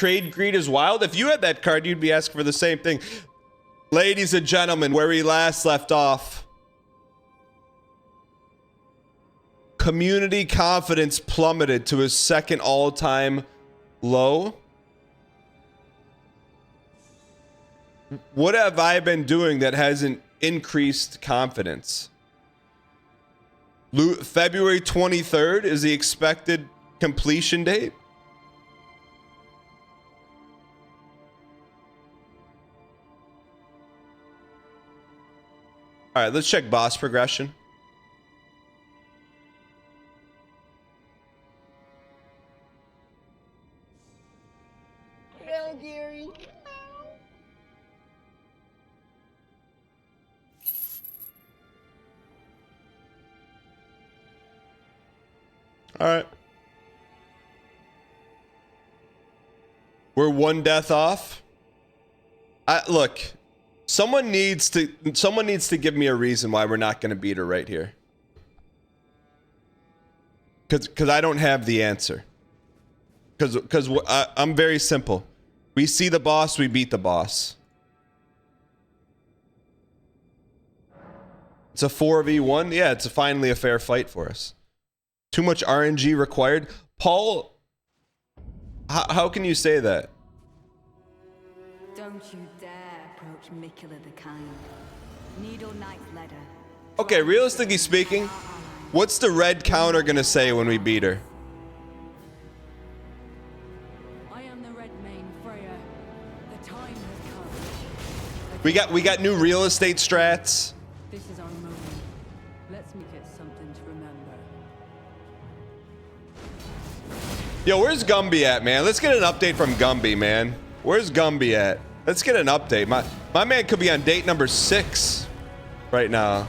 Trade greed is wild. If you had that card, you'd be asking for the same thing. Ladies and gentlemen, where we last left off. Community confidence plummeted to his second all-time low. What have I been doing that hasn't increased confidence? February 23rd is the expected completion date. All right, let's check boss progression. Hello, Gary. All right. We're one death off. Look, someone needs to give me a reason why we're not going to beat her right here. Cuz I don't have the answer. Cuz I'm very simple. We see the boss, we beat the boss. It's a 4v1. Yeah, it's finally a fair fight for us. Too much RNG required. Paul, how can you say that? Don't you dare approach Mikula the Kind. Needle Knight Ledder. Okay, realistically speaking, what's the red counter gonna say when we beat her? I am the Red Mane Freya. The time has come. We got new real estate strats. This is our moment. Let's make it something to remember. Yo, where's Gumby at, man? Let's get an update from Gumby, man. Where's Gumby at? Let's get an update. My man could be on date number 6 right now.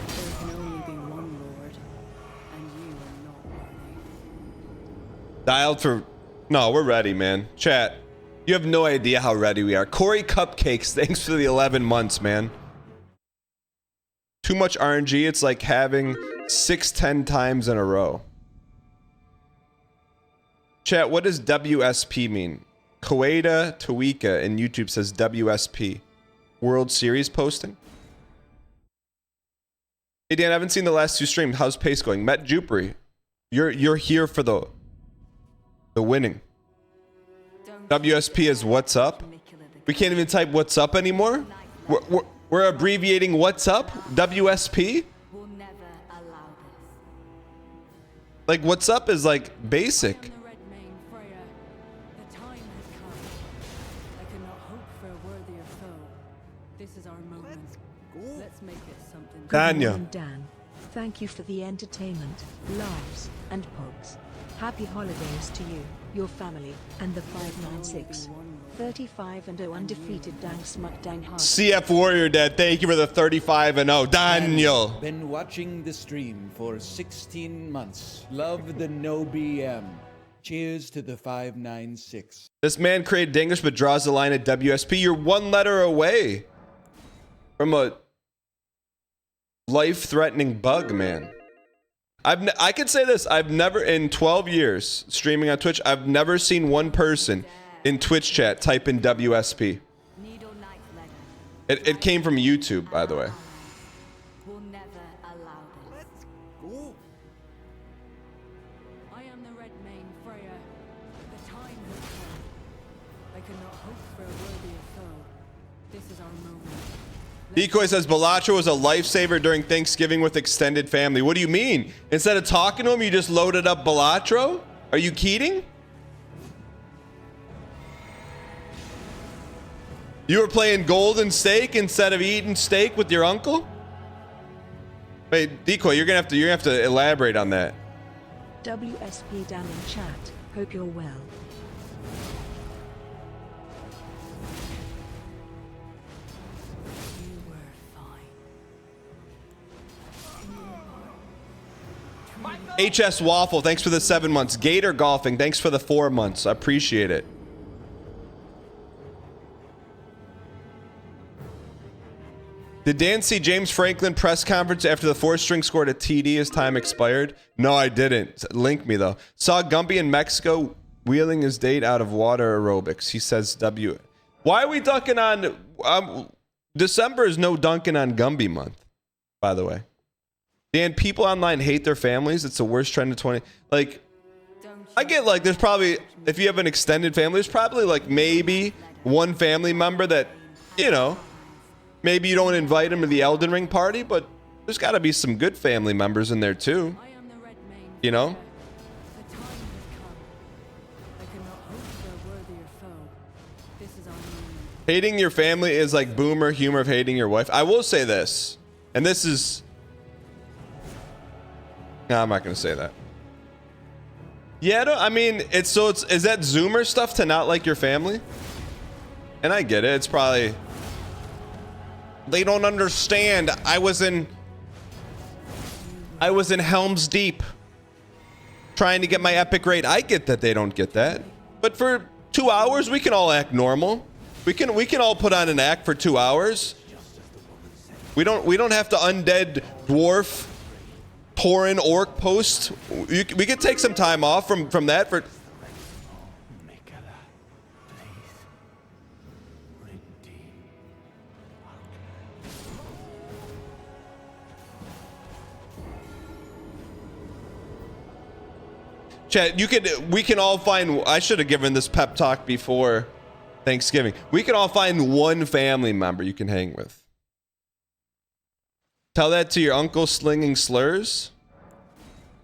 There can only be one Lord, and you are not worthy. Dialed for... No, we're ready, man. Chat, you have no idea how ready we are. Corey Cupcakes, thanks for the 11 months, man. Too much RNG, it's like having 6-10 times in a row. Chat, what does WSP mean? Koeda Tawika in YouTube says WSP. World Series posting? Hey Dan, I haven't seen the last 2 streams. How's pace going? Met Jupery. You're here for the winning. WSP is what's up? We can't even type what's up anymore? We're abbreviating what's up? WSP? We'll never allow this. Like what's up is like basic. I am the Red Mane Freya. The time has come. I cannot hope for a worthier foe. This is our moment. Let's make it something. Daniel. Good morning, Dan. Thank you for the entertainment, laughs, and pogs. Happy holidays to you, your family, and the 596. 35 and 0 undefeated Dang Smut Dang Hard. CF Warrior Dad, thank you for the 35 and 0. Daniel. Been watching the stream for 16 months. Love the no BM. Cheers to the 596. This man created English but draws the line at WSP. You're 1 letter away from a life-threatening bug, man. I can say this. I've never, in 12 years streaming on Twitch, I've never seen one person in Twitch chat type in WSP. Needle Knight Ledder. It came from YouTube, by the way. We'll never allow this. Go. I am the Red Mane Freya. The time has come. I cannot hope for a worthier foe. This is our moment. Decoy says Balatro was a lifesaver during Thanksgiving with extended family. What do you mean? Instead of talking to him, you just loaded up Balatro? Are you kidding? You were playing golden steak instead of eating steak with your uncle? Wait, Decoy, you're gonna have to elaborate on that. WSP Dan in chat. Hope you're well. You were fine. HS Waffle, thanks for the 7 months. Gator Golfing, thanks for the 4 months. I appreciate it. Did Dan see James Franklin press conference after the 4-string scored a TD as time expired? No, I didn't. Link me though. Saw Gumby in Mexico wheeling his date out of water aerobics. He says W. Why are we dunking on... December is no dunking on Gumby month, by the way. Dan, people online hate their families. It's the worst trend of 20... Like, I get like there's probably... If you have an extended family, there's probably like maybe one family member that, you know... Maybe you don't invite him to the Elden Ring party, but there's got to be some good family members in there too. You know? The time has come. I cannot hope for a worthier foe. This is our moment. Hating your family is like boomer humor of hating your wife. I will say this, and this is... No, I'm not going to say that. Yeah, I mean, is that Zoomer stuff to not like your family? And I get it. It's probably... They don't understand. I was in Helm's Deep trying to get my epic rate. I get that they don't get that. But for 2 hours, we can all act normal. We can all put on an act for 2 hours. We don't have to undead dwarf Tauren orc post. We could take some time off from that for... Chat, we can all find... I should have given this pep talk before Thanksgiving. We can all find one family member you can hang with. Tell that to your uncle slinging slurs.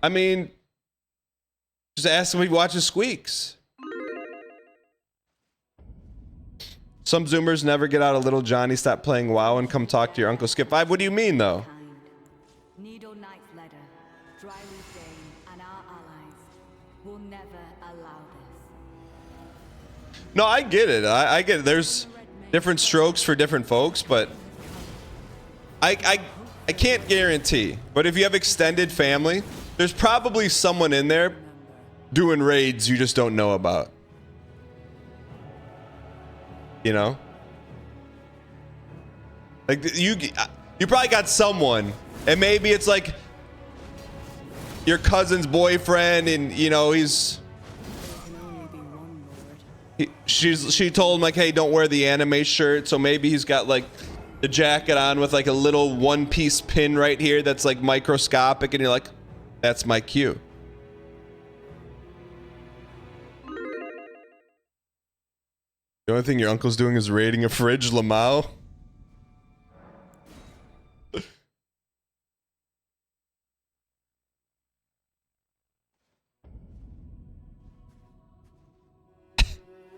I mean, just ask him if he watches Squeaks. Some Zoomers never get out of Little Johnny, stop playing WoW and come talk to your Uncle Skip 5. What do you mean, though? Needle Knight's letter, Dryleaf Dane, and our allies will never allow this. No, I get it. I get it. There's different strokes for different folks, but I can't guarantee. But if you have extended family, there's probably someone in there doing raids you just don't know about. You know? Like, you probably got someone, and maybe it's like your cousin's boyfriend, and, you know, she told him, like, hey, don't wear the anime shirt, so maybe he's got, like, the jacket on with, like, a little one-piece pin right here that's, like, microscopic, and you're like, that's my cue. The only thing your uncle's doing is raiding a fridge, Lamau.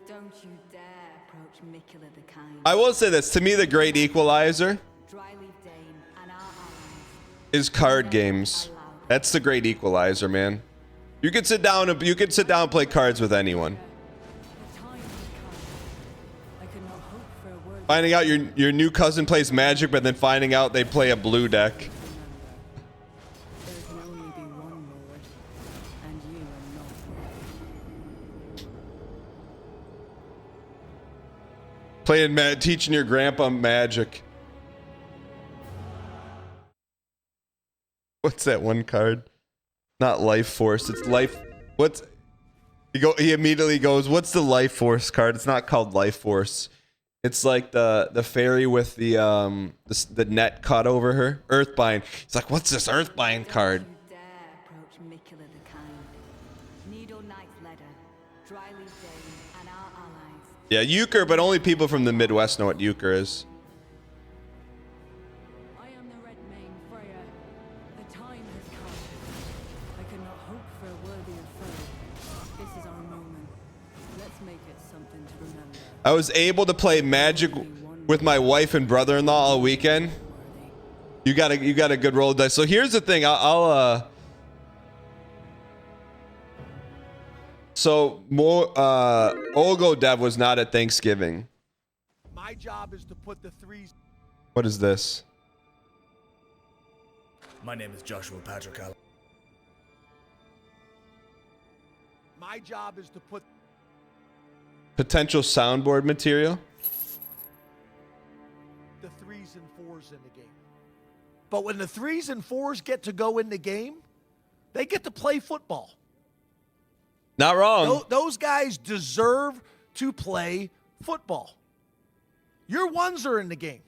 Don't you dare approach Mikula the Kind. I will say this, to me, the great equalizer Dryleaf Dane and our allies. is card games. That's the great equalizer, man. You could sit down and play cards with anyone. The time has come. I cannot hope for a word. Finding out your new cousin plays Magic, but then finding out they play a blue deck. There can only be one Lord, and you are not worthy. Teaching your grandpa Magic. What's that one card? Not Life Force. It's Life. He immediately goes, what's the Life Force card? It's not called Life Force. It's like the fairy with the net caught over her. Earthbind. He's like, what's this Earthbind card? Don't you dare approach Mikula the Kind. Needle Knight's letter, Dryleaf Dane and our allies. Yeah, euchre, but only people from the Midwest know what euchre is. I am the Red Mane Freya. The time has come. I cannot hope for a worthier foe. This is our moment. Let's make it something to remember. I was able to play Magic with my wife and brother-in-law all weekend. You got a good roll of dice. So here's the thing. So more Olgo Dev was not at Thanksgiving. My job is to put the threes. What is this? My name is Joshua Patrick Allen. My job is to put Potential soundboard material. the threes threes and fours in the game. But when the threes and fours get to go in the game, they get to play football. Not wrong. Those guys deserve to play football. Your ones are in the game.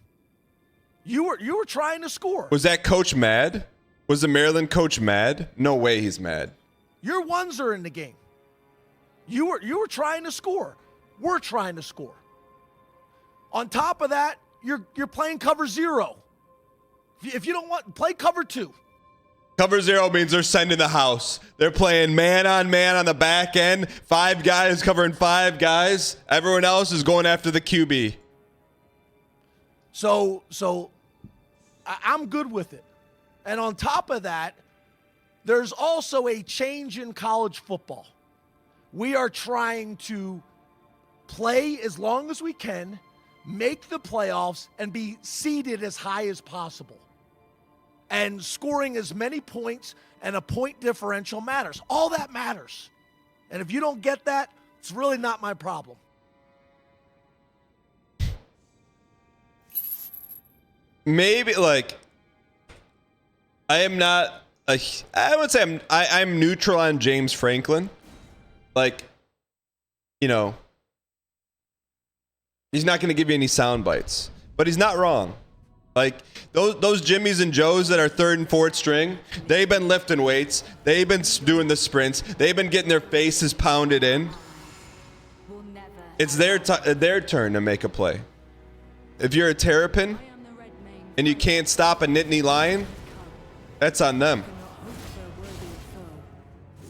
You were trying to score. Was that coach mad? Was the Maryland coach mad? No way he's mad. Your ones are in the game. You were trying to score. We're trying to score. On top of that, you're playing cover 0. If you don't want, play cover 2. Cover 0 means they're sending the house. They're playing man on the back end. 5 guys covering 5 guys. Everyone else is going after the QB. So I'm good with it. And on top of that, there's also a change in college football. We are trying to play as long as we can, make the playoffs, and be seeded as high as possible. And scoring as many points and a point differential matters. All that matters. And if you don't get that, it's really not my problem. Maybe like I am not I would say I'm neutral on James Franklin. Like, you know, he's not going to give you any sound bites, but he's not wrong. Like those Jimmies and Joes that are 3rd and 4th string, they've been lifting weights, they've been doing the sprints, they've been getting their faces pounded in. It's their turn to make a play. If you're a Terrapin and you can't stop a Nittany Lion, that's on them.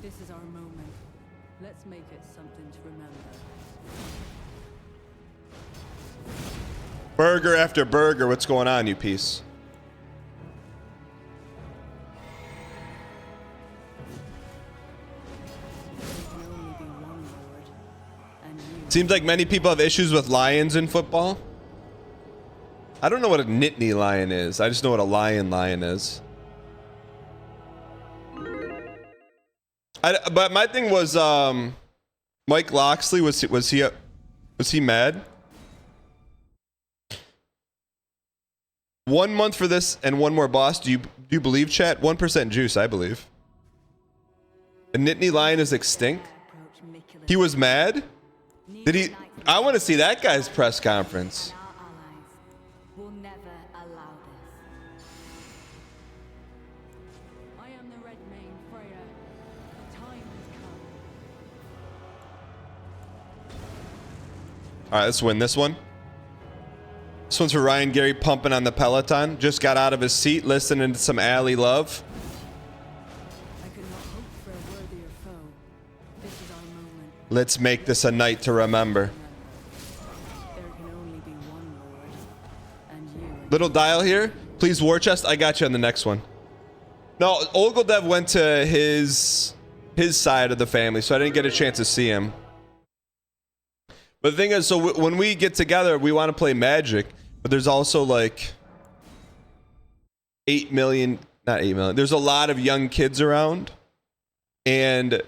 This is our moment. Let's make it something to remember. Burger after burger, what's going on, you piece? Seems like many people have issues with lions in football. I don't know what a Nittany Lion is. I just know what a lion is. But my thing was Mike Loxley, was he mad? 1 month for this and one more boss. Do you believe, chat? 1% juice, I believe. A Nittany Lion is extinct. He was mad. Did he? I want to see that guy's press conference. All right, let's win this one. This one's for Ryan Gary, pumping on the Peloton. Just got out of his seat, listening to some Alley Love. I could not hope for a worthier foe. This is our moment. Let's make this a night to remember. There can only be one Lord, and you. Little dial here. Please, War Chest. I got you on the next one. No, Ogildev went to his side of the family, so I didn't get a chance to see him. But the thing is, so when we get together, we want to play Magic, but there's also like 8 million, not 8 million. There's a lot of young kids around, and it's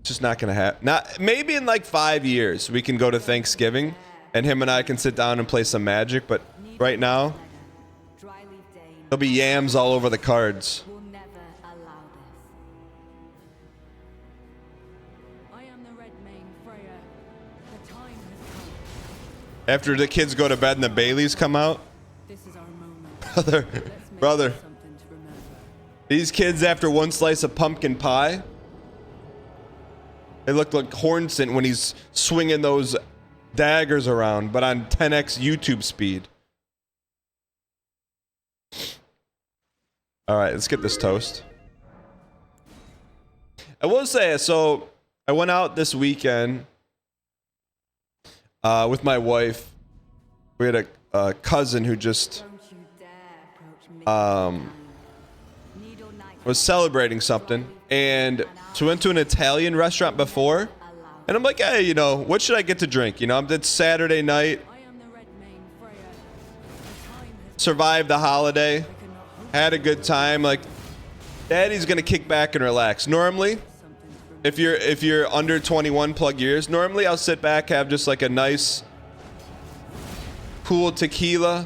just not going to happen. Maybe in like 5 years, we can go to Thanksgiving, and him and I can sit down and play some Magic, but right now, there'll be yams all over the cards. After the kids go to bed and the Baileys come out. This is our moment. Brother. These kids, after one slice of pumpkin pie, they look like Hornsent when he's swinging those daggers around, but on 10x YouTube speed. All right, let's get this toast. I will say, so I went out this weekend with my wife. We had a cousin who just was celebrating something, and so we went to an Italian restaurant before, and I'm like, hey, you know, what should I get to drink? You know, it's Saturday night, survived the holiday, had a good time. Like, Daddy's gonna kick back and relax. Normally, if you're under 21 plug years, normally I'll sit back, have just like a nice cool tequila,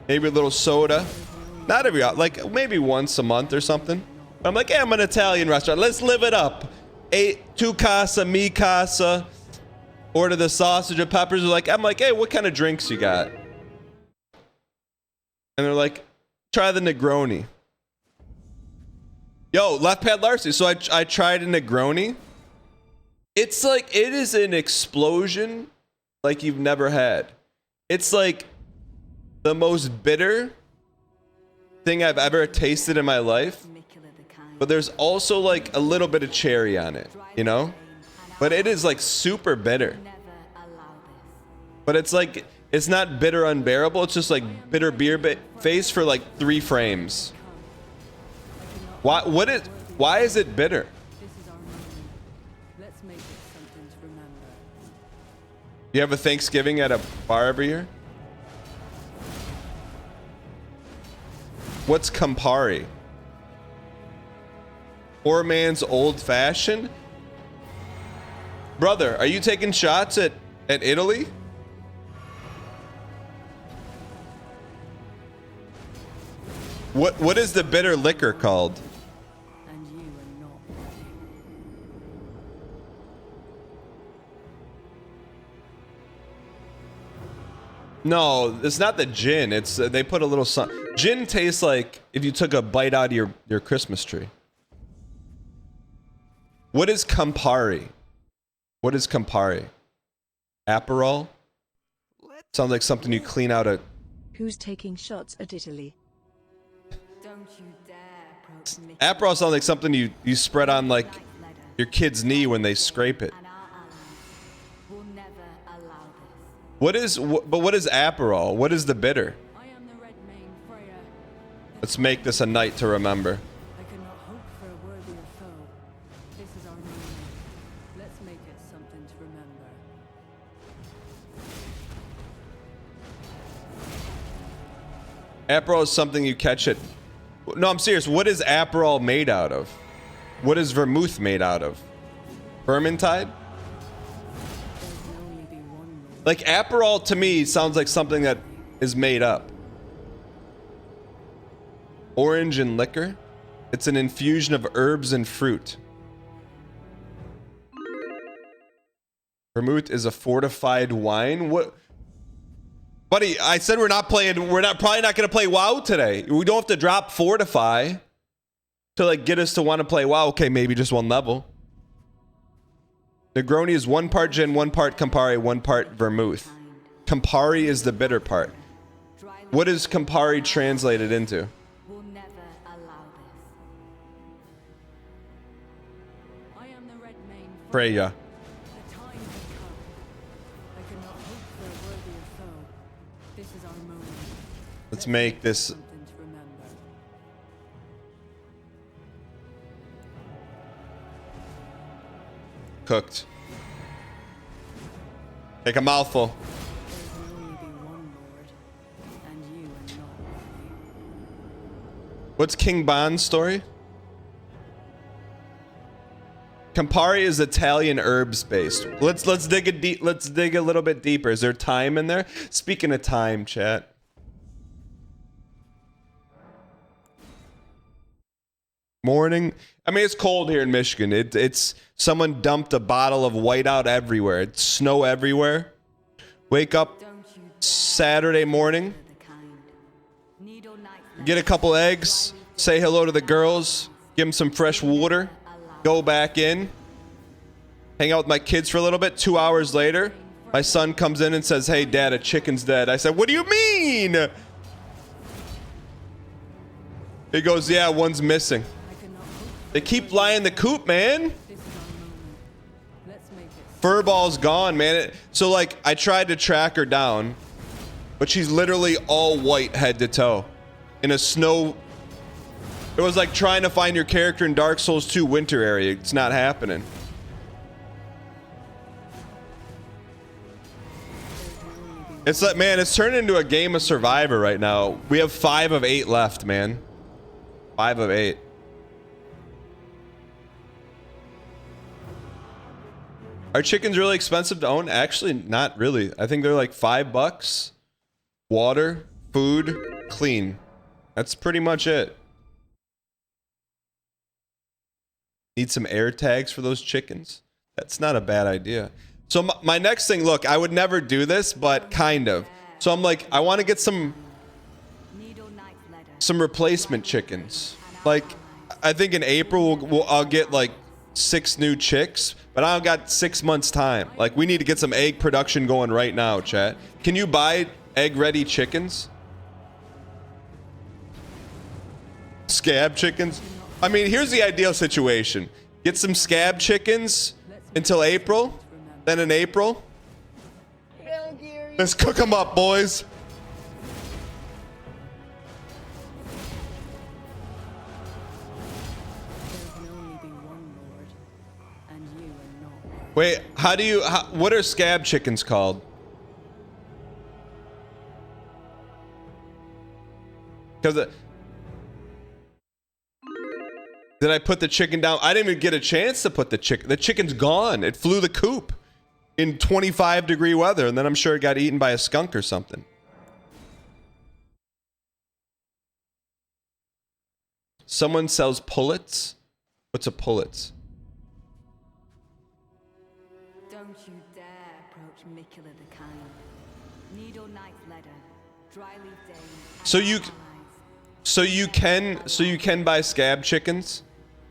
Maybe a little soda. Not every, like maybe once a month or something. But I'm like, hey, I'm an Italian restaurant. Let's live it up. Tu casa, mi casa. Order the sausage and peppers. I'm like, hey, what kind of drinks you got? And they're like, try the Negroni. Yo, left pad Larcy. So I tried a Negroni. It's like, it is an explosion like you've never had. It's like the most bitter thing I've ever tasted in my life. But there's also like a little bit of cherry on it, you know? But it is like super bitter. But it's like, it's not bitter unbearable. It's just like bitter beer face for like 3 frames. Why is it bitter? You have a Thanksgiving at a bar every year? What's Campari? Poor man's old fashioned? Brother, are you taking shots at Italy? What is the bitter liquor called? And you are not ready. No, it's not the gin. It's they put a little gin tastes like if you took a bite out of your Christmas tree. What is Campari? What is Campari? Aperol? Sounds like something you clean out a... Who's taking shots at Italy? Don't you dare approach me. Aperol sounds like something you spread on like your kid's knee when they scrape it. And our allies will never allow this. What is Aperol? What is the bitter? I am the Red Mane Freya. Let's make this a night to remember. I cannot hope for a worthier foe. This is our moment. Let's make it something to remember. Aperol is something you catch at... No, I'm serious. What is Aperol made out of? What is vermouth made out of? Vermintide? There can only be one rule. Like Aperol to me sounds like something that is made up. Orange and liquor? It's an infusion of herbs and fruit. Vermouth is a fortified wine? What? Buddy, I said we're probably not going to play WoW today. We don't have to drop fortify to like get us to want to play WoW. Okay, maybe just one level. Negroni is 1 part gin, 1 part Campari, 1 part vermouth. Campari is the bitter part. What is Campari translated into? Will never allow this. I am the Red Mane Freya. The time has come. I cannot hope for a worthier foe. This is our moment. Let's make this Something to remember. cooked. Take a mouthful. There can only be one Lord, and you are not worthy. What's King Bond's story? Campari is Italian herbs based. Let's dig a little bit deeper. Is there thyme in there? Speaking of thyme, chat. Morning. I mean, it's cold here in Michigan. It's someone dumped a bottle of whiteout everywhere. It's snow everywhere. Wake up Don't you Saturday morning, dare the kind. Needle knife get a couple eggs, say hello to the girls, give them some fresh water, go back in, hang out with my kids for a little bit. 2 hours later, my son comes in and says, "Hey, Dad, a chicken's dead." I said, "What do you mean?" He goes, "Yeah, one's missing." I cannot hope. They keep flying the coop, man. This is our moment. Let's make it. Furball's gone, man. So, like, I tried to track her down, but she's literally all white head to toe in a snow. It was like trying to find your character in Dark Souls 2 winter area. It's not happening. It's like, man, it's turned into a game of Survivor right now. We have 5 of 8 left, man. 5 of 8. Are chickens really expensive to own? Actually, not really. I think they're like $5. Water, food. clean. That's pretty much it. Need some air tags for those chickens. That's not a bad idea. So my next thing, look, I would never do this, but kind of. So I'm like, I want to get some replacement chickens. Like, I think in April I'll get like 6 new chicks, but I don't got 6 months time. Like, we need to get some egg production going right now, chat. Can you buy egg-ready chickens? Scab chickens? I mean, here's the ideal situation. Get some scab chickens until April. Then in April, let's cook them up, boys. Wait, what are scab chickens called? Because did I put the chicken down? I didn't even get a chance to put the chicken. The chicken's gone. It flew the coop in 25-degree weather, and then I'm sure it got eaten by a skunk or something. Someone sells pullets? What's a pullets? Don't you dare approach Mikula the Kind. Needle knife leather, dry leaf dane. So you can buy scab chickens?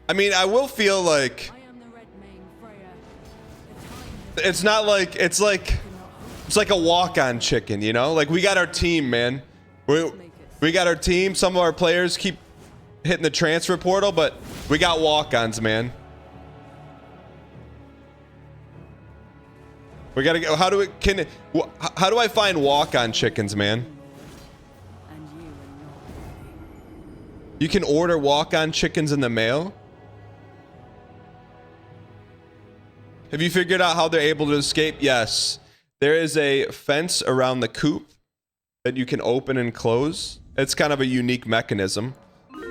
I mean, I will feel like it's not like it's like a walk-on chicken, you know? Like, we got our team, man. We got our team. Some of our players keep hitting the transfer portal, but we got walk-ons, man. We gotta go. How do I find walk-on chickens, man? You can order walk-on chickens in the mail? Have you figured out how they're able to escape? Yes. There is a fence around the coop that you can open and close. It's kind of a unique mechanism.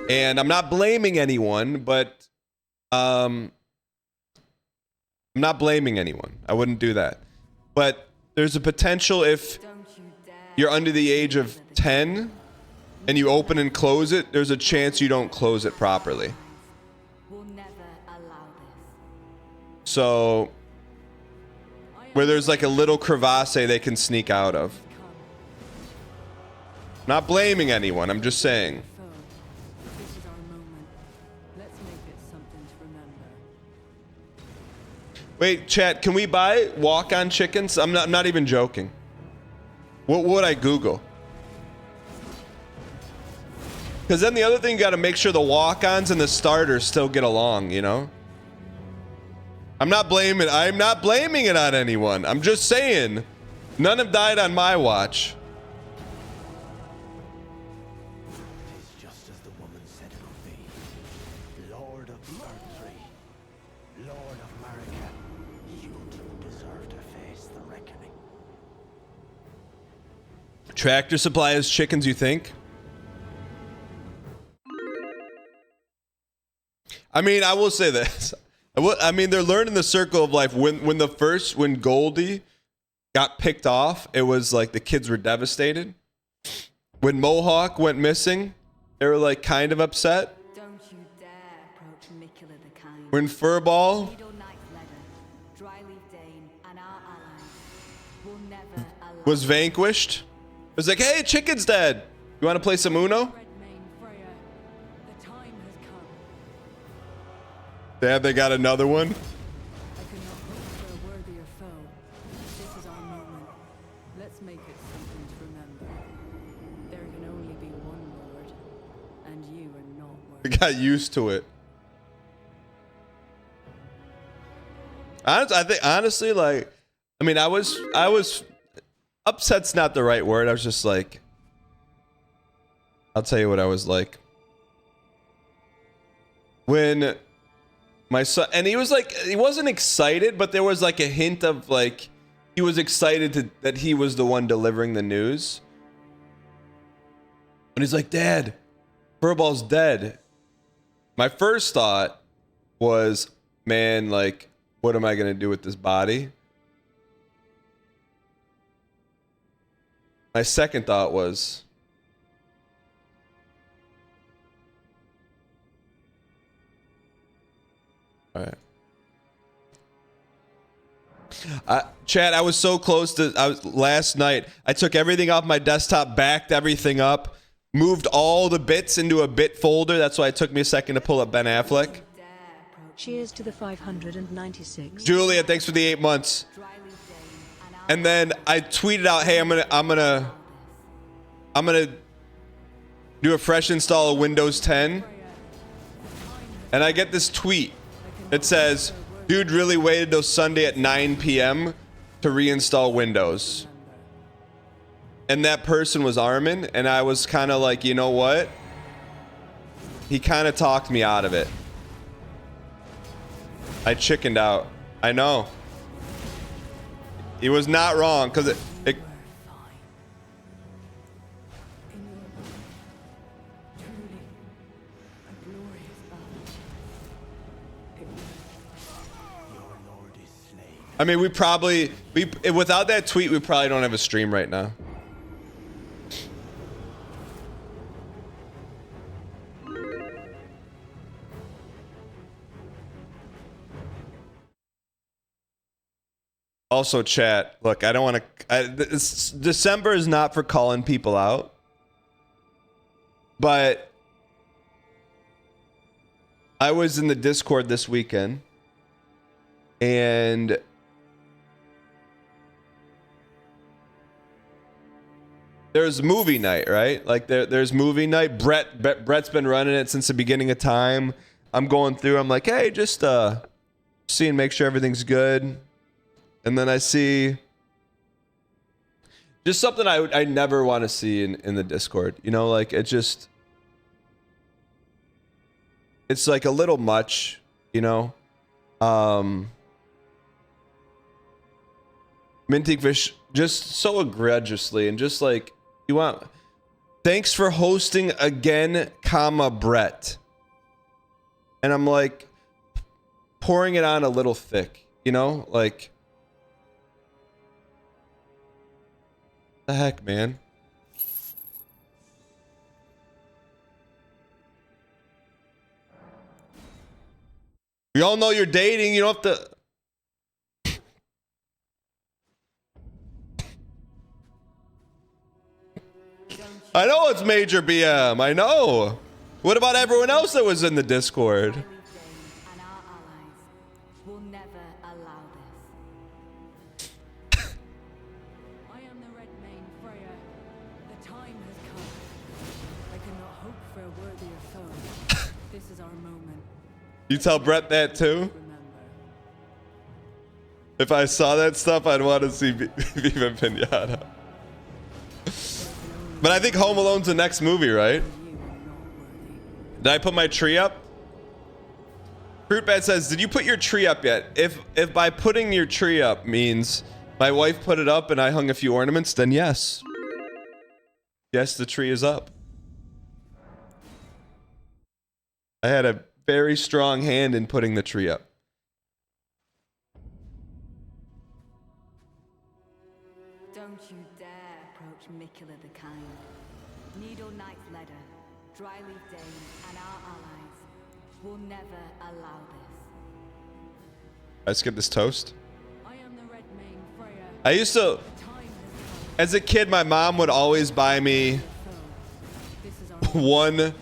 And I'm not blaming anyone, but I'm not blaming anyone. I wouldn't do that. But there's a potential if you're under the age of 10 and you open and close it, there's a chance you don't close it properly. So, where there's like a little crevasse they can sneak out of. Not blaming anyone, I'm just saying. Wait, chat, can we buy walk-on chickens? I'm not even joking. What would I Google? Because then the other thing, you got to make sure the walk-ons and the starters still get along, you know? I'm not blaming it on anyone. I'm just saying, none have died on my watch. It's just as the woman said it would be. Lord of the Erdtree, Lord of America, you two deserve to face the reckoning. Tractor Supply has chickens, you think? I mean, I will say this. I mean, they're learning the circle of life. When Goldie got picked off, it was like the kids were devastated. When Mohawk went missing, they were like kind of upset. Don't you dare approach Mikula the Kind. When Furball was vanquished, it was like, hey, chicken's dead. You want to play some Uno? They got another one. I could not hope for a worthier foe. This is our moment. Let's make it something to remember. There can only be one Lord, and you are not We worthy. got used to it. I think honestly, like, I mean, I was upset's not the right word. I was just like, I'll tell you what I was like. When my son, and he was like, he wasn't excited, but there was like a hint of like, he was excited that he was the one delivering the news. And he's like, Dad, Furball's dead. My first thought was, man, like, what am I going to do with this body? My second thought was, All right. Chad, I was so close to. Last night. I took everything off my desktop, backed everything up, moved all the bits into a bit folder. That's why it took me a second to pull up Ben Affleck. Cheers to the 596. Julia, thanks for the 8 months. And then I tweeted out, "Hey, I'm gonna do a fresh install of Windows 10." And I get this tweet. It says, "Dude really waited till Sunday at 9 p.m. to reinstall Windows." And that person was Armin, and I was kind of like, you know what? He kind of talked me out of it. I chickened out. I know. He was not wrong, because it I mean, without that tweet, we probably don't have a stream right now. Also, chat. Look, I don't want to. December is not for calling people out, but I was in the Discord this weekend, and there's movie night, right? Like there's movie night. Brett's been running it since the beginning of time. I'm going through. I'm like, hey, just seeing, make sure everything's good. And then I see just something I never want to see in the Discord. You know, like it's like a little much, you know. Minting fish just so egregiously, and just like, you want, thanks for hosting again, comma, Brett. And I'm like pouring it on a little thick, you know, like, the heck, man. We all know you're dating. You don't have to. I know it's Major BM. I know. What about everyone else that was in the Discord? You tell Brett that too? If I saw that stuff, I'd want to see Viva Pinata. But I think Home Alone's the next movie, right? Did I put my tree up? Fruitbat says, did you put your tree up yet? If by putting your tree up means my wife put it up and I hung a few ornaments, then yes. Yes, the tree is up. I had a very strong hand in putting the tree up. Don't you dare approach Mikula the Kind. Needle Knight's letter, Dryleaf Dane, and our allies will never allow this. Let's get this toast. I am the Red Mane Freya. I used to, as a kid, my mom would always buy me one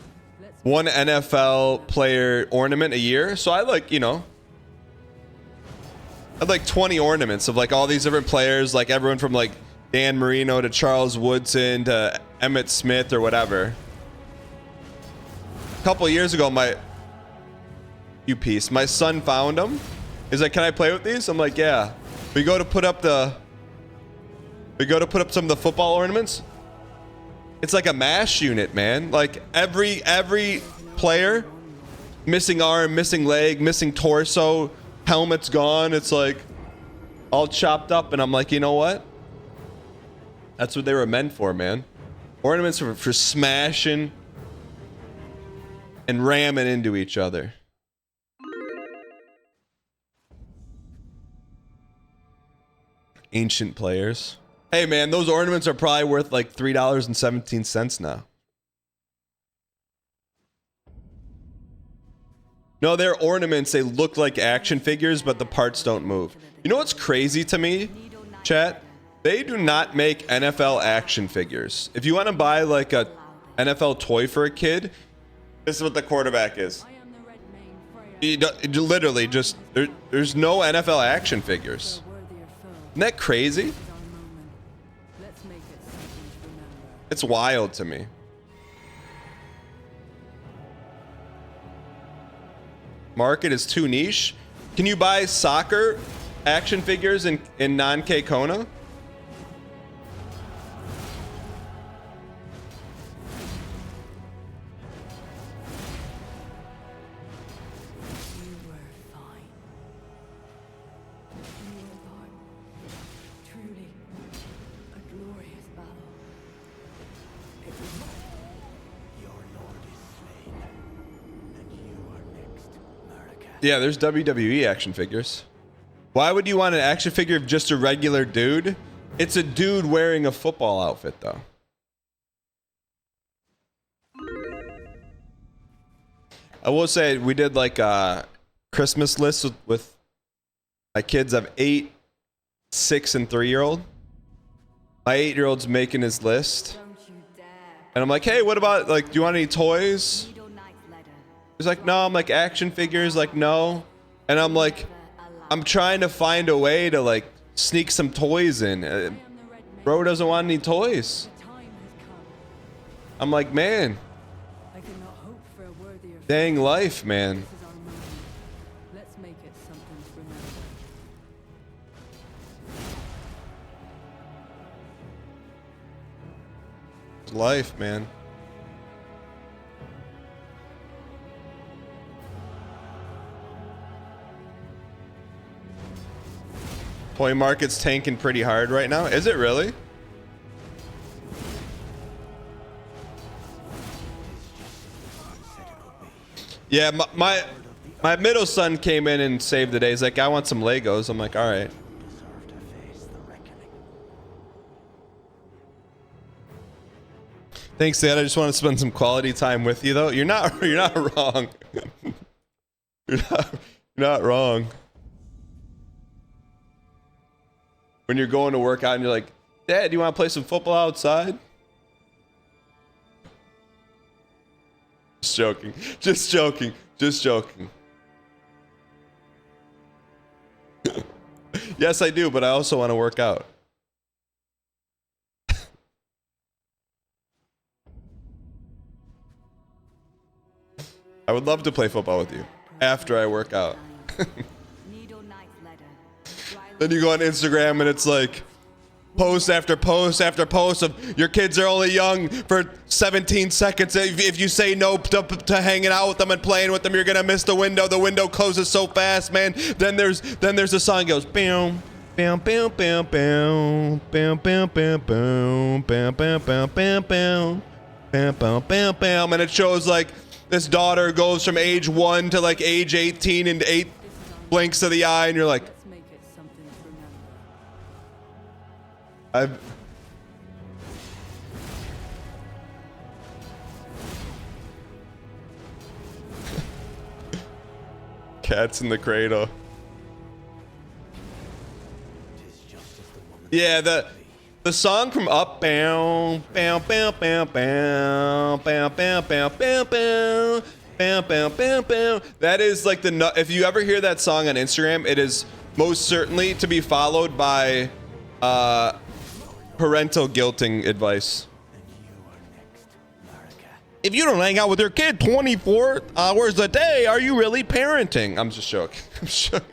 NFL player ornament a year. So I like, you know, I had like 20 ornaments of like all these different players, like everyone from like Dan Marino to Charles Woodson to Emmitt Smith or whatever. A couple years ago, my son found them. He's like, can I play with these? I'm like, yeah. We go to put up some of the football ornaments. It's like a MASH unit, man. Like every player, missing arm, missing leg, missing torso, helmet's gone. It's like all chopped up, and I'm like, you know what? That's what they were meant for, man. Ornaments for smashing and ramming into each other. Ancient players. Hey man, those ornaments are probably worth like $3.17 now. No, they're ornaments. They look like action figures, but the parts don't move. You know what's crazy to me, chat? They do not make NFL action figures. If you want to buy like a NFL toy for a kid, this is what the quarterback is. Literally just there's no NFL action figures. Isn't that crazy? It's wild to me. Market is too niche. Can you buy soccer action figures in non-K Kona? Yeah, there's WWE action figures. Why would you want an action figure of just a regular dude? It's a dude wearing a football outfit, though. I will say we did like a Christmas list with my kids. I have 8, 6, and 3-year-old. My 8-year-old's making his list. And I'm like, hey, what about, like, do you want any toys? He's like, no. I'm like, action figures? Like, no. And I'm like, I'm trying to find a way to, like, sneak some toys in. Bro doesn't want any toys. I'm like, man. Dang life, man. Let's make it something to remember. Life, man. Toy market's tanking pretty hard right now. Is it really? Yeah, my middle son came in and saved the day. He's like, I want some Legos. I'm like, all right. Thanks, Dad. I just want to spend some quality time with you, though. You're not wrong. you're not wrong. When you're going to work out and you're like, Dad, do you want to play some football outside? Just joking. Just joking. Just joking. Yes, I do, but I also want to work out. I would love to play football with you after I work out. Then you go on Instagram and it's like post after post after post of your kids are only young for 17 seconds. If you say no to hanging out with them and playing with them, you're gonna miss the window. The window closes so fast, man. Then there's a song that goes bam, bam, bam, bam, bam, bam, bam, bam, bam, bam, bam, bam, bam, bam, bam, bam, bam, bam, and it shows like this daughter goes from age 1 to like age 18 in 8 blinks of the eye, and you're like, I've Cats in the cradle. Yeah, the song from Up, bam, bam, bam, bam, bam, bam, bam, bam, bam, bam, bam, bam, bam, bam. That is like if you ever hear that song on Instagram, it is most certainly to be followed by parental guilting advice. If you don't hang out with your kid 24 hours a day, are you really parenting? I'm just joking. I'm just joking.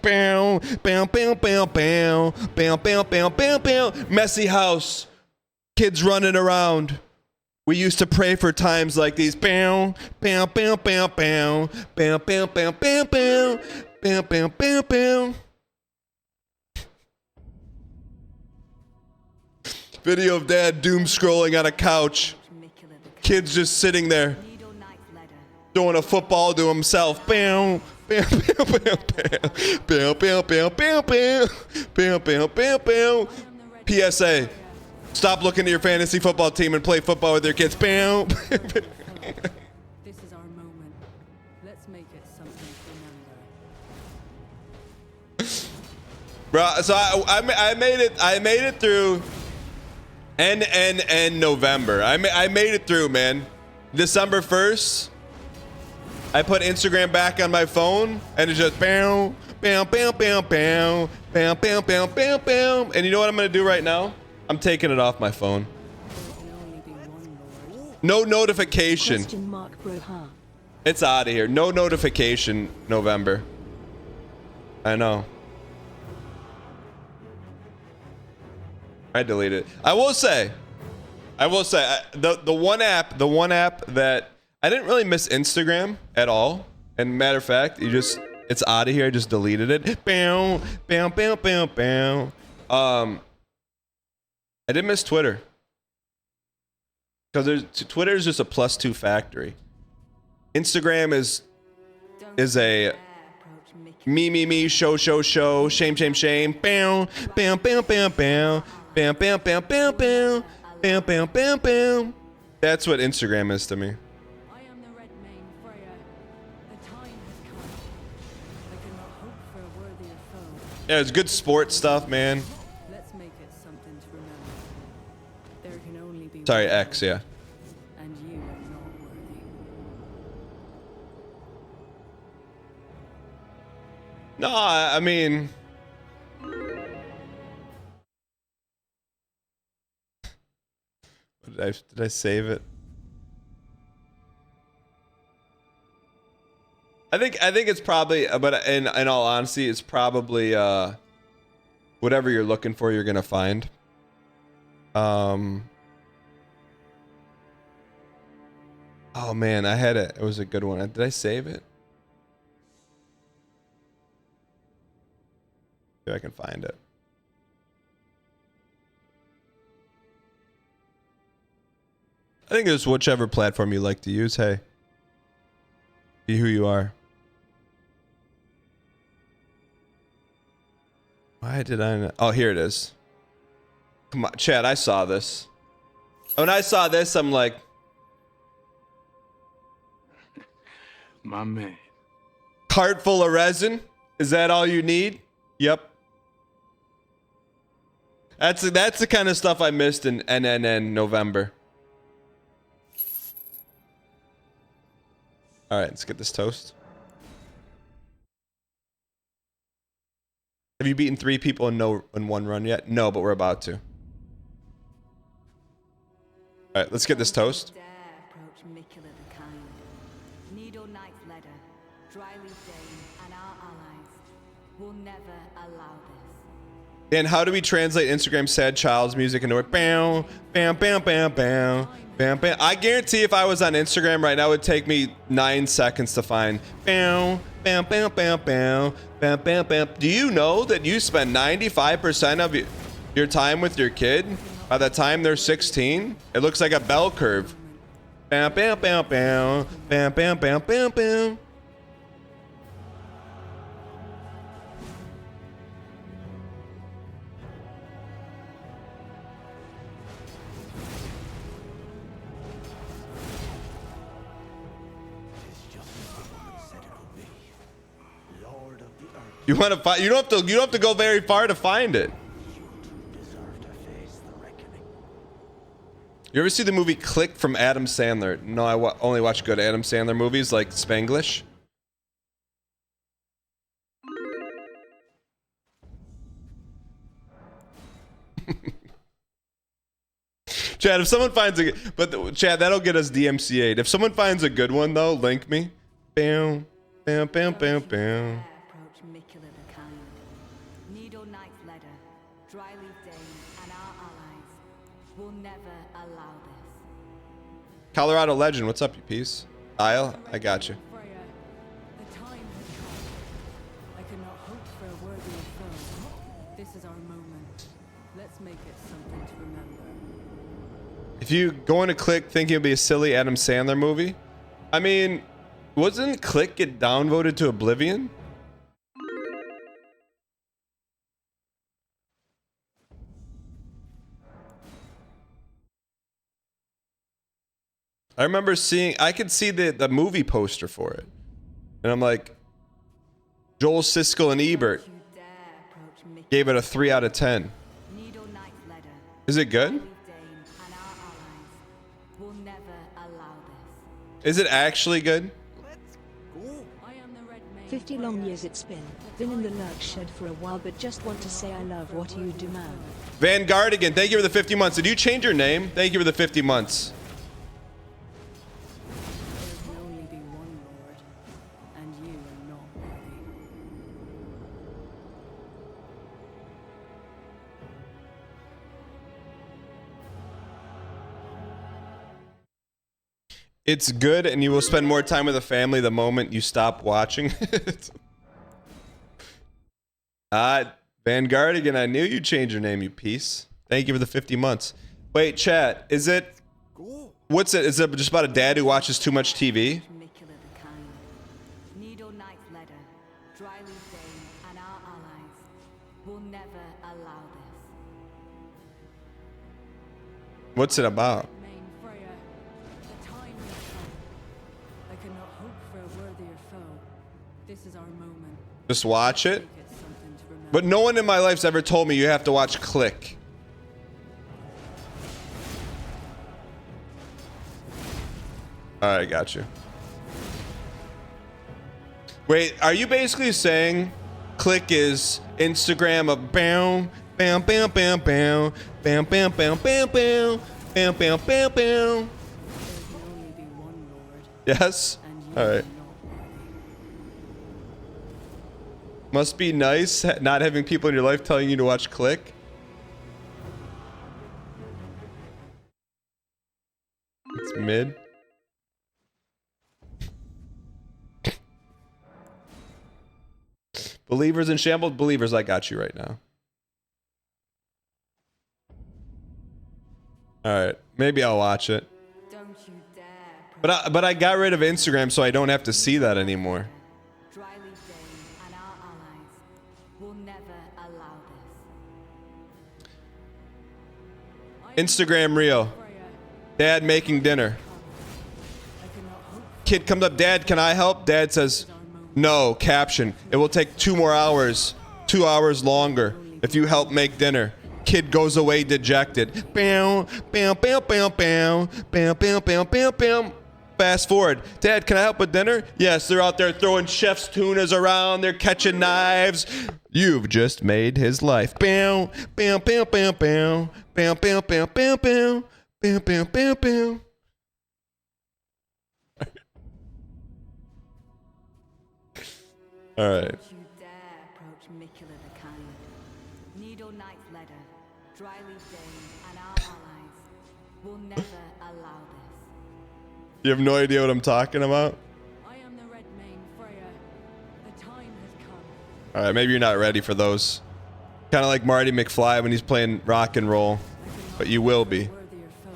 Bam, bam, bam, bam, bam, bam, bam, bam, bam, bam. Messy house. Kids running around. We used to pray for times like these. Bam, bam, bam, bam, bam, bam, bam, bam, bam, bam, bam, bam, bam, bam. Video of dad doom scrolling on a couch. Kids just sitting there doing a football to himself. Bam, bam, bam, bam, bam, bam, bam, bam, bam, bam, bam, bam, bam. PSA: stop looking at your fantasy football team and play football with your kids. Bam. This is our moment. Let's make it something to remember. Bro, so I made it through and November. I made it through, man. December 1st, I put Instagram back on my phone and it's just bam, bam, bam, bam, bam, bam, bam, bam, bam, bam. And you know what I'm gonna do right now? I'm taking it off my phone. There can only be one Lord. No notification. Question mark Broha. It's out of here. No notification, November. I know. I deleted it. I will say, the one app that I didn't really miss Instagram at all. And matter of fact, it's out of here. I just deleted it. Bam, bam, bam, bam, bam. I did miss Twitter because Twitter is just a +2 factory. Instagram is a me, show, shame, bam, bam, bam, bam, bam, bam, bam, bam, bam, bam, bam, bam, bam, bam. That's what Instagram is to me. I am the Red Mane Freya. The time has come. I cannot hope for a worthier foe. Yeah, it's good sports stuff, man. Let's make it something to remember. There can only be Sorry, one X, yeah. and you are not worthy. No, I mean, did I save it? I think it's probably, but in all honesty, it's probably whatever you're looking for, you're gonna find. Oh man, I had it. It was a good one. Did I save it? See if I can find it. I think it's whichever platform you like to use. Hey, be who you are. Why did I not? Oh, here it is. Come on, Chad, I saw this. When I saw this, I'm like, My man. cart full of resin? Is that all you need? Yep. That's the kind of stuff I missed in NNN November. All right, let's get this toast. Have you beaten 3 people in one run yet? No, but we're about to. All right, let's get this toast. Dare approach Mikula the Kind. Needle Knight's letter, Dryleaf Dane, and our allies will never allow this. And how do we translate Instagram sad child's music into it? Bam, bam, bam, bam, bam, bam, bam. I guarantee if I was on Instagram right now, it would take me 9 seconds to find bam, bam, bam, bam, bam, bam, bam, bam. Do you know that you spend 95% of your time with your kid? By the time they're 16, it looks like a bell curve. Bam, bam, bam, bam, bam, bam, bam, bam, bam. You want to find? You don't have to go very far to find it. You ever see the movie Click from Adam Sandler? No, I only watch good Adam Sandler movies like Spanglish. Chad, if someone finds Chad, that'll get us DMCA'd. If someone finds a good one though, link me. Bam, bam, bam, bam, bam. Approach Mikula the Kind. Needle Knight's letter, Dryleaf Dane, and our allies will never allow this. Colorado Legend, what's up, you piece? Isle, I got you. Freya, the time has come. I cannot hope for a worthier foe. This is our moment. Let's make it something to remember. If you go into Click thinking it'd be a silly Adam Sandler movie, I mean, wasn't Click get downvoted to oblivion? I remember I could see the movie poster for it. And I'm like, Joel, Siskel, and Ebert You dare approach Mickey. gave it a 3 out of 10. Needle Knight's letter. Is it good? Dane and our allies will never allow this. Is it actually good? I am the Red Mane 50 long years it's been in the lurk shed for a while, but just want to say I love what you do, man. Vanguardigan, thank you for the 50 months. Did you change your name? Thank you for the 50 months. There can only be one Lord, and you are not worthy. It's good, and you will spend more time with the family the moment you stop watching. Vanguardigan, I knew you'd change your name, you piece. Thank you for the 50 months. Wait, chat, is it... What's it? Is it just about a dad who watches too much TV? Mikula the kind. Needle Knight's letter. Dryleaf Dane and our allies will never allow this. What's it about? Main Freya, the time has come. I cannot hope for a worthier foe. This is our moment. Just watch it? Make it something to remember. But no one in my life's ever told me you have to watch Click. Alright, got you. Wait, are you basically saying Click is Instagram of bam, bam, bam, bam, bam, bam, bam, bam, bam, bam, bam, bam, bam, bam? There can only be one Lord, Yes? and you Alright. are not worthy. Must be nice not having people in your life telling you to watch Click. It's mid. Believers in shambles, believers, I got you right now. Alright, maybe I'll watch it. Don't you dare. But I got rid of Instagram so I don't have to see that anymore. Dryleaf Dane and our allies will never allow this. Instagram reel. Freya, Dad making dinner. I cannot hope Kid comes up, Dad, can I help? Dad says, no, caption. It will take 2 more hours. 2 hours longer if you help make dinner. Kid goes away dejected. Bam, bam, bam, bam, bam, bam, bam, bam, bam, bam. Fast forward. Dad, can I help with dinner? Yes, they're out there throwing chef's tunas around. They're catching knives. You've just made his life. Bam, bam, bam, bam, bam, bam, bam, bam, bam, bam, bam, bam, bam, bam. All right. don't you dare approach Mikula the kind. Needle Knight's letter. Dryleaf Dane and our allies will never allow this. You have no idea what I'm talking about? I am the Red Mane Freya. The time has come. All right, maybe you're not ready for those. Kind of like Marty McFly when he's playing rock and roll, but you will be. Worthier foe.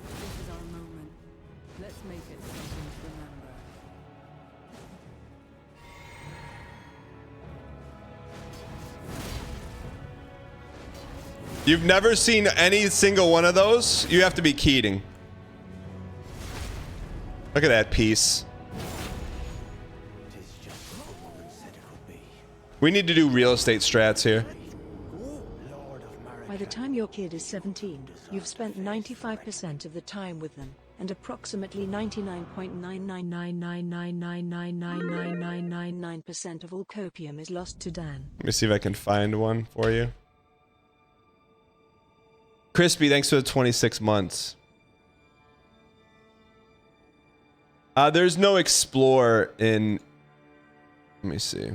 This is our moment. Let's make it something to remember. You've never seen any single one of those? You have to be Keating. Look at that piece. It is just as the woman said it would be. We need to do real estate strats here. Lord of Marika. By the time your kid is 17, you've spent 95% of the time with them, and approximately 99.99999999999% of all copium is lost to Dan. Let me see if I can find one for you. Crispy, thanks for the 26 months. There's no explore in... Let me see.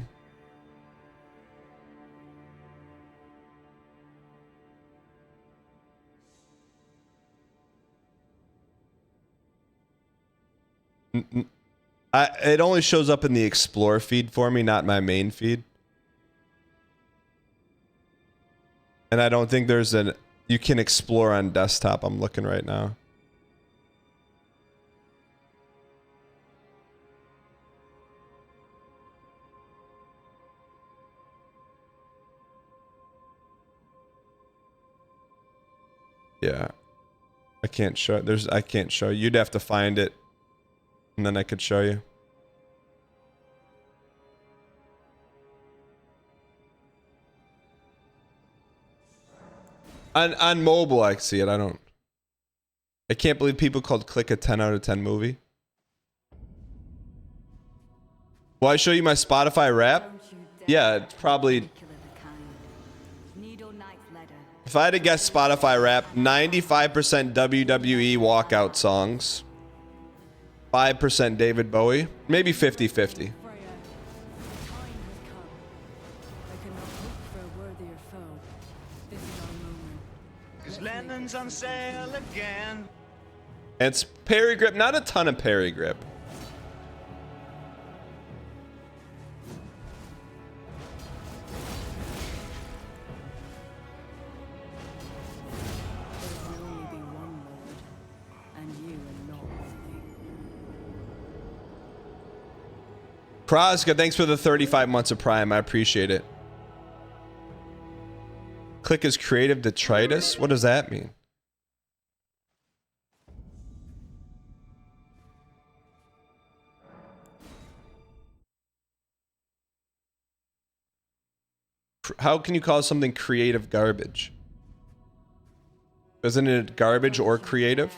It only shows up in the explore feed for me, not my main feed. And I don't think there's an... You can explore on desktop. I'm looking right now. Yeah. I can't show it. I can't show you. You'd have to find it. And then I could show you. On mobile, I see it. I can't believe people called Click a 10 out of 10 movie. Will I show you my Spotify rap? Yeah, it's probably. If I had to guess Spotify rap, 95% WWE walkout songs, 5% David Bowie, maybe 50-50. Lennon's on sale again. And it's Perry Grip, not a ton of Perry Grip. Kraska, thanks for the 35 months of Prime. I appreciate it. Click is creative detritus? What does that mean? How can you call something creative garbage? Isn't it garbage or creative?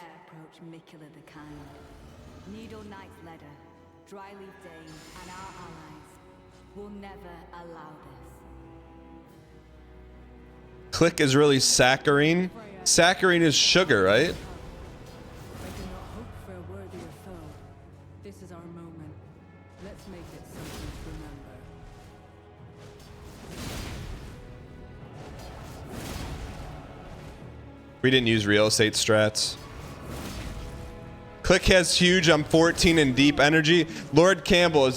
Click is really saccharine. Saccharine is sugar, right? This is our moment. Let's make it something to remember. We didn't use real estate strats. Click has huge. I'm 14 in deep energy. Lord Campbell, is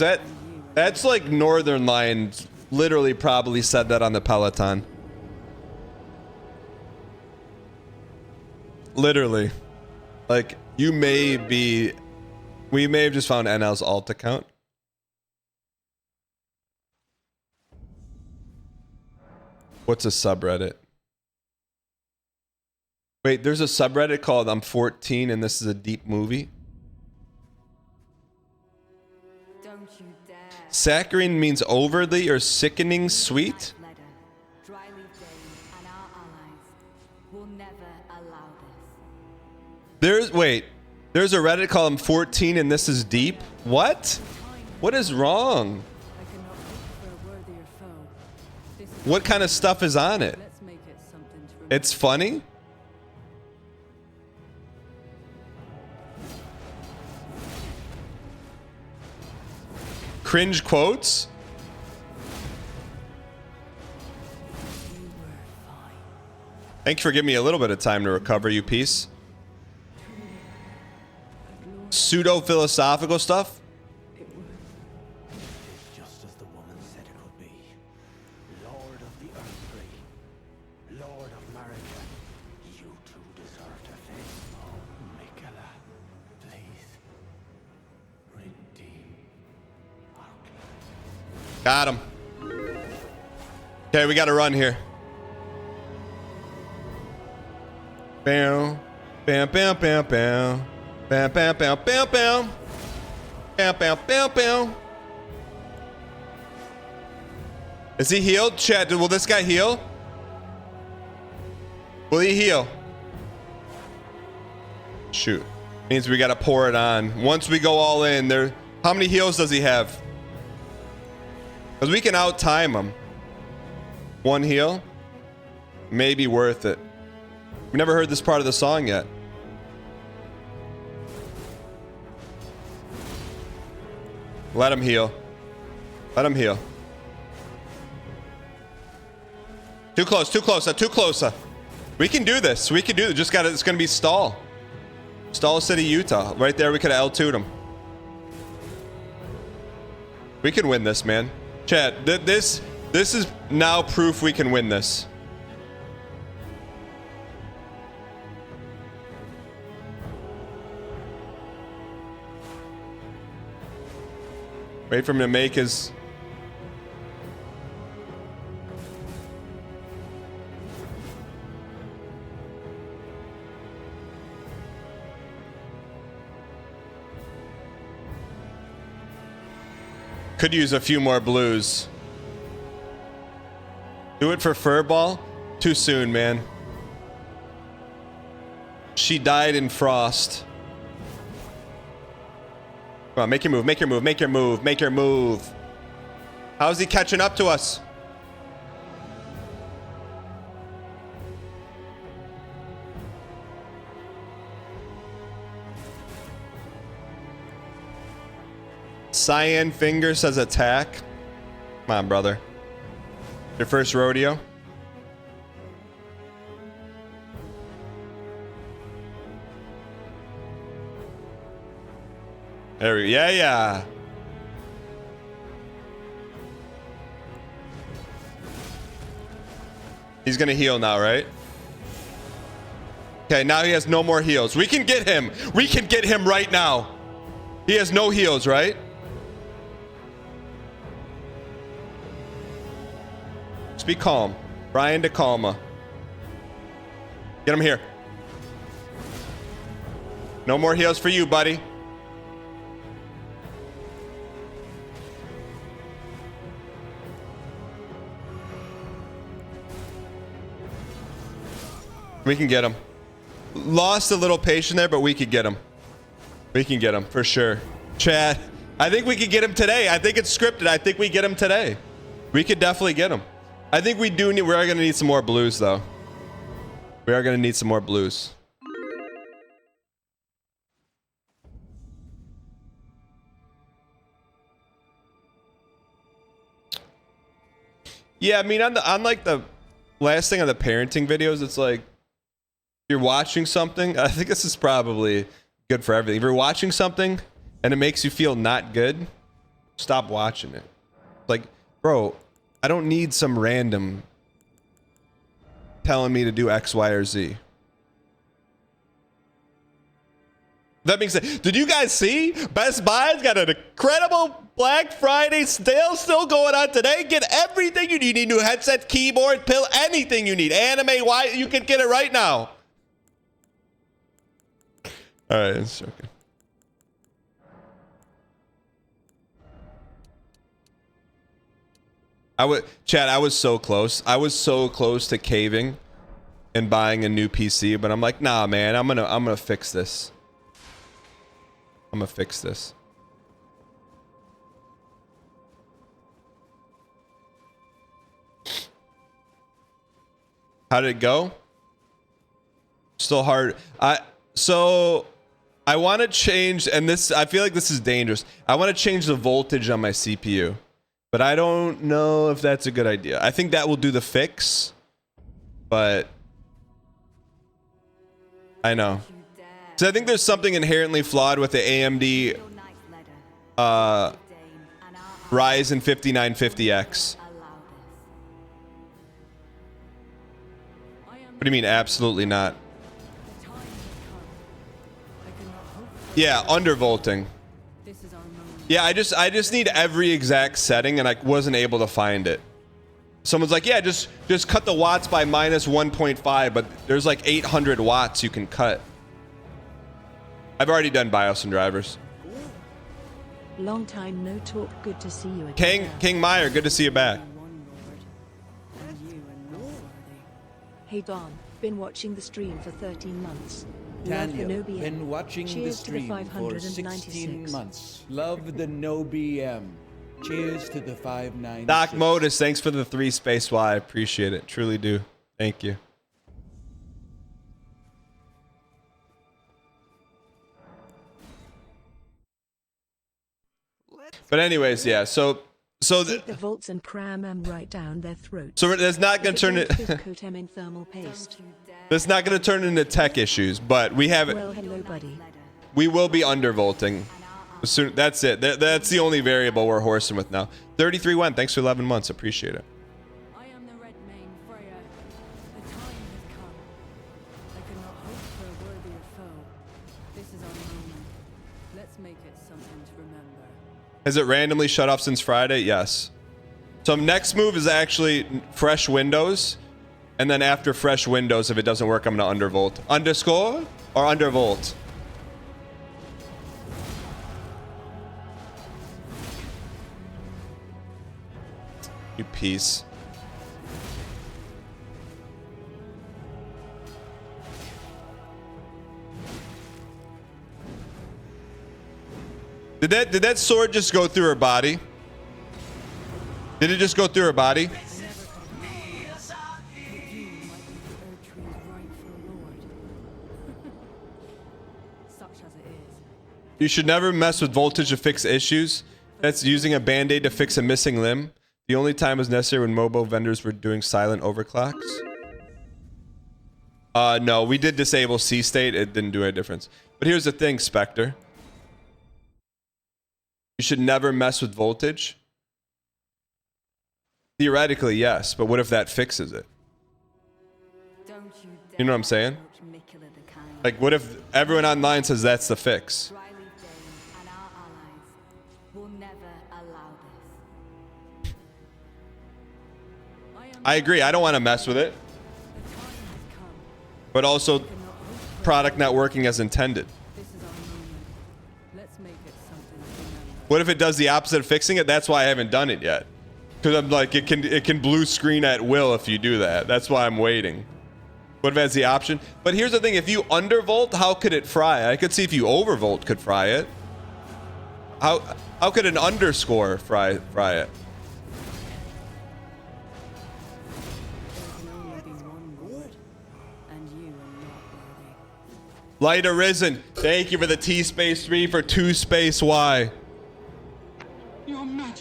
that's like Northern Lions literally probably said that on the Peloton. Literally. Like, we may have just found NL's alt account. What's a subreddit? Wait, there's a subreddit called I'm 14 and this is a deep movie? Don't you dare. Saccharine means overly or sickening sweet? There's a Reddit called I'm 14 and this is deep? What? What is wrong? What kind of stuff is on it? It's funny? Cringe quotes? Thank you for giving me a little bit of time to recover, you piece. Pseudo-philosophical stuff? It is just as the woman said it would be. Lord of the Erdtree, Lord of Marika, you two deserve to face. Oh, Mikola, please, redeem our class. Got him. Okay, we gotta run here. Bam, bam, bam, bam, bam. Bam, bam, bam, bam, bam. Bam, bam, bam, bam. Is he healed? Chat, will this guy heal? Will he heal? Shoot. Means we gotta pour it on. Once we go all in, there. How many heals does he have? Because we can out-time him. One heal? Maybe worth it. We never heard this part of the song yet. Let him heal. Let him heal. Too close, too close, too close. We can do this. We can do it. Just got it's gonna be Stall. Stall City, Utah. Right there, we could have L2'd him. We can win this, man. Chat, this is now proof we can win this. Wait for him to make his... Could use a few more blues. Do it for Furball? Too soon, man. She died in frost. Come on, make your move, make your move, make your move, make your move. How's he catching up to us? Cyan Finger says attack. Come on, brother. Your first rodeo. There we go. Yeah, yeah. He's gonna heal now, right? Okay, now he has no more heals. We can get him. We can get him right now. He has no heals, right? Just be calm. Brian De Calma. Get him here. No more heals for you, buddy. We can get him. Lost a little patient there, but we could get him. We can get him for sure. Chad, I think we could get him today. I think it's scripted. I think we get him today. We could definitely get him. I think we do need, we are going to need some more blues though. We are going to need some more blues. Yeah, I mean, on like the last thing on the parenting videos, it's like, you're watching something. I think this is probably good for everything. If you're watching something and it makes you feel not good, stop watching it. Like, bro, I don't need some random telling me to do X, Y, or Z. That being said, did you guys see Best Buy's got an incredible Black Friday sale still going on today? Get everything you need. You need new headset, keyboard, pill, anything you need. Anime, why you can get it right now. All right, it's okay. Chad, I was so close. I was so close to caving and buying a new PC, but I'm like, nah, man, I'm gonna fix this. I'm gonna fix this. How did it go? Still hard. So I want to change, and this, I feel like this is dangerous. I want to change the voltage on my CPU, but I don't know if that's a good idea. I think that will do the fix, but I know. So I think there's something inherently flawed with the AMD Ryzen 5950X. What do you mean, absolutely not? Yeah, undervolting. Yeah, I just need every exact setting, and I wasn't able to find it. Someone's like, yeah, just cut the watts by minus 1.5, but there's like 800 watts you can cut. I've already done BIOS and drivers. Long time no talk. Good to see you again. King Meyer, good to see you back. Hey Don, been watching the stream for 13 months. Daniel, been watching the stream for 16 months. Love the no BM. Cheers to the 596. Doc Modus, thanks for the 3 space Y. I appreciate it. Truly do. Thank you. But anyways, yeah. So Take the volts and cram them right down their throats. So that's not going to turn it. Coat them in thermal paste. That's not going to turn into tech issues, but we have it. Well, hello, buddy. We will be undervolting. Soon, that's it. That's the only variable we're horsing with now. 33 went. Thanks for 11 months. Appreciate it. I am the Red Mane Freya. The time has come. I could not hope for a worthier foe. This is our moment. Let's make it something to remember. Has it randomly shut off since Friday? Yes. So next move is actually fresh windows. And then after fresh windows, if it doesn't work, I'm going to undervolt. Underscore or undervolt? You piece. Did that sword just go through her body? Did it just go through her body? You might be the Erdtree's rightful lord. Such as it is. You should never mess with voltage to fix issues. That's using a band-aid to fix a missing limb. The only time was necessary when mobile vendors were doing silent overclocks. No, we did disable C state. It didn't do any difference. But here's the thing, Spectre. You should never mess with voltage. Theoretically, yes, but what if that fixes it? Don't you You know what I'm saying? approach Mikula the Kind. Like, what if everyone online says that's the fix? Dryleaf Dane and our allies will never allow this. I agree. I don't want to mess with it. The time has come. But also, Cannot hope for product not working as intended. This is our moment. Let's make it something to remember. What if it does the opposite of fixing it? That's why I haven't done it yet. Because I'm like, it can blue screen at will if you do that. That's why I'm waiting. What if it has the option? But here's the thing. If you undervolt, how could it fry? I could see if you overvolt could fry it. How could an underscore fry it? There can only be one lord, and you are not worthy. Light Arisen, thank you for the T space 3 for 2 space Y.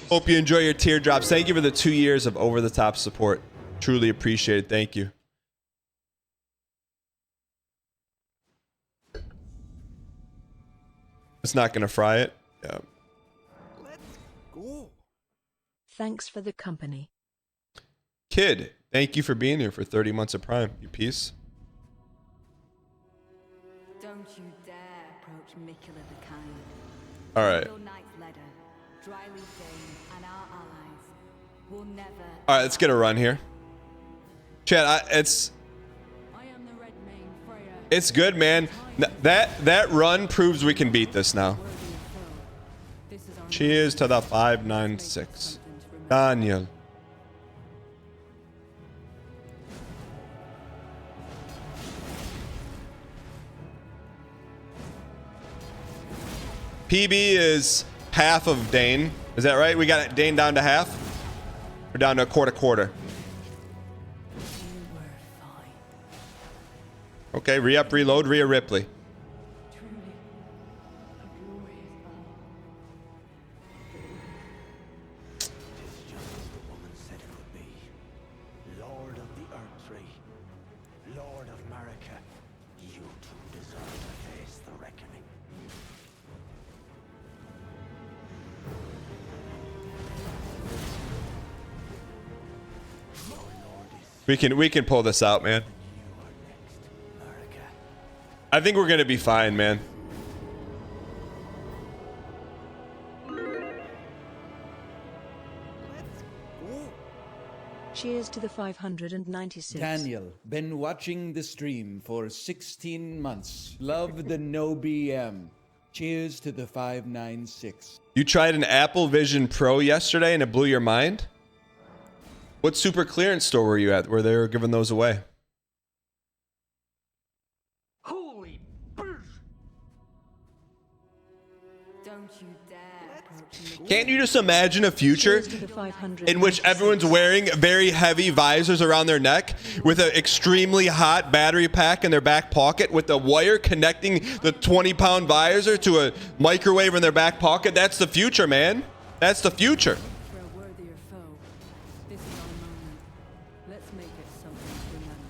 Hope you enjoy your teardrops. Thank you for the 2 years of over-the-top support. Truly appreciate it. Thank you. It's not going to fry it. Yeah. Thanks for the company. Kid, thank you for being here for 30 months of Prime. You peace. Don't you dare approach Mikula the Kind. All right. Your knight's letter, Dryleaf Dane and our allies will never. All right, let's get a run here. Chat, it's I am the Red Mane Freya. it's good, man. That run proves we can beat this now. Worthy of foe. This is our Cheers to the 596. Daniel. PB is half of Dane. Is that right? We got Dane down to half? We're down to a quarter. You were fine. Okay, re-up, reload, Rhea Ripley. Truly, a glorious battle. Tis just as the woman said it would be. Lord of the Erdtree, Lord of Marika, you two deserve to face the reckoning. Your lord is We can pull this out, man. you are next, Marika. I think we're gonna be fine, man. Cheers to the 596. Daniel, been watching the stream for 16 months. Love the no BM. Cheers to the 596. You tried an Apple Vision Pro yesterday and it blew your mind? What super clearance store were you at where they were giving those away? Holy burst! Don't you dare approach Mikula. Can't you just imagine a future Cheers to the 500 in which everyone's wearing very heavy visors around their neck with an extremely hot battery pack in their back pocket with a wire connecting the 20-pound visor to a microwave in their back pocket? That's the future, man. That's the future. For a worthier foe. This is our moment. Let's make it something to remember.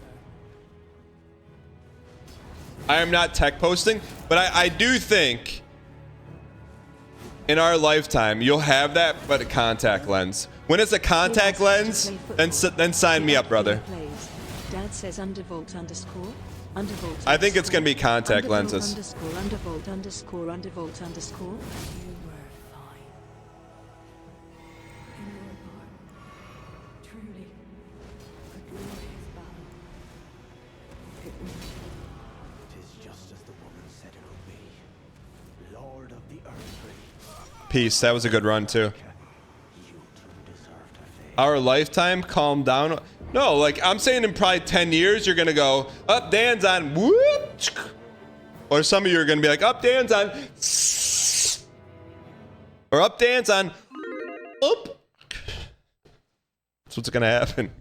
I am not tech posting, but I do think in our lifetime you'll have that, but a contact lens. When it's a contact lens, then sign me up, brother. Dad says undervolt underscore. Undervolt. I think it's gonna be contact Undervolt lenses. Underscore undervolt underscore undervolt underscore. You were fine. In your heart, truly, a glorious battle. Tis just as the woman said it would be. Lord of the Erdtree, Peace. That was a good run too. you two deserve to face. Our lifetime, calm down. No, like I'm saying in probably 10 years, you're gonna go, up Dan's on, whoop. Or some of you are gonna be like, up Dan's on. Or up dance on Oop. That's what's gonna happen.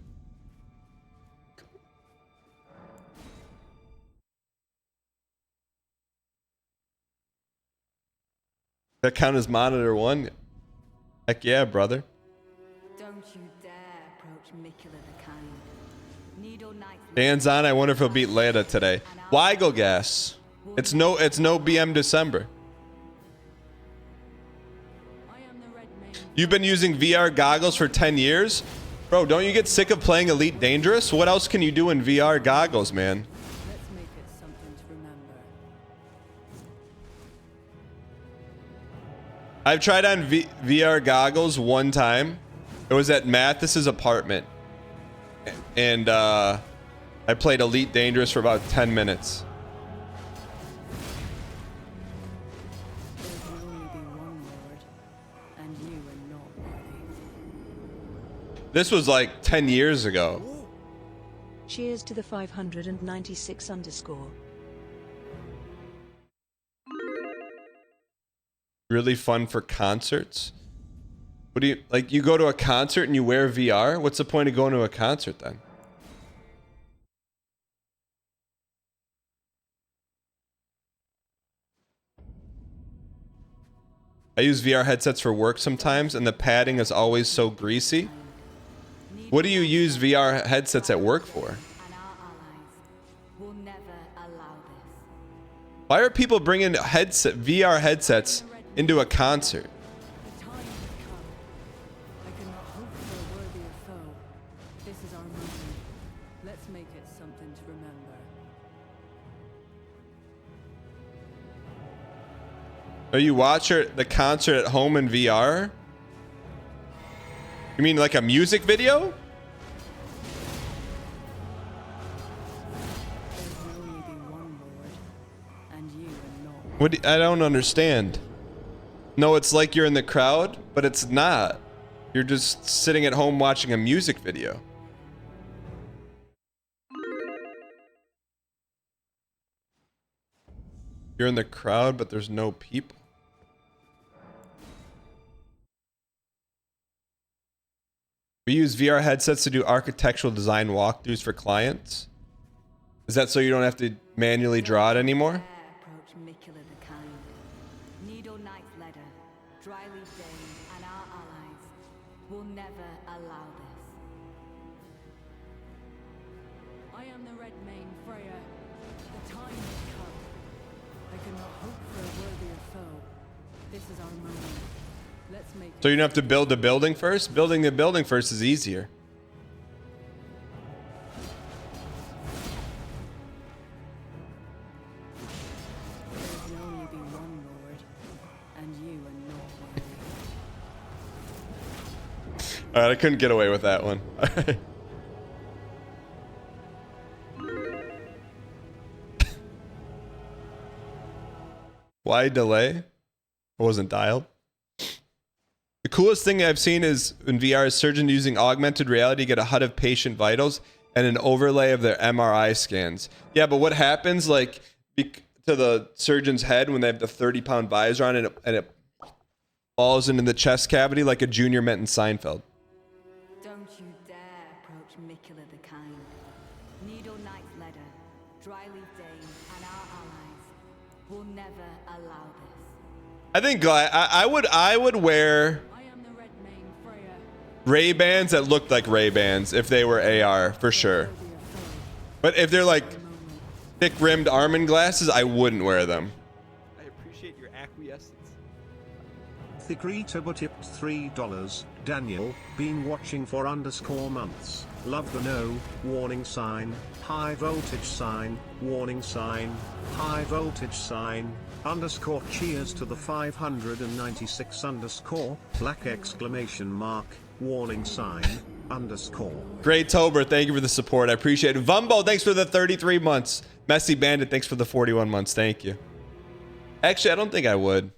That count as monitor 1? Heck yeah, brother. Don't you dare approach Mikula the Kind. Needle Knight. Dan's on. I wonder if he'll beat Leda today. Weigel gas. It's no BM December. You've been using VR goggles for 10 years? Bro, don't you get sick of playing Elite Dangerous? What else can you do in VR goggles, man? Let's make it something to remember. I've tried on VR goggles one time. It was at Mathis's apartment. And I played Elite Dangerous for about 10 minutes. There can only be one Lord, and you are not worthy. This was like 10 years ago. Cheers to the 596 underscore. Really fun for concerts. What do you like? You go to a concert and you wear VR? What's the point of going to a concert then? I use VR headsets for work sometimes, and the padding is always so greasy. What do you use VR headsets at work for? And our allies will never allow this. Why are people bringing VR headsets into a concert? The time has come. I cannot hope for a worthier foe. This is our moment. Let's make it something to remember. Oh, you watch the concert at home in VR? You mean like a music video? There can only be one Lord, and you are not. What? I don't understand. No, it's like you're in the crowd, but it's not. You're just sitting at home watching a music video. You're in the crowd, but there's no people. We use VR headsets to do architectural design walkthroughs for clients. Is that so you don't have to manually draw it anymore? Dare approach Mikula the Kind. Needle Knight Leder, Dryleaf Dane, and our allies will never allow this. I am the Red Mane Freya. The time has come. I cannot hope for a worthier foe. This is our moment. Let's make So you don't have to build the building first? Building the building first is easier. There can only be one Lord, and you are not worthy. Alright, I couldn't get away with that one. Why delay? I wasn't dialed. The coolest thing I've seen is in VR is surgeons using augmented reality to get a HUD of patient vitals and an overlay of their MRI scans. Yeah, but what happens like to the surgeon's head when they have the 30-pound visor on and it falls into the chest cavity like a junior met in Seinfeld? Don't you dare approach Mikula the Kind. Needle Knight Leder, Dryleaf Dane, and our allies will never allow this. I think I would wear I am the Red Mane Freya. Ray-Bans that looked like Ray-Bans if they were AR for sure. Worthier foe. But if they're like Moment. thick-rimmed Armin glasses, I wouldn't wear them. I appreciate your acquiescence. Thikrita tipped $3. Daniel, been watching for _months. Love the no, warning sign, high voltage sign, warning sign, high voltage sign, _ cheers to the 596 _ black exclamation mark, warning sign, _ Great Tober, thank you for the support. I appreciate it. Vumbo, thanks for the 33 months. Messy Bandit, thanks for the 41 months. Thank you. Actually, I don't think I would.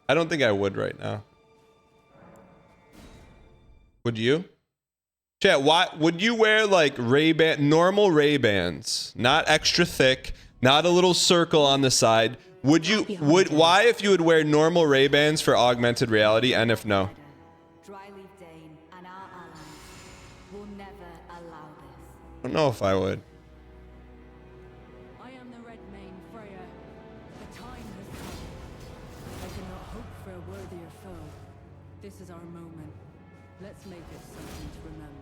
I don't think I would right now. Would you? Chat, why would you wear like Ray-Ban, normal Ray-Bans, not extra thick, not a little circle on the side? Why if you would wear normal Ray-Bans for augmented reality, and if no? I don't know if I would. I am the Red Mane Freya. The time has come. I cannot hope for a worthier foe. This is our moment. Let's make it something to remember.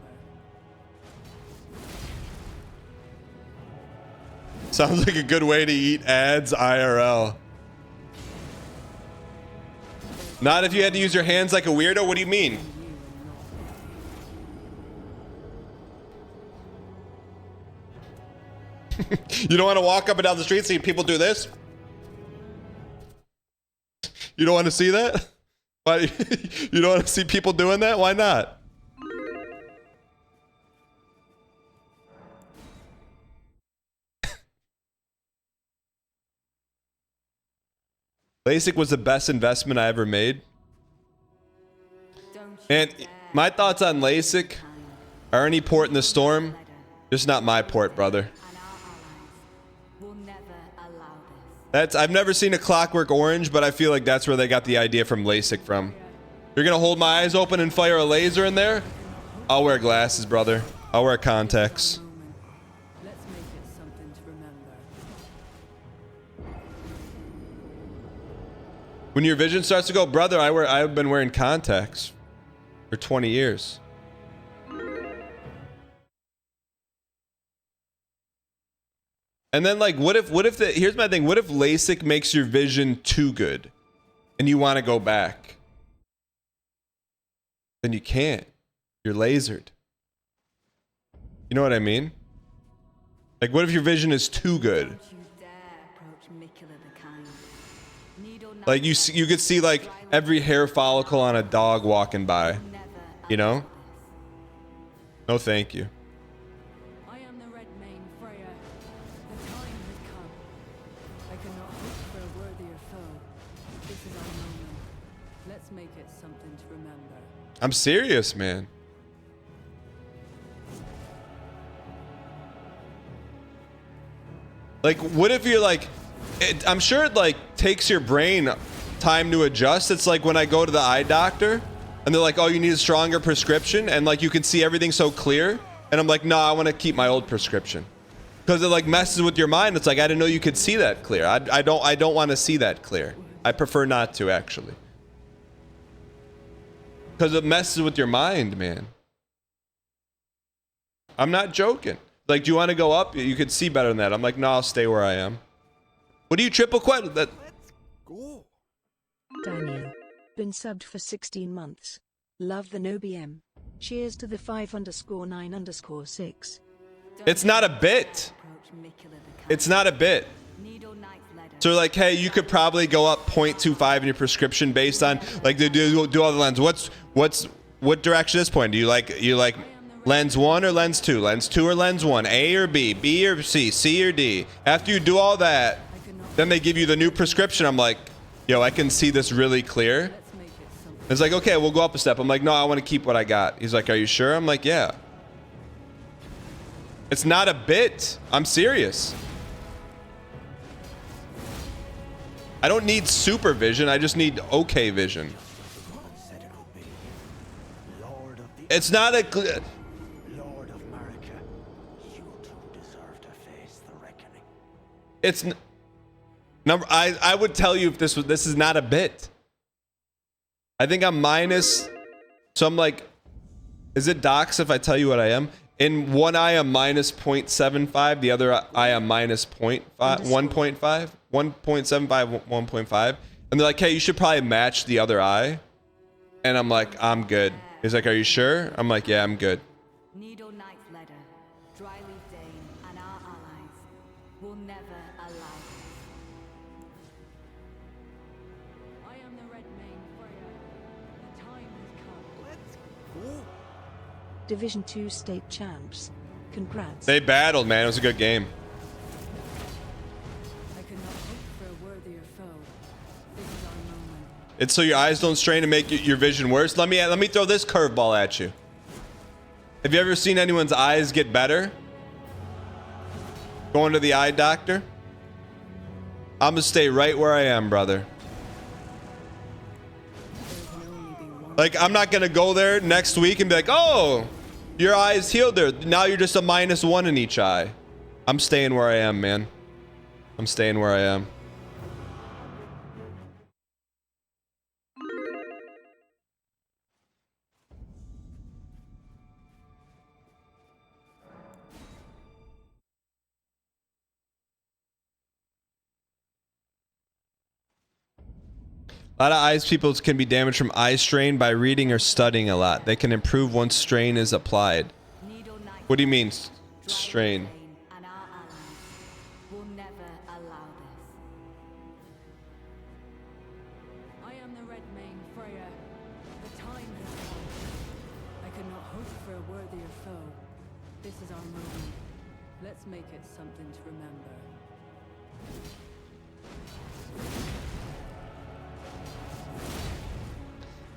Sounds like a good way to eat ads IRL. Not if you had to use your hands like a weirdo. What do you mean? You don't want to walk up and down the street seeing people do this? You don't want to see that? Why? You don't want to see people doing that? Why not? LASIK was the best investment I ever made. And my thoughts on LASIK are any port in the storm, just not my port, brother. I've never seen a Clockwork Orange, but I feel like that's where they got the idea from LASIK from. You're gonna hold my eyes open and fire a laser in there? I'll wear glasses, brother. I'll wear contacts. Let's make it something to remember. When your vision starts to go, brother, I've been wearing contacts for 20 years. And then like, here's my thing. What if LASIK makes your vision too good and you want to go back? Then you can't. You're lasered. You know what I mean? Like, what if your vision is too good? Like you could see like every hair follicle on a dog walking by, you know? No, thank you. I am the Red Mane Freya. The time has come. I cannot hope for a worthier foe. This is our moment. Let's make it something to remember. I'm serious, man. Like, what if you're like, I'm sure it like takes your brain time to adjust. It's like when I go to the eye doctor and they're like, oh, you need a stronger prescription, and like you can see everything so clear, and I'm like, no, I want to keep my old prescription, because it like messes with your mind. It's like, I didn't know you could see that clear. I don't want to see that clear. I prefer not to, actually, because it messes with your mind, man. I'm not joking. Like, do you want to go up? You could see better than that. I'm like, no, I'll stay where I am. What do you triple quit? That. Daniel. Been subbed for 16 months. Love the no BM. Cheers to the 5_9_6. It's not a bit. It's not a bit. So like, hey, you could probably go up 0.25 in your prescription based on like do all the lens. What direction is this point? Do you like lens 1 or lens 2? Lens 2 or lens 1? A or B? B or C? C or D? After you do all that, then they give you the new prescription. I'm like, yo, I can see this really clear. It's like, okay, we'll go up a step. I'm like, no, I want to keep what I got. He's like, are you sure? I'm like, yeah. It's not a bit. I'm serious. I don't need supervision. I just need okay vision. It's not a... Lord of America, you too deserve to face the reckoning. It's... I would tell you if this is not a bit. I think I'm minus... So I'm like... Is it docs if I tell you what I am? In one eye, I'm minus 0.75. The other eye, I'm minus 1.5. 1.75, 1.5. And they're like, hey, you should probably match the other eye. And I'm like, I'm good. He's like, are you sure? I'm like, yeah, I'm good. Needle Knight's letter, Dryleaf Dane, and our allies will never allow this. I am the Red Mane Freya. The time has come. Let's go. Division 2 state champs. Congrats. They battled, man. It was a good game. I could not hope for a worthier foe. This is our moment. It's so your eyes don't strain and make your vision worse. Let me throw this curveball at you. Have you ever seen anyone's eyes get better? Going to the eye doctor? I'm gonna stay right where I am, brother. Like, I'm not gonna go there next week and be like, oh, your eye's healed there. Now you're just a -1 in each eye. I'm staying where I am, man. I'm staying where I am. A lot of eyes people can be damaged from eye strain by reading or studying a lot. They can improve once strain is applied. What do you mean, strain? I am the Red Mane Freya. The time has come. I could not hope for a worthier foe. This is our moment. Let's make it something to remember.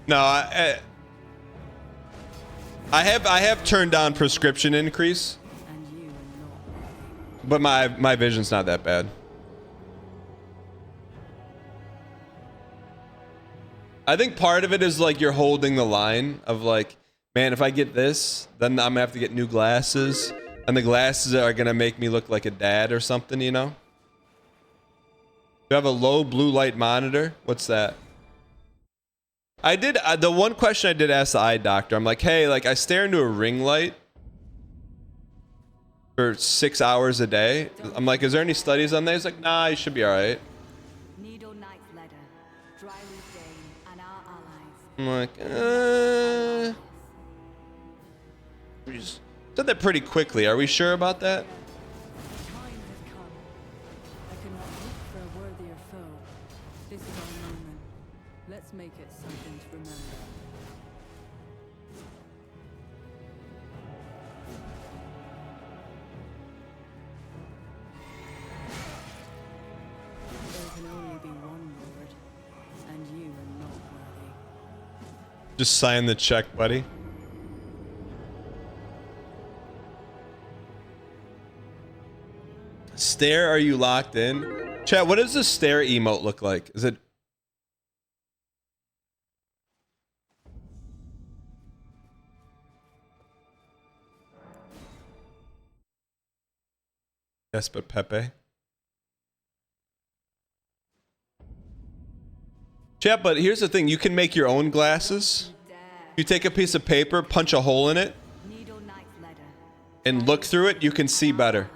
No, I have turned down prescription increase, but my vision's not that bad. I think part of it is like you're holding the line of like, man, if I get this, then I'm gonna have to get new glasses, and the glasses are gonna make me look like a dad or something, you know? You have a low blue light monitor? What's that? I did, the one question I did ask the eye doctor, I'm like, hey, like I stare into a ring light for 6 hours a day. I'm like, is there any studies on that? He's like, nah, you should be all right. I'm like, we just said that pretty quickly. Are we sure about that? Let's make it something to remember. There can only be one Lord, and you are not worthy. Just sign the check, buddy. Stare, are you locked in? Chat, what does the stare emote look like? Is it... Yes, but Pepe. Chat, but here's the thing. You can make your own glasses. You take a piece of paper, punch a hole in it, and look through it, you can see better.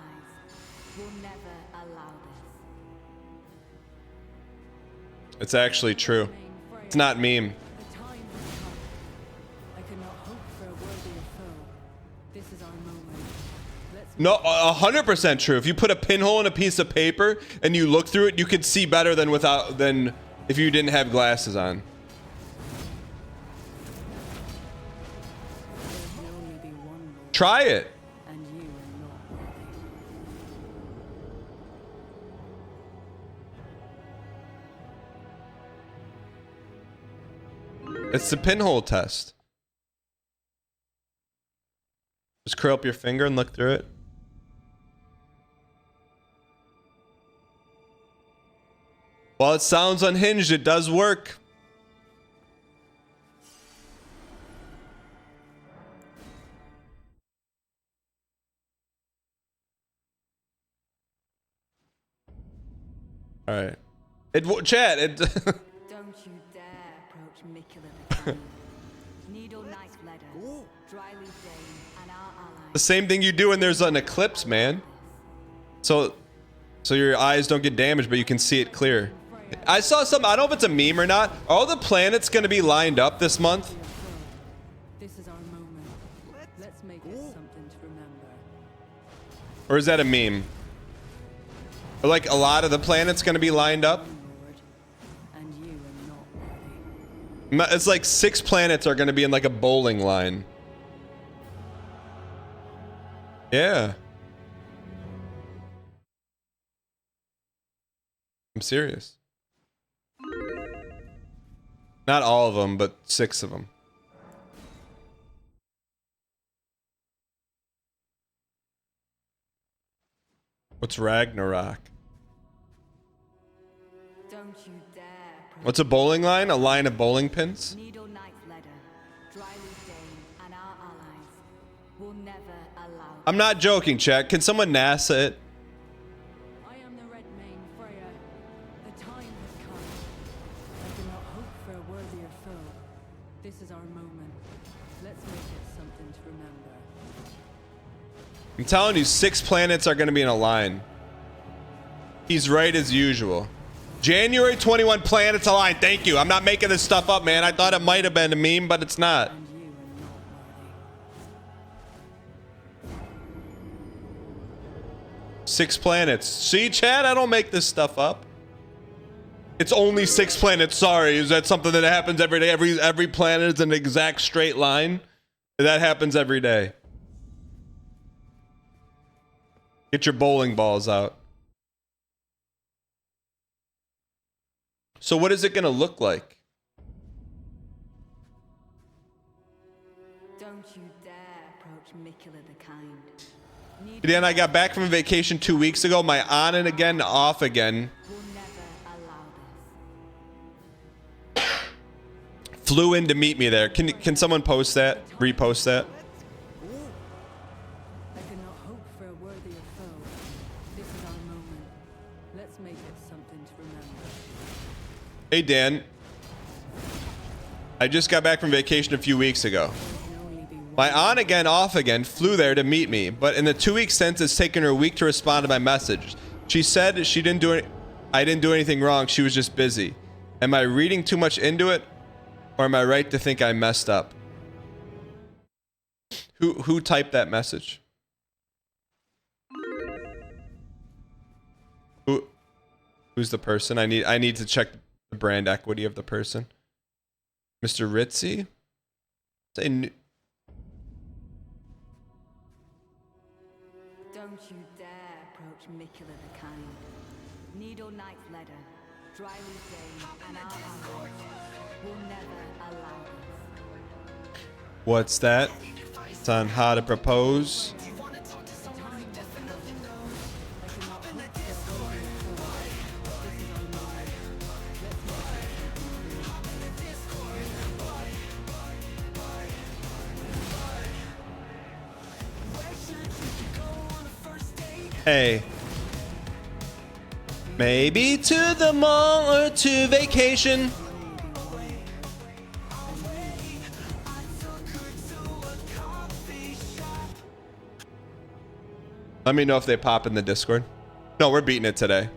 It's actually true. It's not meme. No, 100% true. If you put a pinhole in a piece of paper and you look through it, you could see better than if you didn't have glasses on. Try it. It's the pinhole test. Just curl up your finger and look through it. While it sounds unhinged, it does work. All right. Chat, it... Don't you dare approach Mikula the Tiny. Needle knife letter, dryly Dane, and our allies. The same thing you do when there's an eclipse, man. So your eyes don't get damaged, but you can see it clear. I saw some, I don't know if it's a meme or not. Are all the planets going to be lined up this month? This is our moment. Let's make it something to remember. Or is that a meme? Or like a lot of the planets going to be lined up? And you are not worthy. It's like 6 planets are going to be in like a bowling line. Yeah. I'm serious. Not all of them, but 6 of them. What's Ragnarok? Don't you dare. What's a bowling line? A line of bowling pins? Needle Knight's letter, Dryleaf Dane, and our allies will never allow. I'm not joking, chat. Can someone NASA it? I am the Red Mane Freya. The time has come. I do not hope for a worthier foe. This is our moment. Let's make it something to remember. I'm telling you, 6 planets are going to be in a line. He's right as usual. January 21 planets align. Thank you. I'm not making this stuff up, man. I thought it might have been a meme, but it's not. And you are not worthy. 6 planets. See, Chad? I don't make this stuff up. It's only 6 planets. Sorry. Is that something that happens every day? Every planet is an exact straight line? That happens every day. Get your bowling balls out. So what is it going to look like? Don't you dare approach Mikula the Kind. Then I got back from vacation 2 weeks ago. My on and again, off again. Will never allow this. Flew in to meet me there. Can someone post that? Repost that? I cannot hope for a worthier foe. This is our moment. Let's make it something to remember. Hey, Dan. I just got back from vacation a few weeks ago. My on again, off again flew there to meet me, but in the 2 weeks since, it's taken her a week to respond to my message. She said I didn't do anything wrong. She was just busy. Am I reading too much into it, or am I right to think I messed up? Who typed that message? Who's the person? I need to check the brand equity of the person. Mr. Ritzy? Say Don't you dare approach Mikula the Kind. Needle Knight's letter, Dryleaf Dane, and our allies will never allow this. What's that? It's on how to propose. Hey. Maybe to the mall or to vacation. Let me know if they pop in the Discord. No, we're beating it today.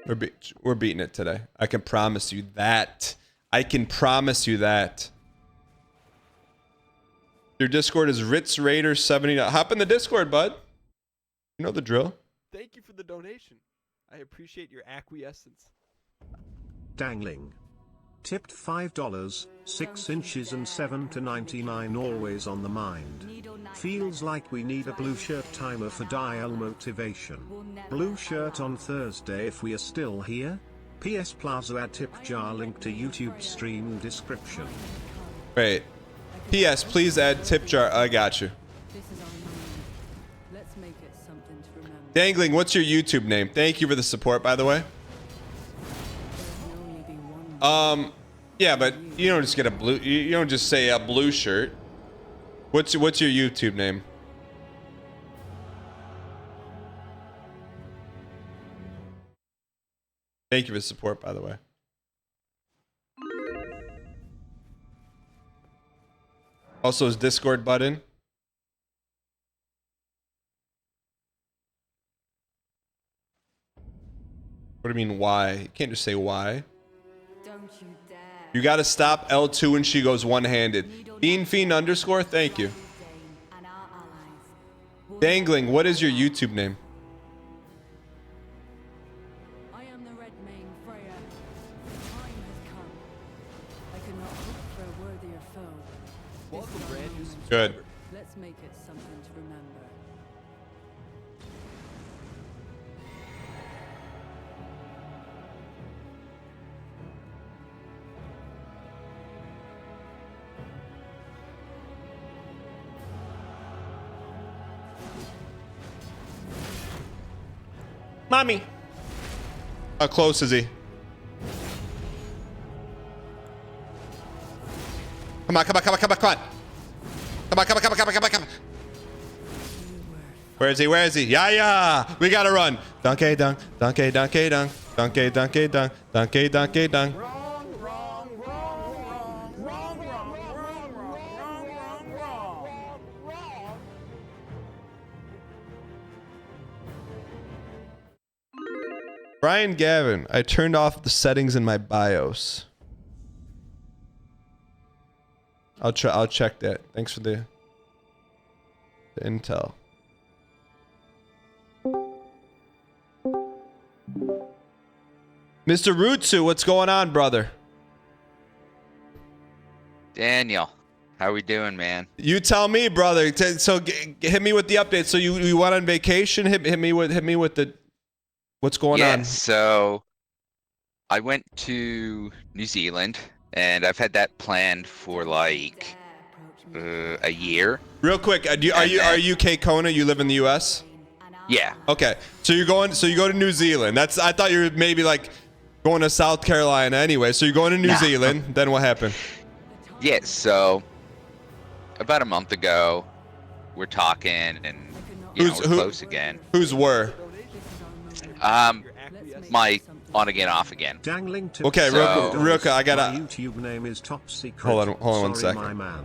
We're beating it today. I can promise you that. I can promise you that. Your Discord is Ritz Raider 79. Hop in the Discord, bud. You know the drill. Thank you for the donation. I appreciate your acquiescence. Dangling. Tipped $5, 6 inches and 7 to 99 always on the mind. Feels like we need a blue shirt timer for dial motivation. Blue shirt on Thursday if we are still here. PS Plaza add tip jar link to YouTube stream description. Great. PS please add tip jar. I got you. This is our moment. Let's make it something to remember. Dangling, what's your YouTube name? Thank you for the support, by the way. Yeah, but you don't just get a blue. You don't just say a blue shirt. What's your YouTube name? Thank you for the support, by the way. Also, his Discord button. What do you mean, why? You can't just say why. Don't you dare. You gotta stop L2 when she goes one-handed. Fiend underscore, thank you. Dangling, what is your YouTube name? I am the Red Mane Freya. The time has come. I could not hope for a worthier foe. Welcome, brand new subscriber. Good. Let's make it something to remember. Mommy. How close is he? Come on, come on, come on, come on, come on. Come on, come on, come on, come on, come on, come on. Where is he? Where is he? Yeah, yeah. We gotta run. Donkey dunk, donkey, donkey dunk, donkey, donkey dunk, donkey, donkey dunk. Brian Gavin, I turned off the settings in my BIOS. I'll check that. Thanks for the intel. Mr. Rutsu, what's going on, brother? Daniel, how we doing, man? You tell me, brother. So hit me with the update. So you went on vacation? Hit me with the what's going on? Yeah, so I went to New Zealand, and I've had that planned for like a year. Real quick, are you Kate Kona? You live in the U.S.? Yeah. Okay, so you go to New Zealand. I thought you were maybe like going to South Carolina anyway. So you're going to New Zealand. Then what happened? Yeah, so about a month ago, we're talking, and we're close again. Who's were? My on again, off again. Okay, real quick, I gotta. My YouTube name is Top Secret. Hold on 1 Sorry, second. my man.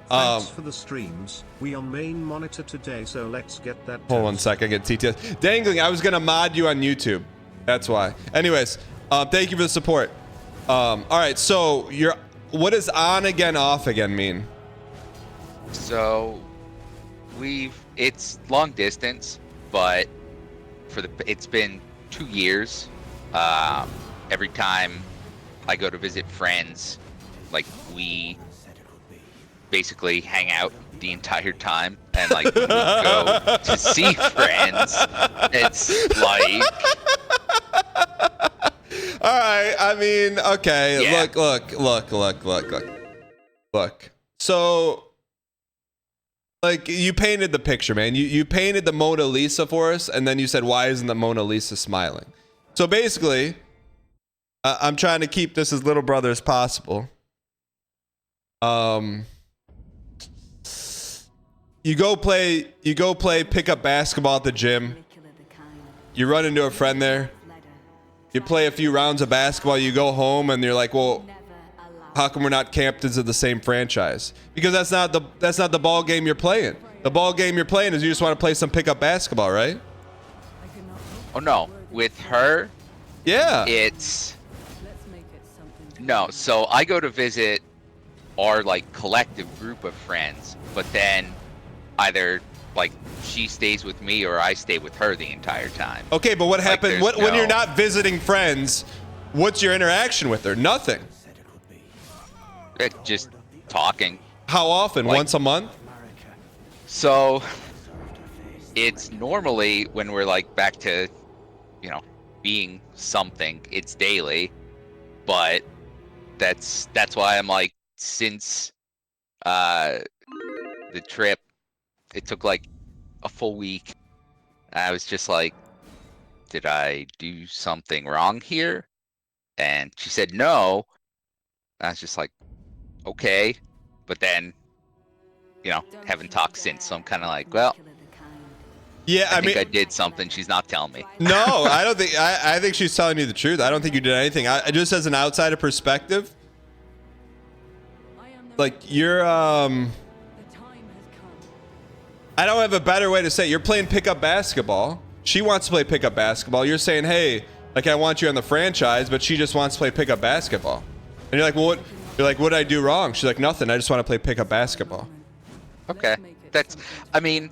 Thanks for the streams. We on main monitor today, so let's get that. Hold on 1 second. I get TTS. Dangling, I was gonna mod you on YouTube. That's why. Anyways, thank you for the support. All right, so what does on again, off again mean? So it's long distance, but it's been 2 years. Every time I go to visit friends, like we basically hang out the entire time, and like when we go to see friends, it's like. All right, I mean, okay, yeah. Look. So, like, you painted the picture, man. You painted the Mona Lisa for us, and then you said, why isn't the Mona Lisa smiling? So basically, I'm trying to keep this as little brother as possible. You go play pickup basketball at the gym. You run into a friend there. You play a few rounds of basketball. You go home and you're like, well, how come we're not captains of the same franchise? Because that's not the ball game you're playing. The ball game you're playing is you just want to play some pickup basketball, right? Oh no, with her, yeah, it's no. So I go to visit our like collective group of friends, but then either like she stays with me or I stay with her the entire time. Okay, but what happened when you're not visiting friends? What's your interaction with her? Nothing. Just talking. How often? Like, once a month? So it's normally when we're like back to, being something, it's daily, but that's why I'm like, since the trip, it took like a full week. I was just like, did I do something wrong here? And she said no. I was just like, okay. But then, haven't talked since. So I'm kind of like, well, yeah, I mean, I did something. She's not telling me. No, I don't think. I think she's telling you the truth. I don't think you did anything. I just as an outsider perspective, like you're I don't have a better way to say it. You're playing pickup basketball. She wants to play pickup basketball. You're saying, hey, like I want you on the franchise, but she just wants to play pickup basketball. And you're like, well, what? You're like, what did I do wrong? She's like, nothing. I just want to play pickup basketball. Okay, I mean,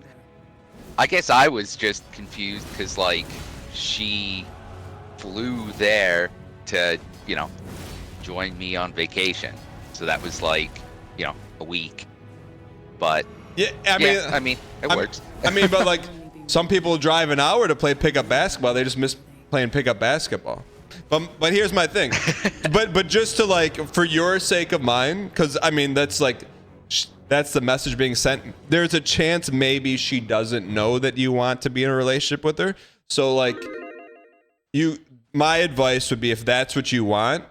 I guess I was just confused because like she flew there to, join me on vacation. So that was like, a week. But yeah, I mean, it works. But like some people drive an hour to play pickup basketball. They just miss playing pickup basketball. But here's my thing. but just to like, for your sake of mine, because I mean, that's like, that's the message being sent. There's a chance maybe she doesn't know that you want to be in a relationship with her. So like, my advice would be, if that's what you want,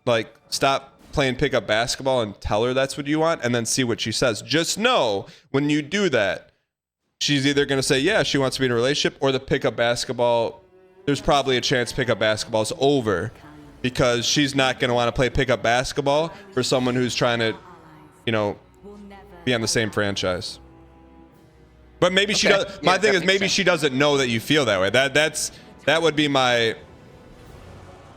like, stop playing pickup basketball and tell her that's what you want, and then see what she says. Just know when you do that, she's either going to say, yeah, she wants to be in a relationship, or the pickup basketball, there's probably a chance pickup basketball is over, because she's not going to want to play pickup basketball for someone who's trying to, you know, be on the same franchise. But maybe she does. Yeah, My thing is, maybe sense. she doesn't know that you feel that way. That would be my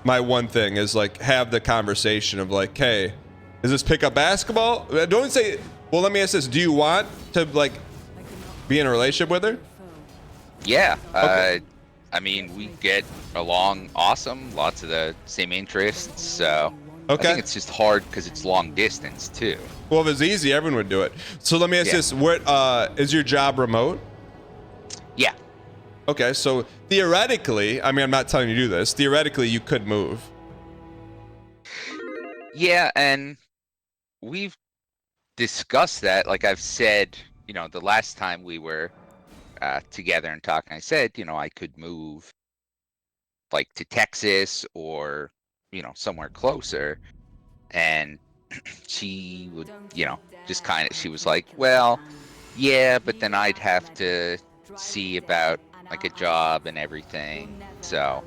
one thing, is like, have the conversation of like, hey, is this pickup basketball? Don't say, well, let me ask this. Do you want to like be in a relationship with her? Yeah. Okay. I mean, we get along awesome. Lots of the same interests. So Okay. I think it's just hard because it's long distance too. Well, if it's easy, everyone would do it. So let me ask you this. What is your job remote? Yeah. Okay, so theoretically, I mean, I'm not telling you to do this. Theoretically, you could move. Yeah, and we've discussed that. Like I've said, you know, the last time we were together and talking, I said, you know, I could move like to Texas or, you know, somewhere closer. And she would, you know, just kind of, she was like, well, yeah, but then I'd have to see about like a job and everything. So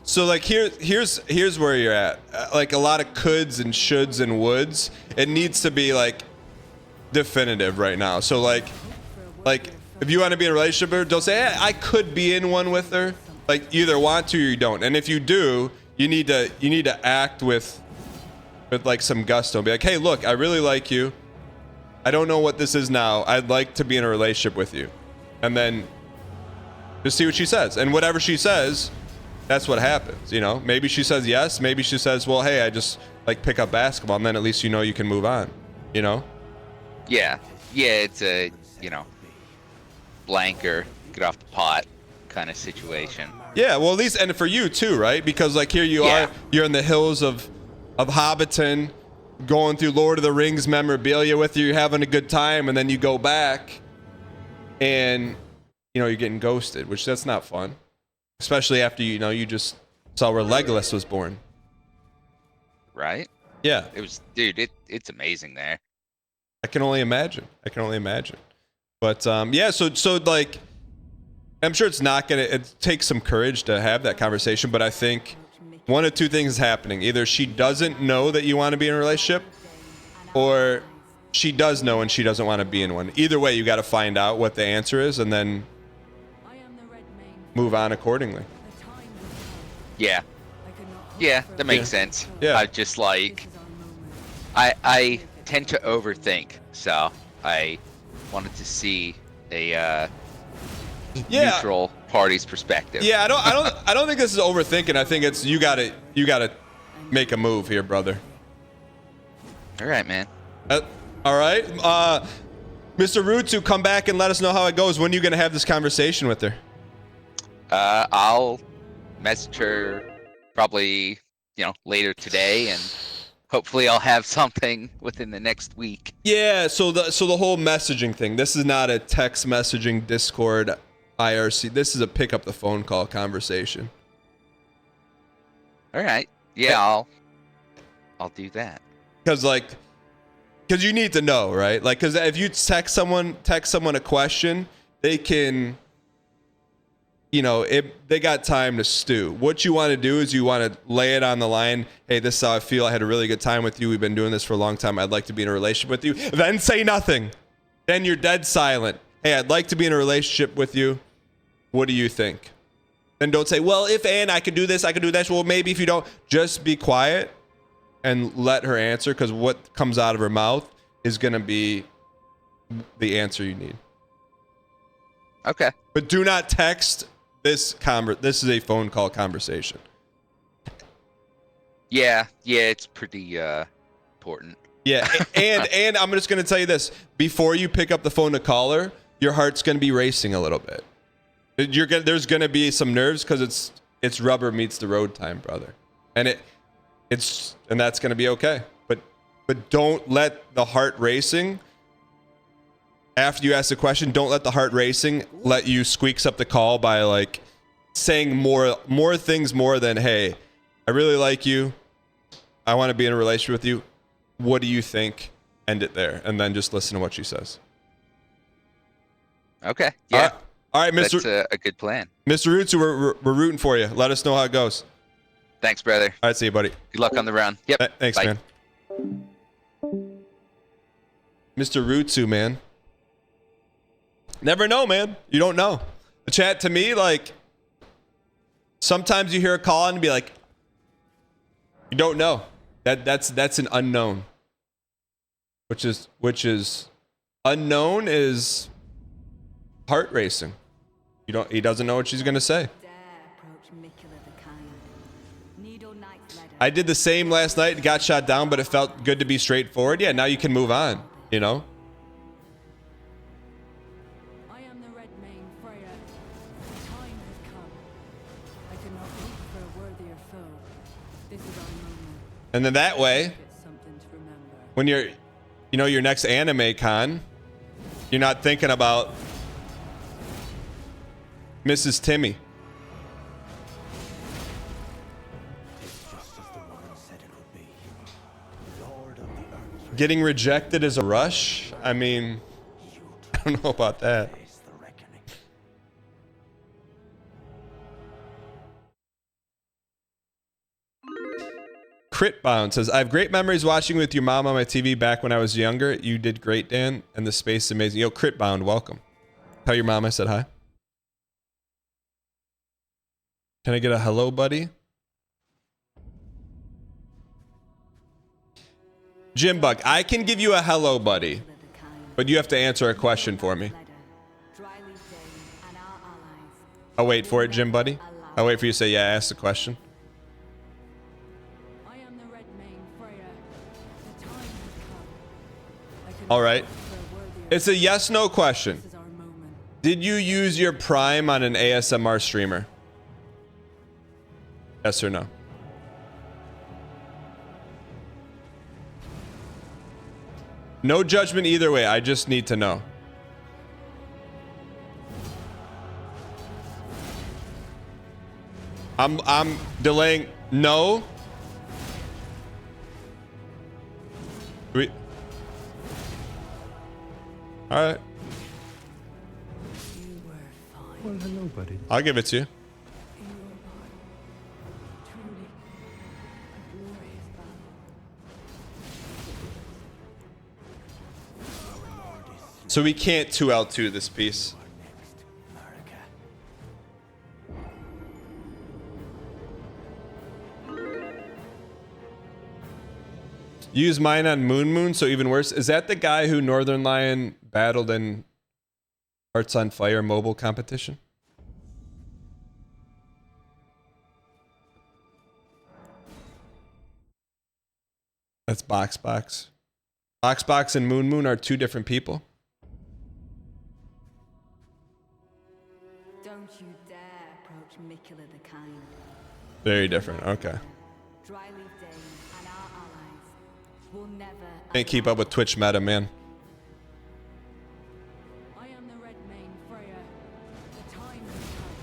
So like here's where you're at. Like a lot of coulds and shoulds and woulds. It needs to be like definitive right now. So like if you want to be in a relationship with her, don't say, hey, I could be in one with her. Like you either want to or you don't. And if you do, you need to act with like some gusto. Be like, hey, look, I really like you. I don't know what this is now. I'd like to be in a relationship with you. And then just see what she says. And whatever she says, that's what happens, you know? Maybe she says yes. Maybe she says, well, hey, I just like pick up basketball. And then at least you know you can move on, you know? yeah, it's a, you know, blank or get off the pot kind of situation. Yeah, well, at least, and for you too, right? Because like here you are, you're in the hills of Hobbiton, going through Lord of the Rings memorabilia with you, you're having a good time, and then you go back and, you know, you're getting ghosted, which that's not fun. Especially after, you know, you just saw where Legolas was born. Right? Yeah. It was, dude, it's amazing there. I can only imagine. But yeah, so like, I'm sure it's not gonna, it takes some courage to have that conversation, but I think one of two things is happening. Either she doesn't know that you want to be in a relationship, or she does know and she doesn't want to be in one. Either way, you got to find out what the answer is and then move on accordingly. Yeah, that makes sense. Yeah. I just like, I tend to overthink, so I wanted to see a neutral party's perspective. Yeah, I don't think this is overthinking. I think it's you gotta make a move here, brother. All right, man. All right, Mr. Rutsu, come back and let us know how it goes. When are you gonna have this conversation with her? I'll message her probably, you know, later today, and hopefully I'll have something within the next week. Yeah, so the whole messaging thing. This is not a text messaging Discord IRC. This is a pick up the phone call conversation. All right. Yeah, I'll do that. Because you need to know, right? Like, because if you text someone a question, they can, you know, they got time to stew. What you want to do is you want to lay it on the line. Hey, this is how I feel. I had a really good time with you. We've been doing this for a long time. I'd like to be in a relationship with you. Then say nothing. Then you're dead silent. Hey, I'd like to be in a relationship with you. What do you think? Then don't say, well, if and I could do this, I could do that. Well, maybe if you don't, just be quiet and let her answer, because what comes out of her mouth is going to be the answer you need. Okay. But do not text this is a phone call conversation. Yeah, it's pretty important. Yeah, and I'm just going to tell you this. Before you pick up the phone to call her, your heart's going to be racing a little bit. There's going to be some nerves, because it's rubber meets the road time, brother. And that's going to be okay. But don't let the heart racing, after you ask the question, don't let the heart racing let you squeaks up the call by like saying more things more than, hey, I really like you. I want to be in a relationship with you. What do you think? End it there. And then just listen to what she says. Okay. Yeah. All right, Mr. That's a good plan. Mr. Roots, we're rooting for you. Let us know how it goes. Thanks, brother. All right, see you, buddy. Good luck on the round. Yep. Thanks, Bye. man. Mr. Rootsu, man. Never know, man. You don't know. The chat, to me, like, sometimes you hear a call and be like, you don't know. That's an unknown. Which is unknown is heart racing. He doesn't know what she's gonna say. I did the same last night, got shot down, but it felt good to be straightforward. Yeah, now you can move on, you know? I am the Red Mane Freya. The time has come. I cannot hope for a worthier foe. This is our moment. And then that way, It's something to remember. when you're, you know, your next anime con, you're not thinking about Mrs. Timmy. Getting rejected is a rush? I mean, I don't know about that. Crit Bound says, I have great memories watching with your mom on my TV back when I was younger. You did great, Dan, and the space is amazing. Yo, Crit Bound, welcome. Tell your mom I said hi. Can I get a hello, buddy? Jim Buck, I can give you a hello, buddy, but you have to answer a question for me. I'll wait for it, Jim Buddy. I'll wait for you to say, yeah, ask the question. All right. It's a yes/no question. Did you use your Prime on an ASMR streamer? Yes or no? No judgment either way. I just need to know. I'm delaying. No. All right. Well, hello, buddy. I'll give it to you. So we can't 2L2 this piece. Use mine on Moon, so even worse. Is that the guy who Northern Lion battled in Hearts on Fire mobile competition? That's Boxbox. Boxbox and Moon are two different people. Don't you dare approach Mikula the Kind. Very different. Okay. Dryleaf Dane and our allies will never. Can't keep up with Twitch meta, man. I am the Red Mane Freya. The time has come.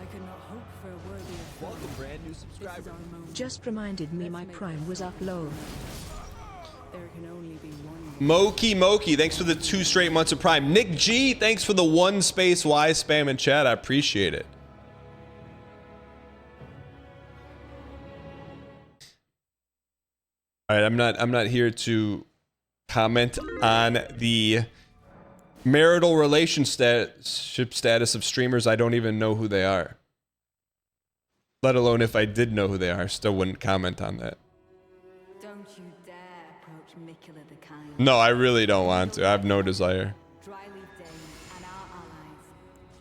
I cannot hope for a worthier foe. Welcome, brand new subscriber. Just reminded me my Prime was up low. There can only be one. Moki, thanks for the 2 straight months of Prime. Nick G, thanks for the 1 space Y spam in chat. I appreciate it. All right, I'm not here to comment on the marital relationship status of streamers. I don't even know who they are. Let alone if I did know who they are, still wouldn't comment on that. Don't you dare approach Mikula the Kind. No, I really don't want to. I have no desire. Dryleaf Dane and our allies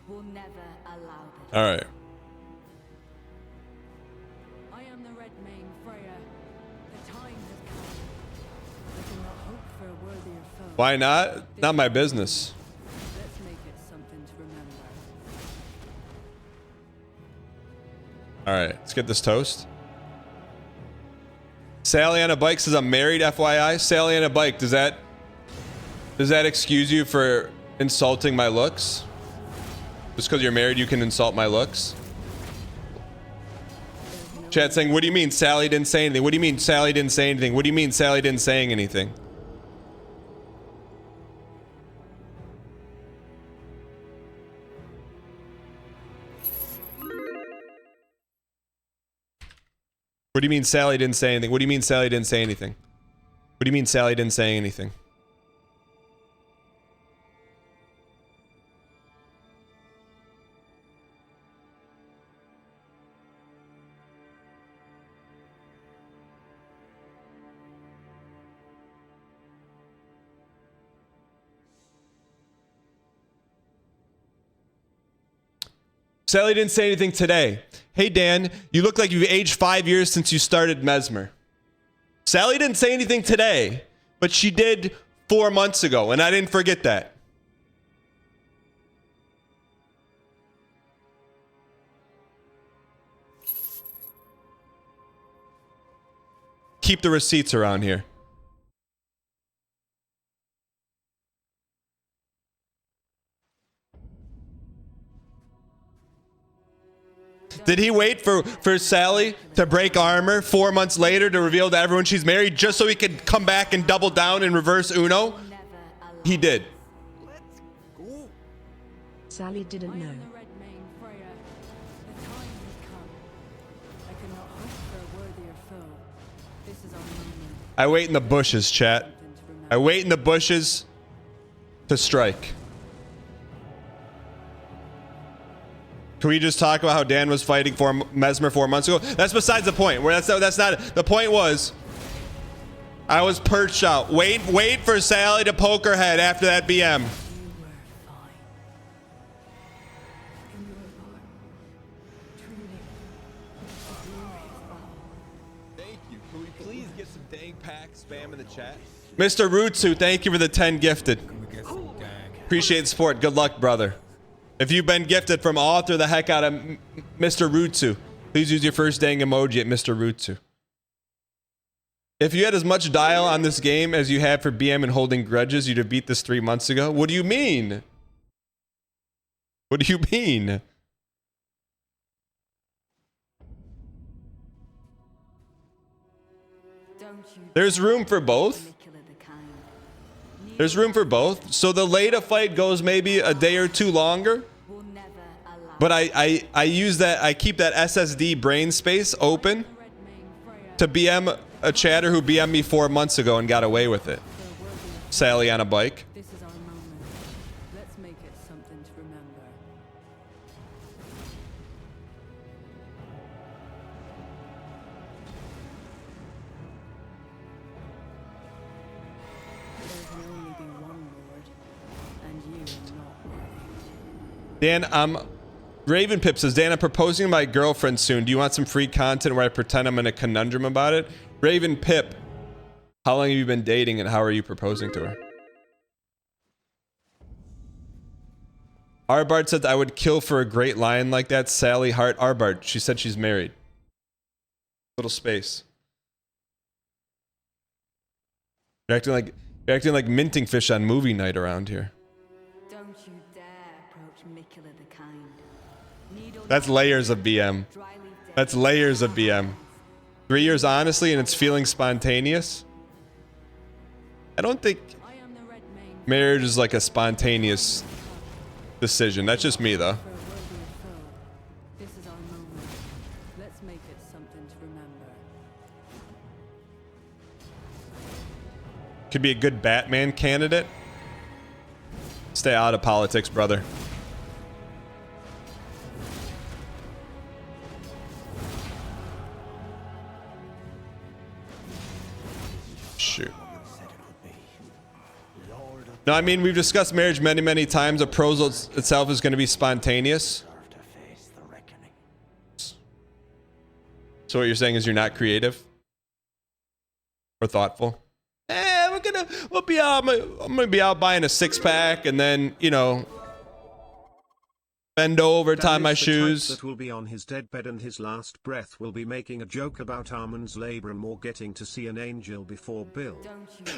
will never allow this. All right. I am the Red Mane Freya. The time has come. I cannot hope for a worthier foe. Why not? Not my business. Let's make it something to remember. All right, let's get this toast. Sally on a bike says I'm married, FYI. Sally on a bike, does that excuse you for insulting my looks? Just because you're married, you can insult my looks? Chat saying, what do you mean Sally didn't say anything? What do you mean Sally didn't say anything? What do you mean Sally didn't say anything? What do you mean Sally didn't say anything? What do you mean Sally didn't say anything? What do you mean Sally didn't say anything? Sally didn't say anything today. Hey, Dan, you look like you've aged 5 years since you started Mesmer. Sally didn't say anything today, but she did 4 months ago, and I didn't forget that. Keep the receipts around here. Did he wait for Sally to break armor 4 months later to reveal to everyone she's married just so he could come back and double down and reverse Uno? He did. Sally didn't know. I wait in the bushes, chat. I wait in the bushes to strike. Can we just talk about how Dan was fighting for Mesmer 4 months ago? That's besides the point. That's not. The point was, I was perched out. Wait for Sally to poke her head after that BM. Thank you. Can we please get some dang pack spam in the chat? Mr. Rutsu, thank you for the 10 gifted. Appreciate the support. Good luck, brother. If you've been gifted from author the heck out of Mr. Rutsu, please use your first dang emoji at Mr. Rutsu. If you had as much dial on this game as you had for BM and holding grudges, you'd have beat this 3 months ago. What do you mean? What do you mean? There's room for both. There's room for both. So the Leda fight goes maybe a day or two longer. But I use that, I keep that SSD brain space open to BM a chatter who BM'd me 4 months ago and got away with it. Sally on a bike. This is our moment. Let's make it something to remember. There can only be one Lord, and you are not worthy. Dan, Raven Pip says, Dan, I'm proposing to my girlfriend soon. Do you want some free content where I pretend I'm in a conundrum about it? Raven Pip, how long have you been dating and how are you proposing to her? Arbard said I would kill for a great line like that. Sally Hart. Arbard, she said she's married. Little space. You're acting like minting fish on movie night around here. Don't you dare approach Mikula the Kind. That's layers of BM. That's layers of BM. 3 years honestly and it's feeling spontaneous. I don't think marriage is like a spontaneous decision. That's just me though. This is our moment. Let's make it something to remember. Could be a good Batman candidate. Stay out of politics, brother. Shoot. No, I mean, we've discussed marriage many, many times. A proposal itself is going to be spontaneous. So what you're saying is you're not creative or thoughtful? I'm gonna be out buying a 6-pack and then, you know, bend over, tie my shoes. That will be on his deathbed and his last breath will be making a joke about Armin's labrum or getting to see an angel before Bill.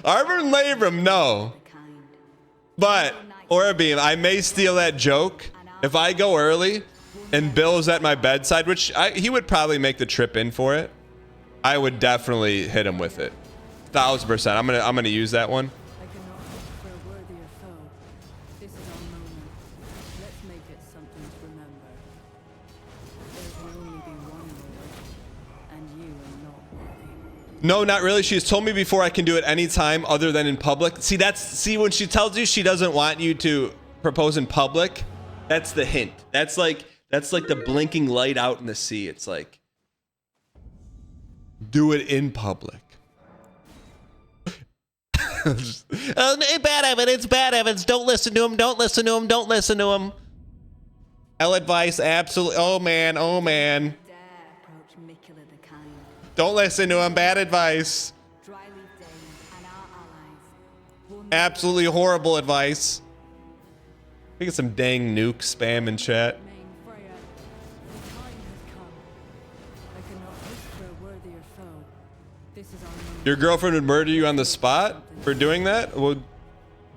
Armin labrum, no. But, Orbeam, I may steal that joke. If I go early, and Bill's at my bedside, which he would probably make the trip in for it, I would definitely hit him with it. 1000%. I'm gonna use that one. I cannot hope for a worthier foe. This is our moment. Let's make it something to remember. There can only be one Lord, and you are not worthy. No, not really. She's told me before I can do it anytime other than in public. See, when she tells you she doesn't want you to propose in public, that's the hint. That's like the blinking light out in the sea. It's like, do it in public. Bad evidence, bad evidence. Don't listen to him. Don't listen to him. Don't listen to him. L advice, absolutely. Oh man, oh man. Don't listen to him. Bad advice. Absolutely horrible advice. We get some dang nuke spam in chat. Your girlfriend would murder you on the spot for doing that? Well,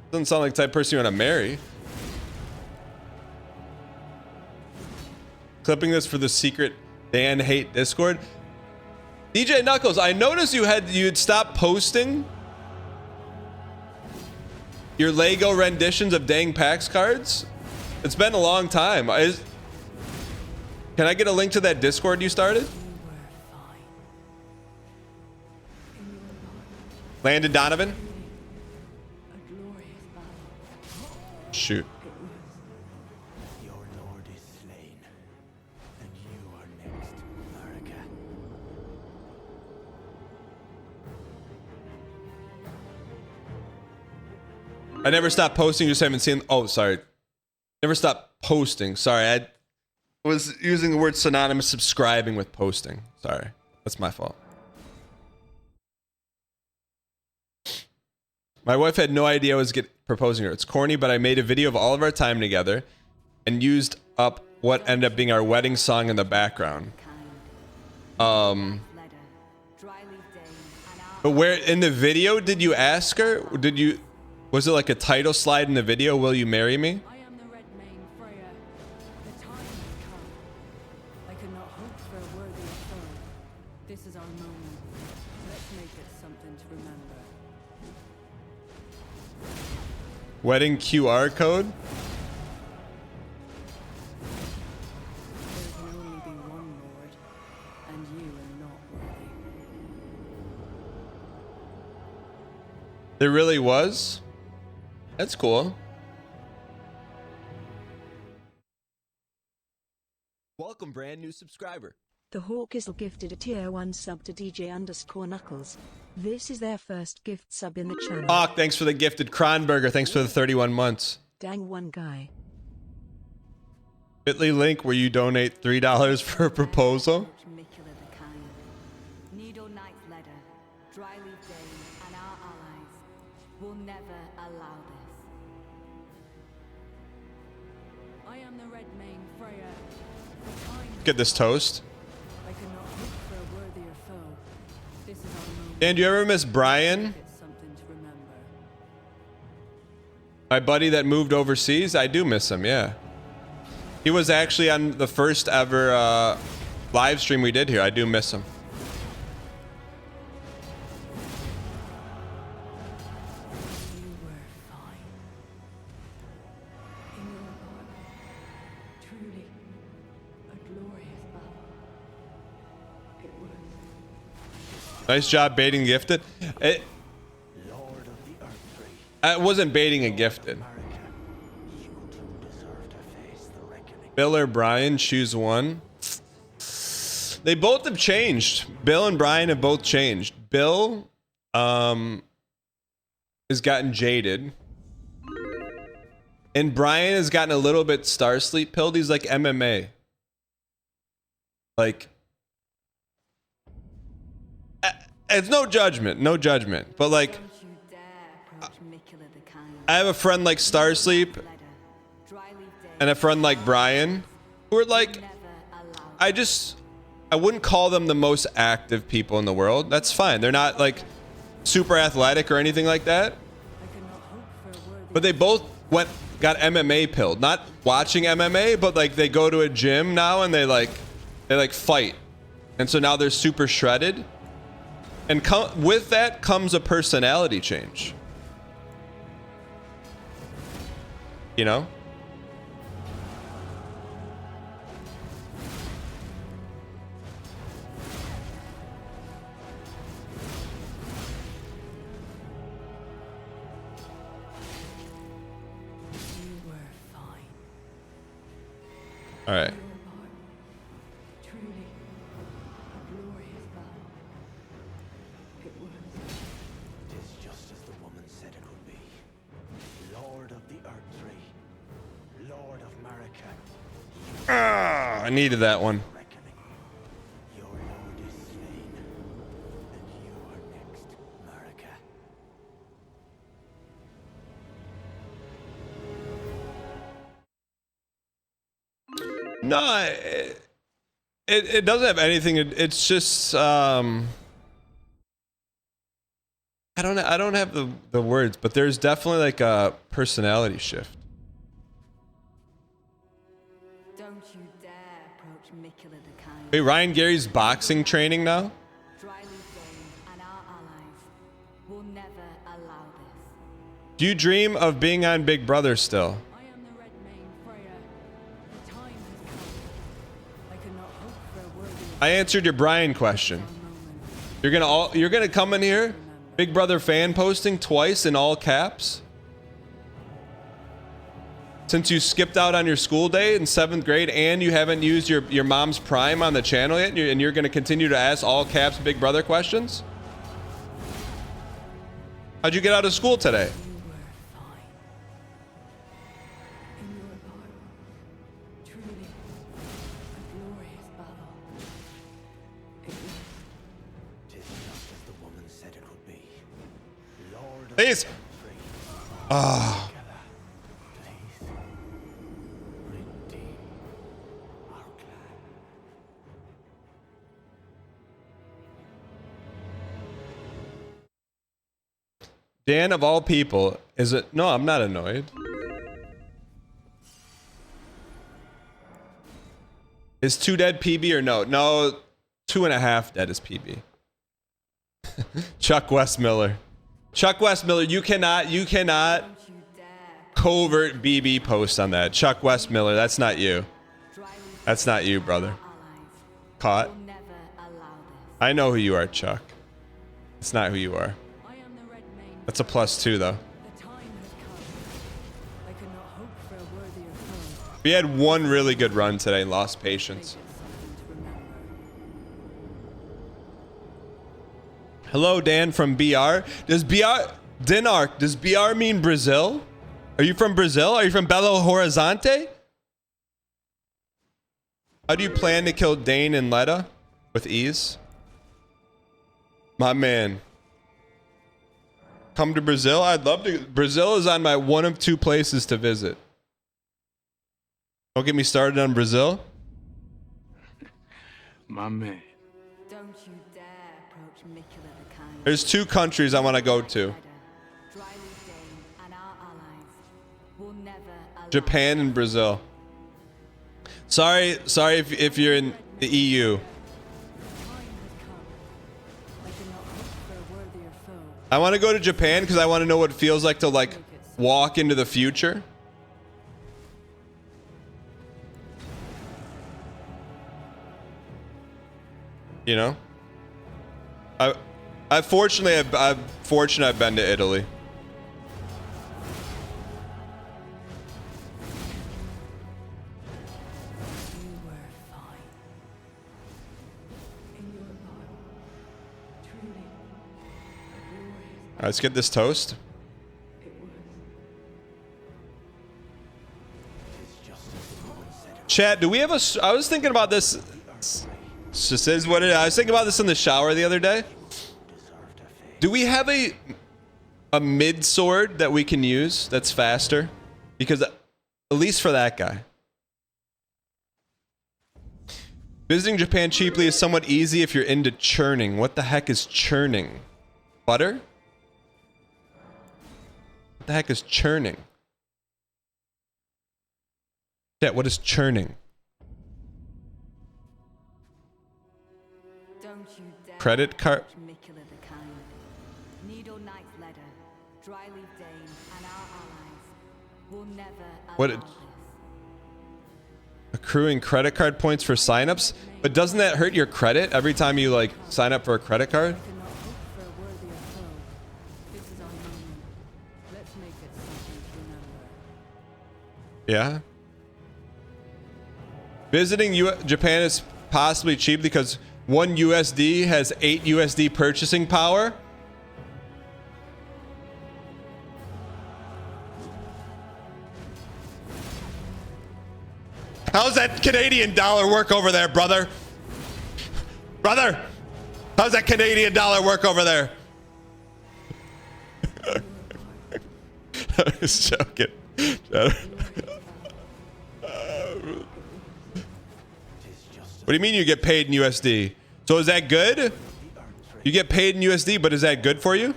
doesn't sound like the type of person you want to marry. Clipping this for the secret Dan hate Discord. DJ Knuckles, I noticed you'd stopped posting your Lego renditions of dang PAX cards. It's been a long time. Can I get a link to that Discord you started? Landon Donovan? Shoot. Your lord is slain, and you are next, America. I never stopped posting, just haven't seen. Oh, sorry. Never stopped posting. Sorry, I was using the word synonymous subscribing with posting. Sorry. That's my fault. My wife had no idea I was proposing her. It's corny, but I made a video of all of our time together and used up what ended up being our wedding song in the background. But where in the video did you ask her? Was it like a title slide in the video? Will you marry me? I am the Red Mane Freya. The time has come. I cannot hope for a worthier foe. This is our moment. Let's make it something to remember. Wedding QR code? There can only be one Lord, and you are not worthy. There really was? That's cool. Welcome, brand new subscriber. The Hawk is gifted a tier 1 sub to DJ_Knuckles. This is their first gift sub in the channel. Hawk, thanks for the gifted. Kronberger, thanks for the 31 months. Dang one guy. Bitly link where you donate $3 for a proposal. Needle Knight's letter, Dryleaf Dane, and our allies will never allow this. I am the Red Mane Freya. Get this toast. I cannot hope for a worthier foe. This is our moment. Dan, do you ever miss Brian? It's something to remember. My buddy that moved overseas? I do miss him, yeah. He was actually on the first ever live stream we did here. I do miss him. You were fine. In your heart, truly a glorious battle. It was. Nice job baiting gifted. It wasn't baiting a gifted. Bill or Brian, choose one. They both have changed. Bill and Brian have both changed. Bill has gotten jaded. And Brian has gotten a little bit star sleep pilled. He's like MMA. Like, it's no judgment, no judgment. But like, I have a friend like Starsleep and a friend like Brian who are like, I wouldn't call them the most active people in the world. That's fine. They're not like super athletic or anything like that. But they both went got MMA pilled. Not watching MMA, but like they go to a gym now and they like fight. And so now they're super shredded. And with that comes a personality change. You know? All right. Tis just as the woman said it would be. Lord of the Erdtree, Lord of America. I needed that one. Your lord is slain, and you are next, America. No, it doesn't have anything. It's just I don't have the words, but there's definitely like a personality shift. Don't you dare approach Mikula the Kind. Wait, Ryan Gary's boxing training now? Dryly Dane and our allies will never allow this. Do you dream of being on Big Brother still? I am the Red Mane Freya. The time has come. I could not hope for a worthy. I answered your Brian question. You're gonna come in here, Big Brother fan posting twice in all caps? Since you skipped out on your school day in 7th grade and you haven't used your mom's Prime on the channel yet, and you're gonna continue to ask all caps Big Brother questions? How'd you get out of school today? Please. Ah. Dan of all people, is it? No, I'm not annoyed. Is 2 dead PB or no? No, 2.5 dead is PB. Chuck Westmiller. Chuck Westmiller, you cannot covert BB post on that. Chuck Westmiller, that's not you. That's not you, brother. Caught. I know who you are, Chuck. It's not who you are. That's a +2 though. We had one really good run today and lost patience. Hello, Dan from BR. Does BR mean Brazil? Are you from Brazil? Are you from Belo Horizonte? How do you plan to kill Dane and Letta? With ease? My man. Come to Brazil? I'd love to. Brazil is on my one of 2 places to visit. Don't get me started on Brazil. My man. Don't you dare approach Mikula the Kind. There's 2 countries I want to go to. Japan and Brazil. Sorry if you're in the EU. I want to go to Japan because I want to know what it feels like to like walk into the future. You know? I'm fortunate I've been to Italy. All right, let's get this toast. Chat, do we have a... I was thinking about this. It's just is what it is. I was thinking about this in the shower the other day. Do we have a mid sword that we can use that's faster? Because at least for that guy. Visiting Japan cheaply is somewhat easy if you're into churning. What the heck is churning? Butter? What the heck is churning? Chat, what is churning? Don't you dare Credit card. touch Mikula the Kind. Needle Knight's letter, Dryleaf Dane, and our allies will never allow What? this. Accruing credit card points for signups, but doesn't that hurt your credit every time you like sign up for a credit card? I cannot hope for a worthier foe. This is our moment. Let's make it something to remember. Yeah. Visiting Japan is possibly cheap because 1 USD has 8 USD purchasing power. How's that Canadian dollar work over there, brother? Brother, how's that Canadian dollar work over there? I was joking. What do you mean you get paid in USD? So is that good? You get paid in USD, but is that good for you?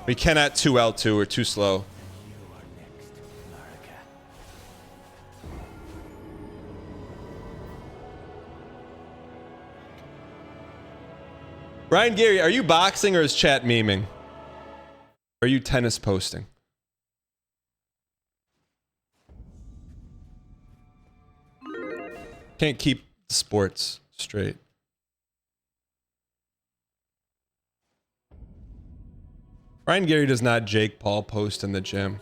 We cannot 2L2, we're too slow. Ryan Gary, are you boxing or is chat memeing? Are you tennis posting? Can't keep sports straight. Ryan Gary does not Jake Paul post in the gym.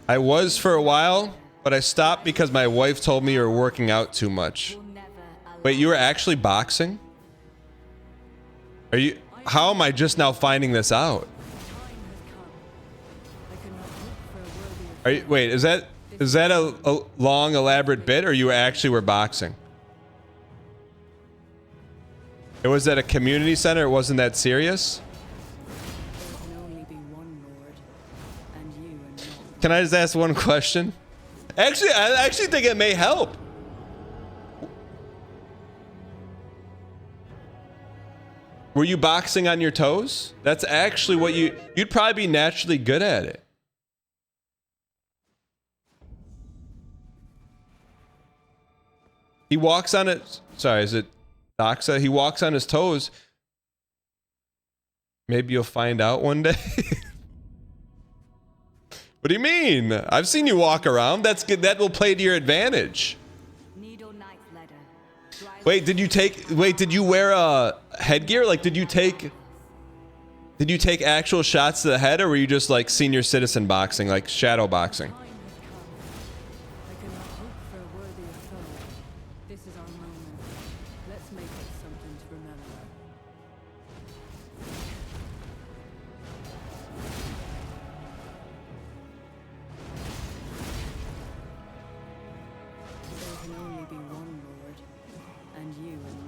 I was for a while, but I stopped because my wife told me you were working out too much. Wait, you were actually boxing? Are you? How am I just now finding this out? Are you? Wait, is that a long, elaborate bit, or you actually were boxing? It was at a community center. It wasn't that serious. Can I just ask one question? Actually, I actually think it may help. Were you boxing on your toes? That's actually what you'd probably be naturally good at it. He walks on it. Sorry, is it Doxa? He walks on his toes. Maybe you'll find out one day. What do you mean? I've seen you walk around. That's good. That will play to your advantage. Wait, did you wear a headgear? Like, did you take actual shots to the head, or were you just like senior citizen boxing, like shadow boxing?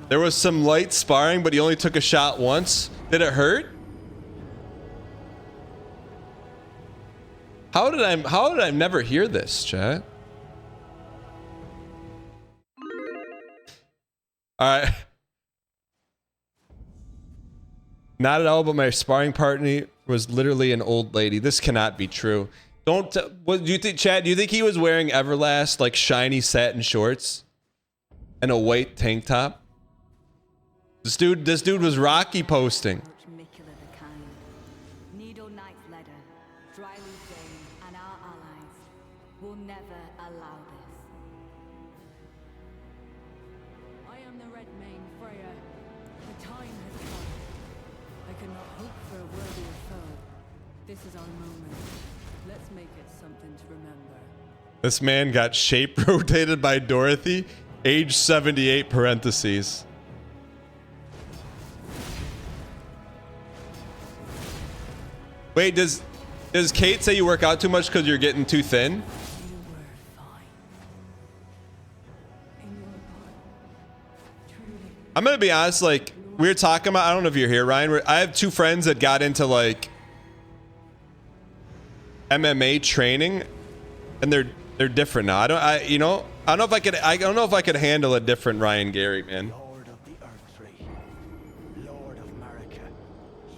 There was some light sparring, but he only took a shot once. Did it hurt? How did I never hear this, chat? Alright. Not at all, but my sparring partner was literally an old lady. This cannot be true. What do you think, Chad? Do you think he was wearing Everlast, like shiny satin shorts and a white tank top? This dude was Rocky posting. Needle Knight's letter, Dryleaf Dane, and our allies will never allow this. I am the Red Mane Freya. The time has come. I cannot hope for a worthier foe. This is our moment. Let's make it something to remember. This man got shape rotated by Dorothy, age 78 parentheses. Wait, does Kate say you work out too much because you're getting too thin? I'm gonna be honest, like we were talking about, I don't know if you're here, Ryan. I have two friends that got into like MMA training, and they're different now. I don't know if I could. I don't know if I could handle a different Ryan Gary, man. Lord of the Erdtree, Lord of America,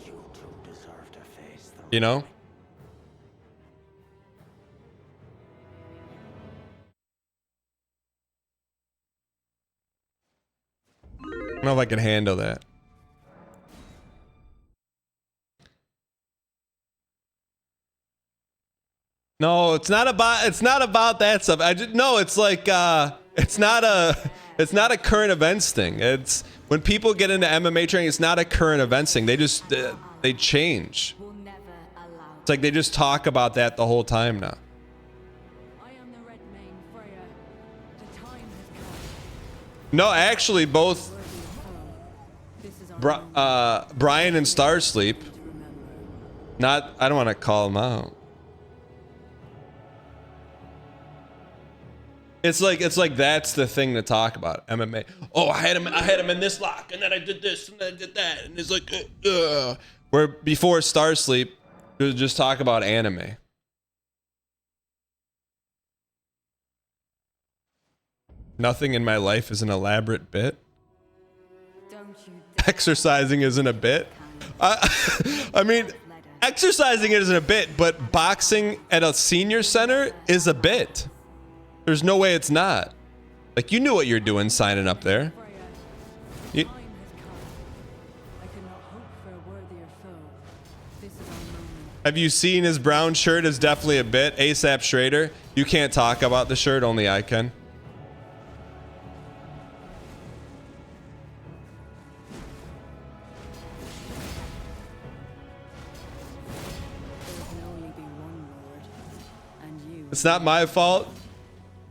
you two deserve to face them. You know. I don't know if I can handle that. No, it's not about that stuff. It's like it's not a current events thing. It's when people get into MMA training, it's not a current events thing. They just they change. It's like they just talk about that the whole time now. No, actually, both Brian and Starsleep. I don't want to call them out. It's like that's the thing to talk about. MMA. Oh, I had him in this lock, and then I did this, and then I did that, and it's like, where before Starsleep, it was just talk about anime. Nothing in my life is an elaborate bit. Exercising isn't a bit. I mean, exercising isn't a bit, but boxing at a senior center is a bit. There's no way it's not. Like, you knew what you're doing signing up there. Have you seen his brown shirt? Is definitely a bit. ASAP Schrader. You can't talk about the shirt, only I can. It's not my fault.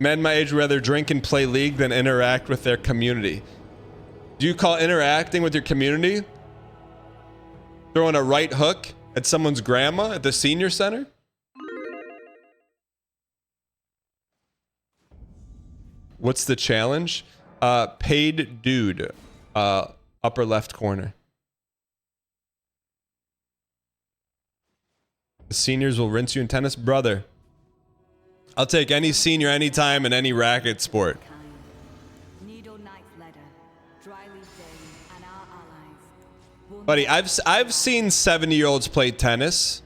Men my age would rather drink and play League than interact with their community. Do you call interacting with your community throwing a right hook at someone's grandma at the senior center? What's the challenge? Paid dude. Upper left corner. The seniors will rinse you in tennis, brother. I'll take any senior anytime in any racket sport. Buddy, I've seen 70-year-olds play tennis.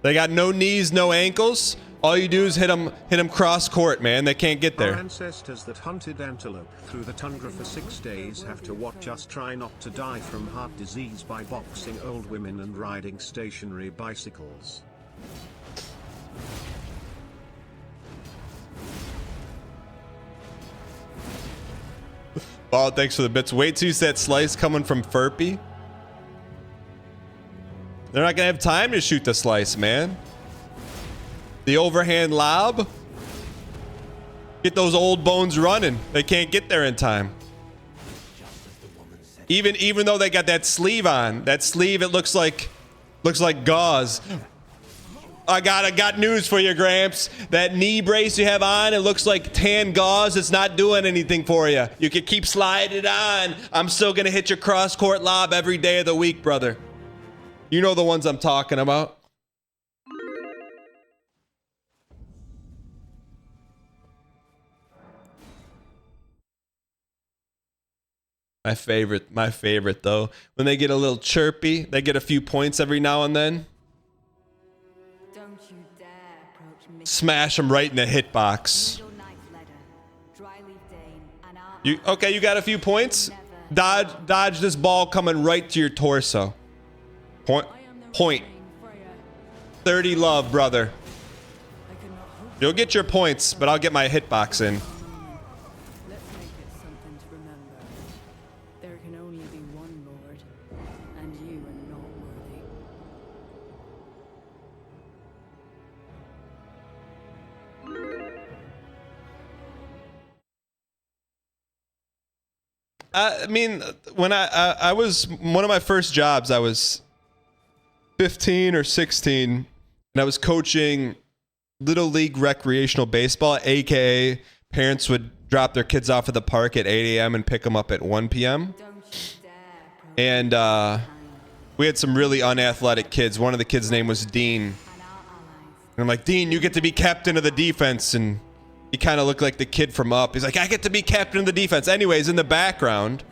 They got no knees, no ankles. All you do is hit them cross court, man. They can't get there. Our ancestors that hunted antelope through the tundra for 6 days have to watch us try not to die from heart disease by boxing old women and riding stationary bicycles. Oh, thanks for the bits. Wait till you see that slice coming from Furpy. They're not gonna have time to shoot the slice, man. The overhand lob. Get those old bones running. They can't get there in time. Even though they got that sleeve on, that sleeve, it looks like gauze. I got news for you, Gramps. That knee brace you have on, it looks like tan gauze. It's not doing anything for you. You can keep sliding it on. I'm still gonna hit your cross court lob every day of the week, brother. You know the ones I'm talking about. My favorite though, when they get a little chirpy, they get a few points every now and then. Don't you dare approach me. Smash them right in the hitbox. You got a few points? Dodge this ball coming right to your torso. Point. 30 love, brother. You'll get your points, but I'll get my hitbox in. Let's make it something to remember. There can only be one Lord, and you are not worthy. I mean, when I was one of my first jobs, I was 15 or 16, and I was coaching Little League recreational baseball, aka parents would drop their kids off at the park at 8 a.m. and pick them up at 1 p.m. And we had some really unathletic kids. One of the kids' name was Dean. And I'm like, Dean, you get to be captain of the defense. And He kind of looked like the kid from Up. He's like, I get to be captain of the defense. Anyways, in the background,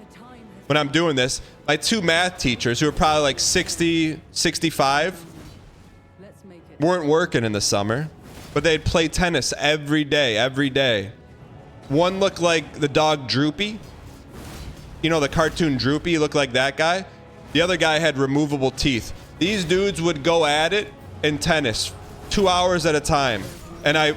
when I'm doing this, my two math teachers, who are probably like 60, 65, weren't working in the summer, but they'd play tennis every day, every day. One looked like the dog Droopy. You know, the cartoon Droopy, looked like that guy. The other guy had removable teeth. These dudes would go at it in tennis 2 hours at a time. And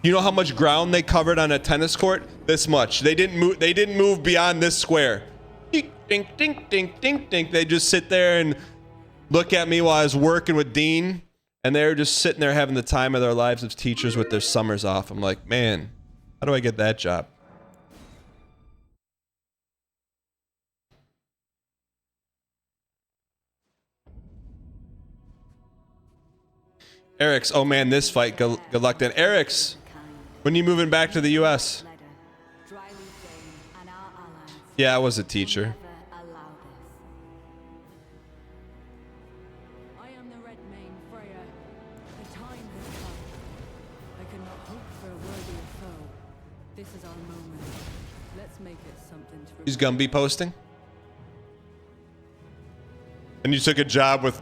you know how much ground they covered on a tennis court? This much. They didn't move beyond this square. Dink, dink, dink, dink, dink, dink. They just sit there and look at me while I was working with Dean, and they were just sitting there having the time of their lives as teachers with their summers off. I'm like, man, how do I get that job? Eric's, oh man, this fight, good luck then. Eric's, when you moving back to the US? Yeah, I was a teacher. He's gonna be posting. And you took a job with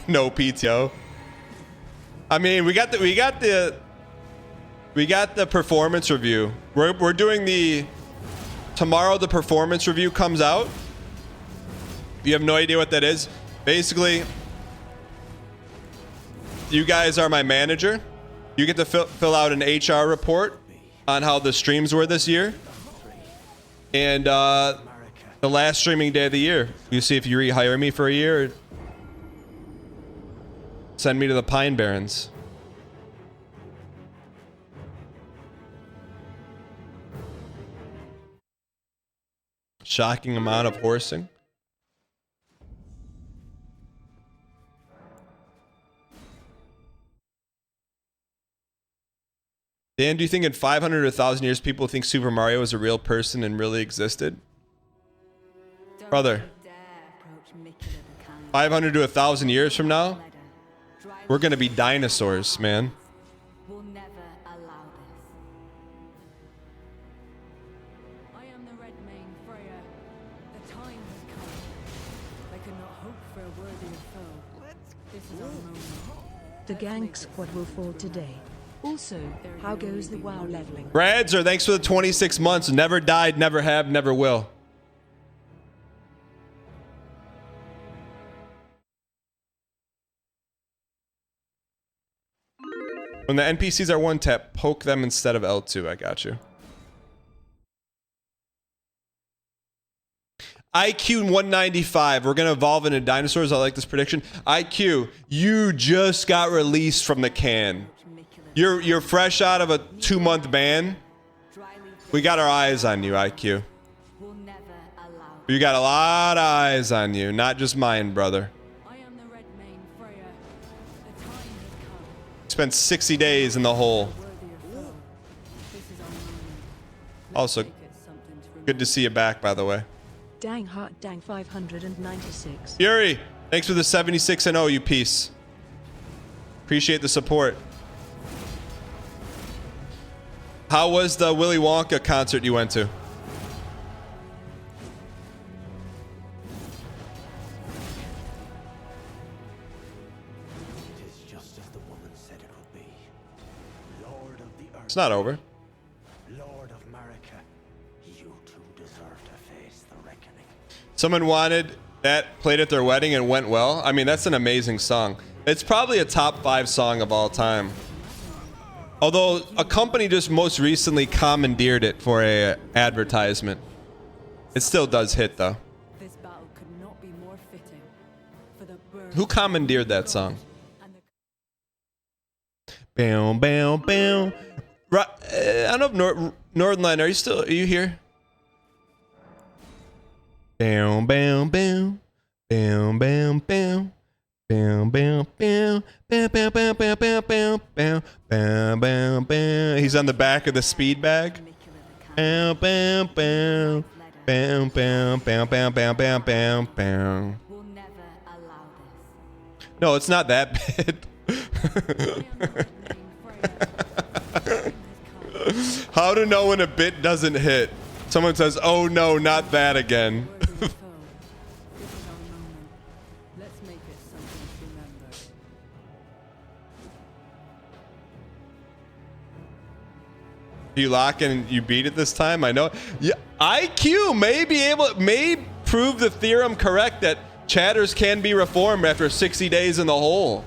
no PTO. I mean, we got the performance review. We're doing tomorrow. The performance review comes out. You have no idea what that is. Basically, you guys are my manager. You get to fill out an HR report on how the streams were this year. And the last streaming day of the year, you see if you rehire me for a year or send me to the Pine Barrens. Shocking amount of horsing. Dan, do you think in 500 or 1,000 years people think Super Mario is a real person and really existed? Brother, 500 to 1,000 years from now, we're gonna be dinosaurs, man. The gang squad will fall today. Also, how goes the WoW leveling? Bradzer, thanks for the 26 months. Never died, never have, never will. When the NPCs are one tap, poke them instead of L2. I got you. IQ 195. We're going to evolve into dinosaurs. I like this prediction. IQ, you just got released from the can. You're fresh out of a 2-month ban. We got our eyes on you, IQ. You got a lot of eyes on you, not just mine, brother. Spent 60 days in the hole. Also, good to see you back, by the way. Dang hot, dang 596. Fury, thanks for the 76 and 0, you piece. Appreciate the support. How was the Willy Wonka concert you went to? It is just as the woman said it would be. Lord of the earth. It's not over. Lord of America, you too deserve to face the reckoning. Someone wanted that played at their wedding and went well. I mean, that's an amazing song. It's probably a top 5 song of all time. Although a company just most recently commandeered it for a advertisement. It still does hit though. This battle could not be more fitting for the birth. Who commandeered that song? Bam, bam, bam. Right, I don't know if Northernline, are you here? Bam, bam, bam. Bam, bam, bam. Bam, bam, bam. Bam, bam, bam, bam, bam, bam, bam, bam, bam, bam. He's on the back of the speed bag. Bam, bam, bam. Bam, bam, bam, bam, bam, bam, bam, bam. No, it's not that bad. How to know when a bit doesn't hit? Someone says, "Oh no, not that again." Let's make it something to remember. You lock in and you beat it this time. I know. Yeah, IQ may prove the theorem correct that chatters can be reformed after 60 days in the hole.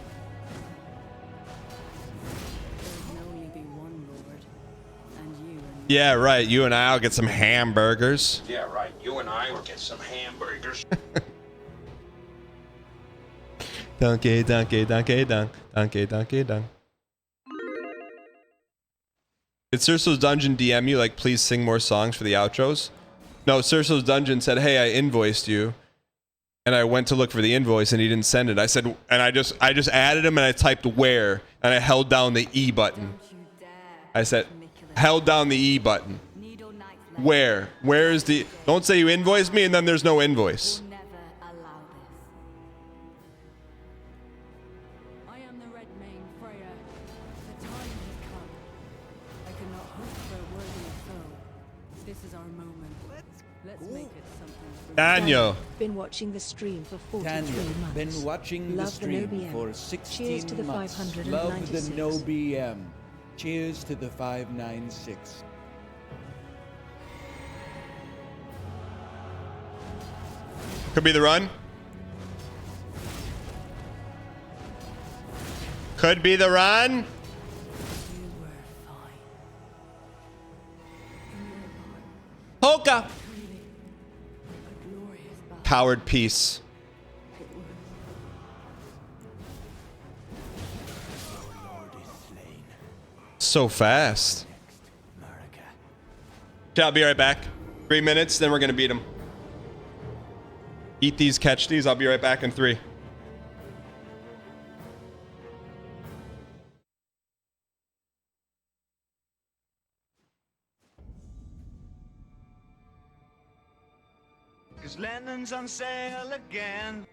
Yeah, right. You and I'll get some hamburgers. Yeah, right. You and I will get some hamburgers. Donkey, donkey, donkey, dunk. Donkey, donkey, dunk. Did Circe's Dungeon DM you, like, please sing more songs for the outros? No, Circe's Dungeon said, hey, I invoiced you. And I went to look for the invoice and he didn't send it. I said, and I just added him and I typed where and I held down the E button. I said, held down the E button. Where? Where is the... Don't say you invoiced me and then there's no invoice. I am the Red Mane Freya. The time has come. I cannot hope for a worthier foe. This is our moment. Let's make it something. Daniel. Been watching the stream for 43 Daniel, months. been watching the Love stream no BM. for 16 Cheers to the months. 596. Love the no BM. Cheers to the 596. Could be the run. Could be the run. Polka. Coward piece. So fast. Okay, I'll be right back. 3 minutes, then we're gonna beat him. Eat these, catch these. I'll be right back in 3. Cause Lennon's on sale again.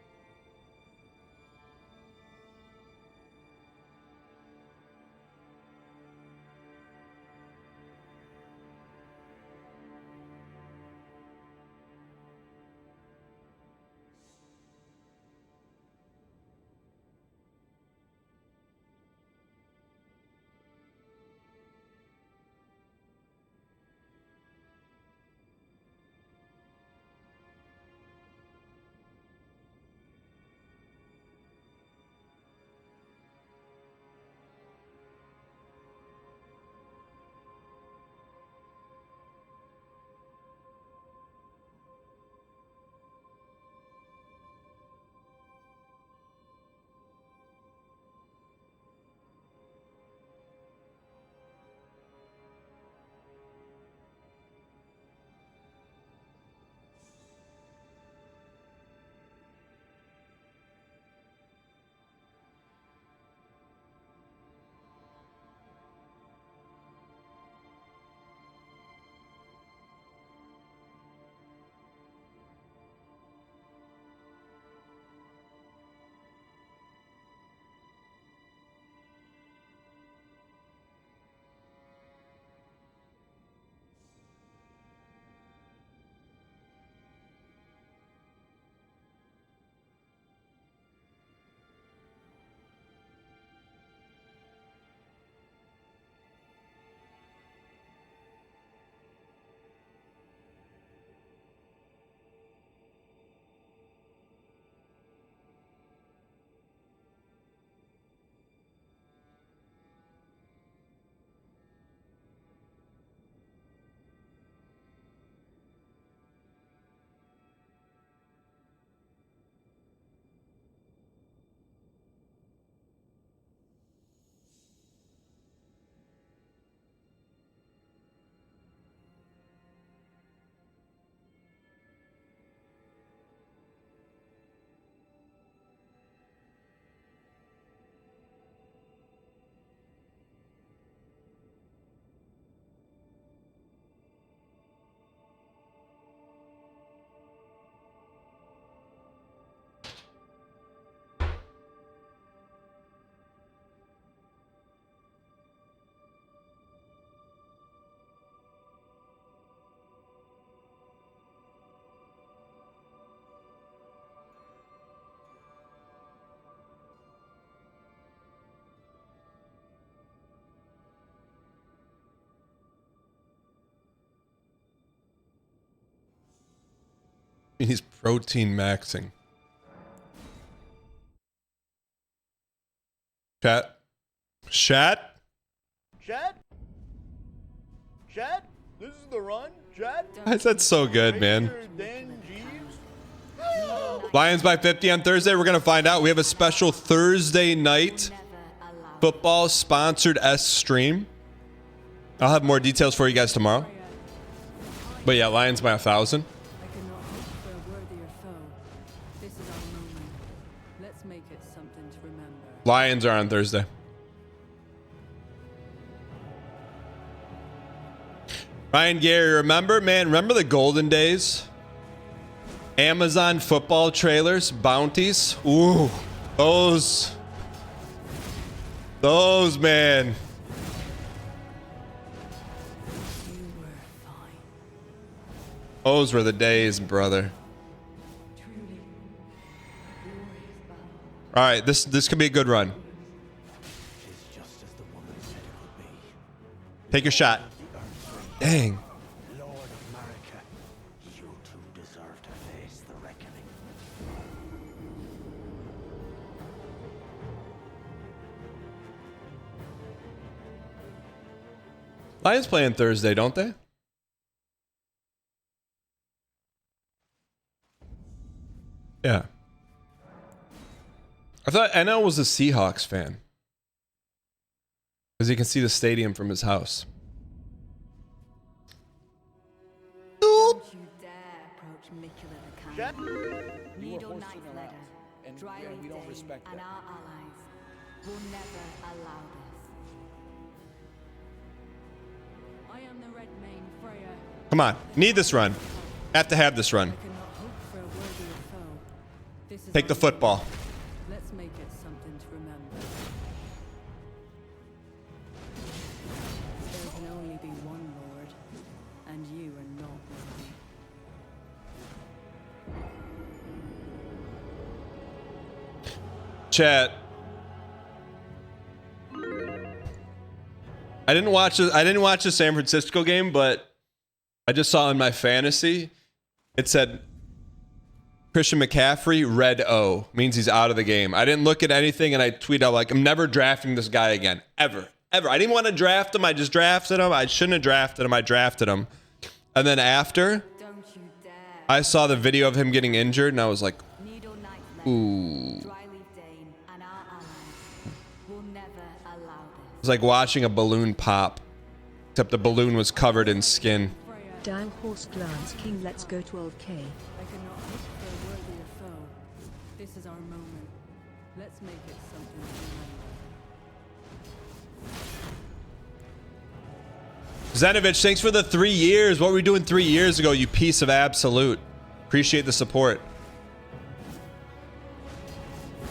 He's protein maxing. Chat. Chat. Chad? Chad? This is the run, Chad? That's so good, man. Lions by 50 on Thursday. We're going to find out. We have a special Thursday night football sponsored S stream. I'll have more details for you guys tomorrow. But yeah, Lions by 1,000. Lions are on Thursday. Ryan Gary, remember, man, remember the golden days? Amazon football trailers, bounties. Ooh, those, man. Those were the days, brother. All right, this could be a good run. Take your shot. Dang. Lord of America, you two deserve to face the reckoning. Lions playing Thursday, don't they? Yeah. I thought NL was a Seahawks fan. Because he can see the stadium from his house. Don't you dare approach Mikula the Camp. Needle knife letter, and dry yeah, we leaf don't Dane, respect and that. our allies will never allow this. I am the Red Mane Freya. Come on. Need this run. Have to have this run. I cannot hope for a worthier foe. This is Take the football. Let's make it something to remember. There can only be one Lord, and you are not worthy. Chat. I didn't watch the San Francisco game, but I just saw in my fantasy it said Christian McCaffrey red O, means he's out of the game. I didn't look at anything and I tweeted out like, I'm never drafting this guy again. Ever. I didn't want to draft him. I just drafted him. I shouldn't have drafted him. I drafted him. And then after I saw the video of him getting injured and I was like, ooh. It was like watching a balloon pop, except the balloon was covered in skin. Dial horse glance king, let's go 12k. I cannot hope for a worthier foe. This is our moment. Let's make it something to remember. Zenovich, thanks for the 3 years. What were we doing 3 years ago, you piece of absolute? Appreciate the support.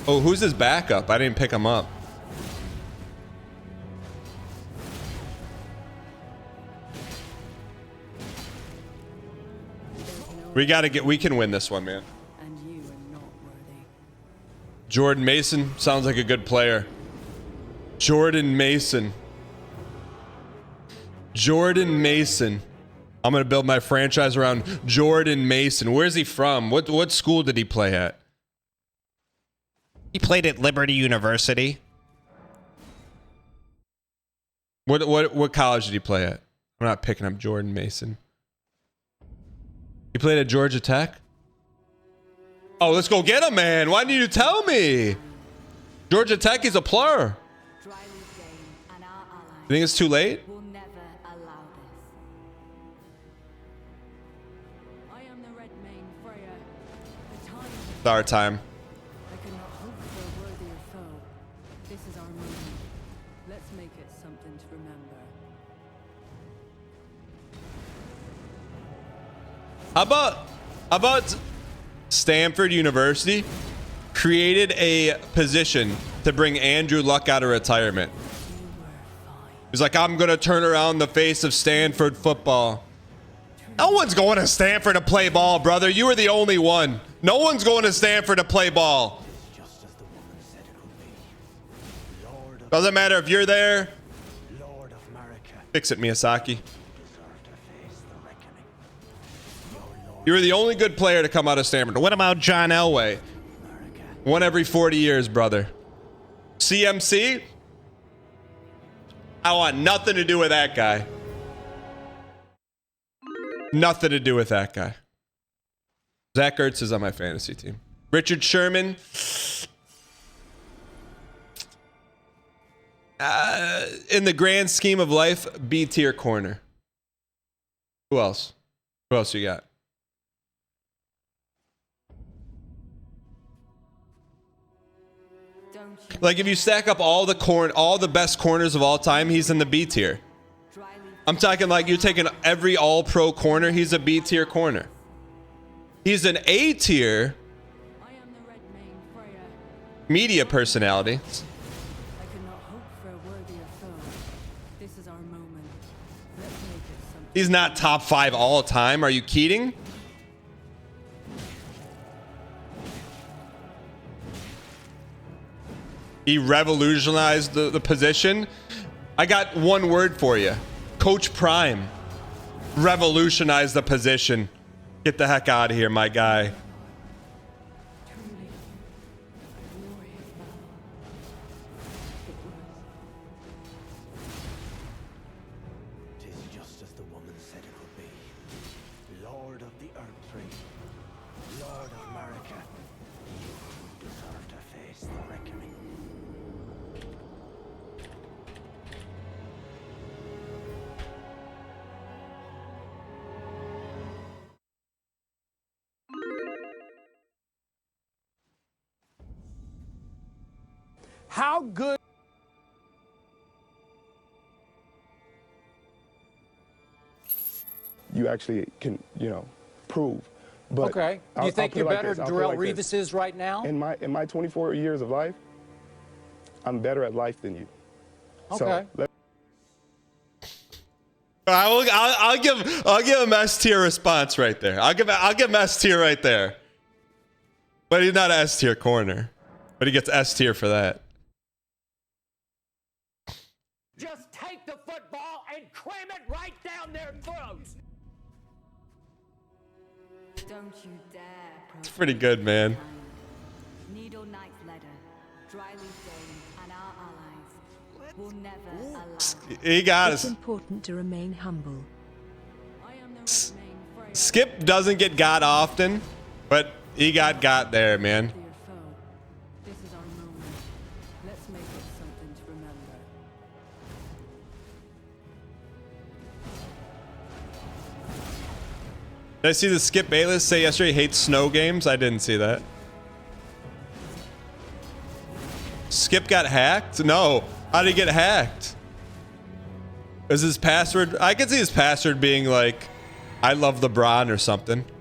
Oh, who's his backup? I didn't pick him up. We can win this one, man. And you are not worthy. Jordan Mason sounds like a good player. Jordan Mason. I'm gonna build my franchise around Jordan Mason. Where's he from? What school did he play at? He played at Liberty University. What college did he play at? I'm not picking up Jordan Mason. He played at Georgia Tech? Oh, let's go get him, man. Why didn't you tell me? Georgia Tech is a plur. You think it's too late? It's our time. I cannot hope for a worthier foe. This is our moment. Let's make it something to remember. How about Stanford University created a position to bring Andrew Luck out of retirement? He's like, I'm going to turn around the face of Stanford football. No one's going to Stanford to play ball, brother. You were the only one. No one's going to Stanford to play ball. Doesn't matter if you're there. Fix it, Miyazaki. You were the only good player to come out of Stanford. What about John Elway? One every 40 years, brother. CMC? I want nothing to do with that guy. Nothing to do with that guy. Zach Ertz is on my fantasy team. Richard Sherman. In the grand scheme of life, B tier corner. Who else? Who else you got? Like if you stack up all the best corners of all time, he's in the B tier. I'm talking like you're taking every all-pro corner, he's a B tier corner. He's an A tier media personality. He's not top 5 all time. Are you kidding? He revolutionized the position. I got one word for you. Coach Prime. Revolutionized the position. Get the heck out of here, my guy. Tis just as the woman said it would be. Lord of the Erdtree, Lord of America, you deserve to face the reckoning. How good? You actually can, prove. But Okay. Do you think you're better than Darrelle Revis is right now? In my 24 years of life, I'm better at life than you. Okay. So, I'll give him S tier response right there. I'll give him S tier right there. But he's not an S tier corner. But he gets S tier for that. Just take the football and cram it right down their throats. Don't you dare. It's pretty good, man. Needle Knight's letter, Dryly Dane, and our allies will never allow. He got It's us. important to remain humble. Skip doesn't get got often, but he got there, man. This is our moment. Let's make it something to remember. Did I see the Skip Bayless say yesterday he hates snow games? I didn't see that. Skip got hacked? No. How did he get hacked? Is his password? I could see his password being like, I love LeBron or something. There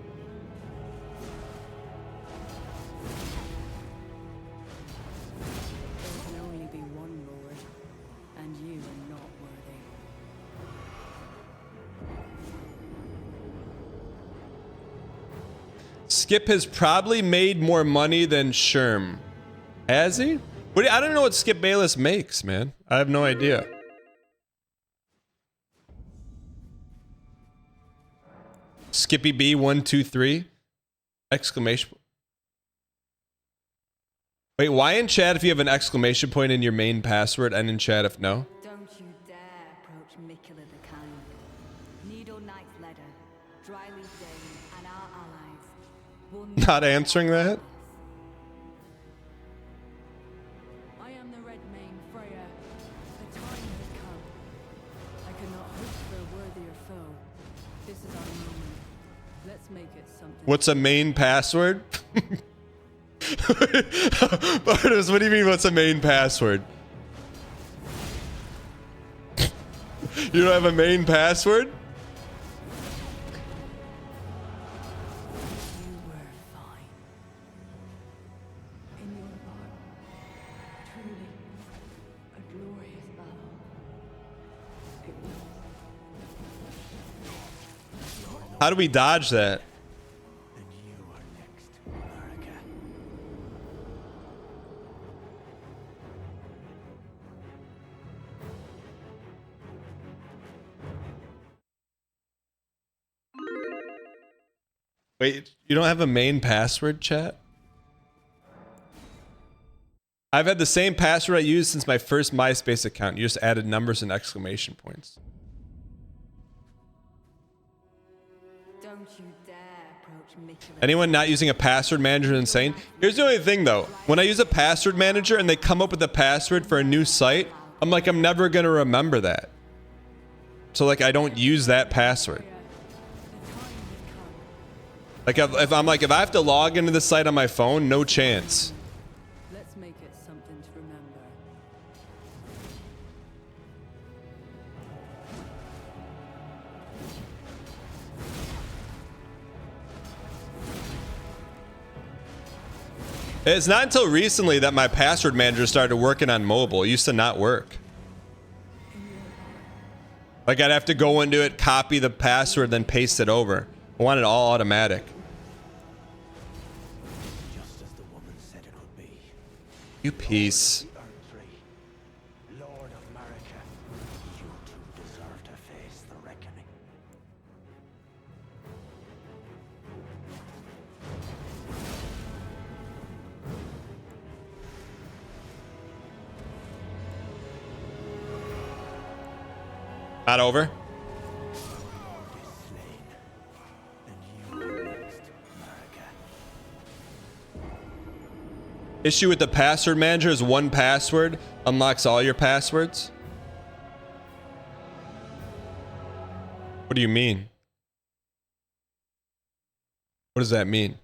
can only be one Lord, and you are not worthy. Skip has probably made more money than Sherm. Has he? I don't know what Skip Bayless makes, man. I have no idea. Skippy B123 exclamation. Wait, why in chat if you have an exclamation point in your main password and in chat if no? Don't you dare approach Mikula the Kind. Needle Knight's letter, Dryly Dane, and our allies will Not answering that? I am the Red Mane Freya. The time has come. I cannot hope for a worthier foe. This is our moment. Let's make it something. What's a main password? Bartos, what do you mean what's a main password? You don't have a main password? In your heart, truly a glorious battle. It How do we dodge that? Wait, you don't have a main password, chat? I've had the same password I used since my first MySpace account. You just added numbers and exclamation points. Don't you dare approach Mitchell. Anyone not using a password manager is insane. Here's the only thing though. When I use a password manager and they come up with a password for a new site, I'm like, I'm never gonna remember that. So like, I don't use that password. Like if I'm like, if I have to log into the site on my phone, no chance. Let's make it something to remember. It's not until recently that my password manager started working on mobile. It used to not work. Like I'd have to go into it, copy the password, then paste it over. I want it all automatic. Just as the woman said it would be. You piece. Erdtree, Lord of America, you two deserve to face the reckoning. Not over. Issue with the password manager is one password unlocks all your passwords. What do you mean? What does that mean?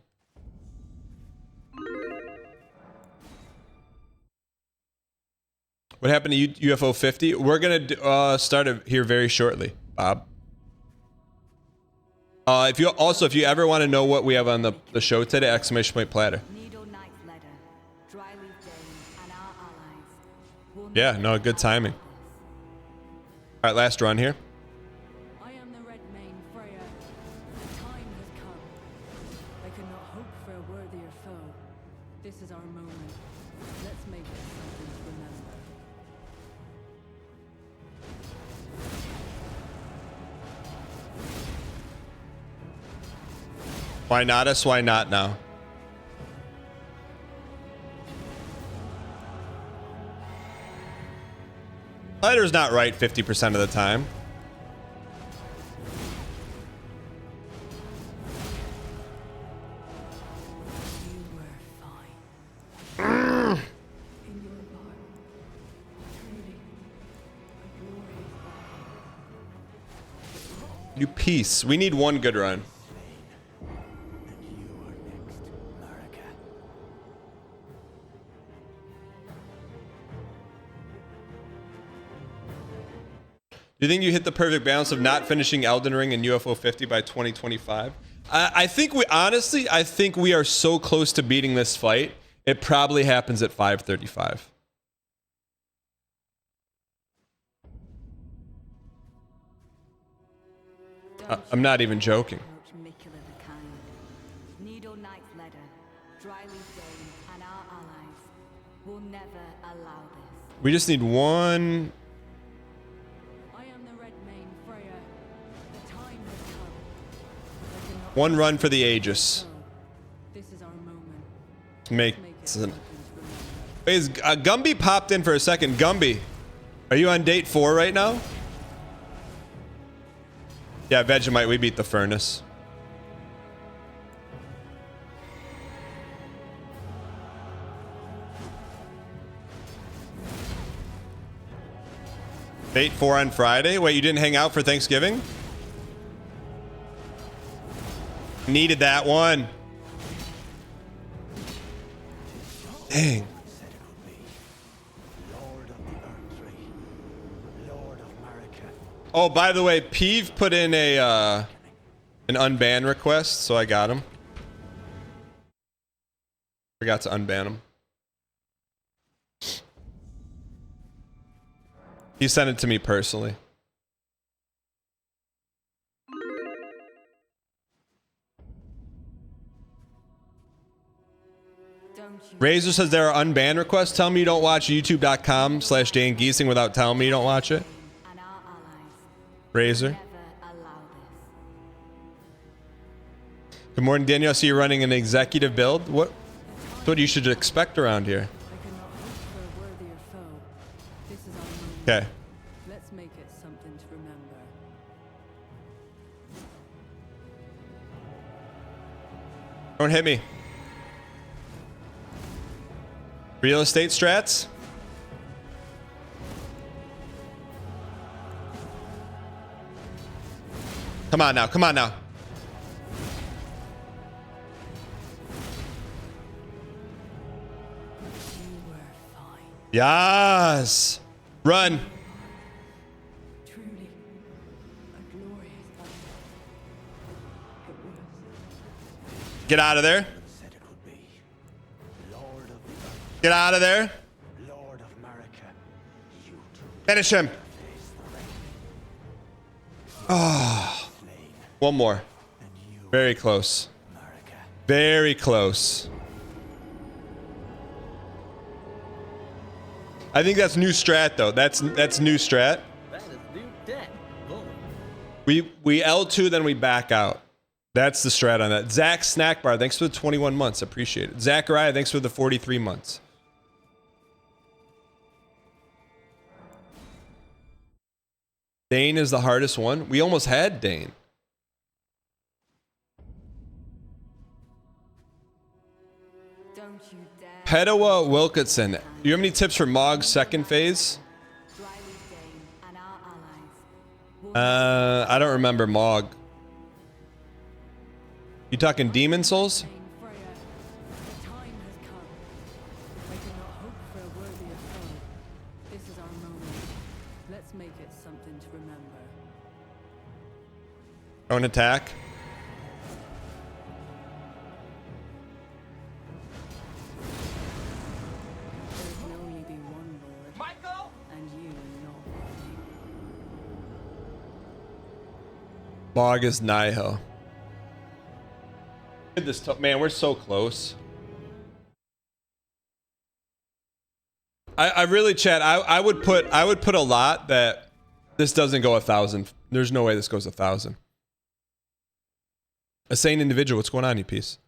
What happened to UFO 50? We're gonna start it here very shortly, Bob. If you ever want to know what we have on the show today, exclamation point platter. Yeah, no, good timing. All right, last run here. I am the Red Mane Freya. The time has come. I could not hope for a worthier foe. This is our moment. Let's make it something to remember. Why not us? Why not now? Letter's not right 50% of the time. You piece. We need one good run. Do you think you hit the perfect balance of not finishing Elden Ring and UFO 50 by 2025? I think we are so close to beating this fight. It probably happens at 5:35. I'm not even joking. We just need one. One run for the Aegis. Make. Is Gumby popped in for a second? Gumby, are you on date 4 right now? Yeah, Vegemite, we beat the furnace. Date 4 on Friday? Wait, you didn't hang out for Thanksgiving? Needed that one. Dang. Oh, by the way, Peeve put in a an unban request, so I got him. Forgot to unban him. He sent it to me personally. Razor says there are unbanned requests. Tell me you don't watch youtube.com/Dan Giesing without telling me you don't watch it. Razor. Good morning, Daniel. I see you're running an executive build. What you should expect around here? Okay. Let's make it something to remember. Don't hit me. Real estate strats? Come on now. Come on now. Yes. Run. Get out of there. Get out of there. Finish him. Oh. One more. Very close. Very close. I think that's new strat though. That's new strat. That is new debt. Boom. We L2 then we back out. That's the strat on that. Zach Snackbar, thanks for the 21 months. Appreciate it. Zachariah, thanks for the 43 months. Dane is the hardest one. We almost had Dane. Pedawa Wilkinson. Do you have any tips for Mog's second phase? I don't remember Mog. You talking Demon Souls? Don't attack. Mog is Nihil. Man, we're so close. I really, chat. I would put a lot that this doesn't go 1,000. There's no way this goes 1,000. A sane individual. What's going on, you piece?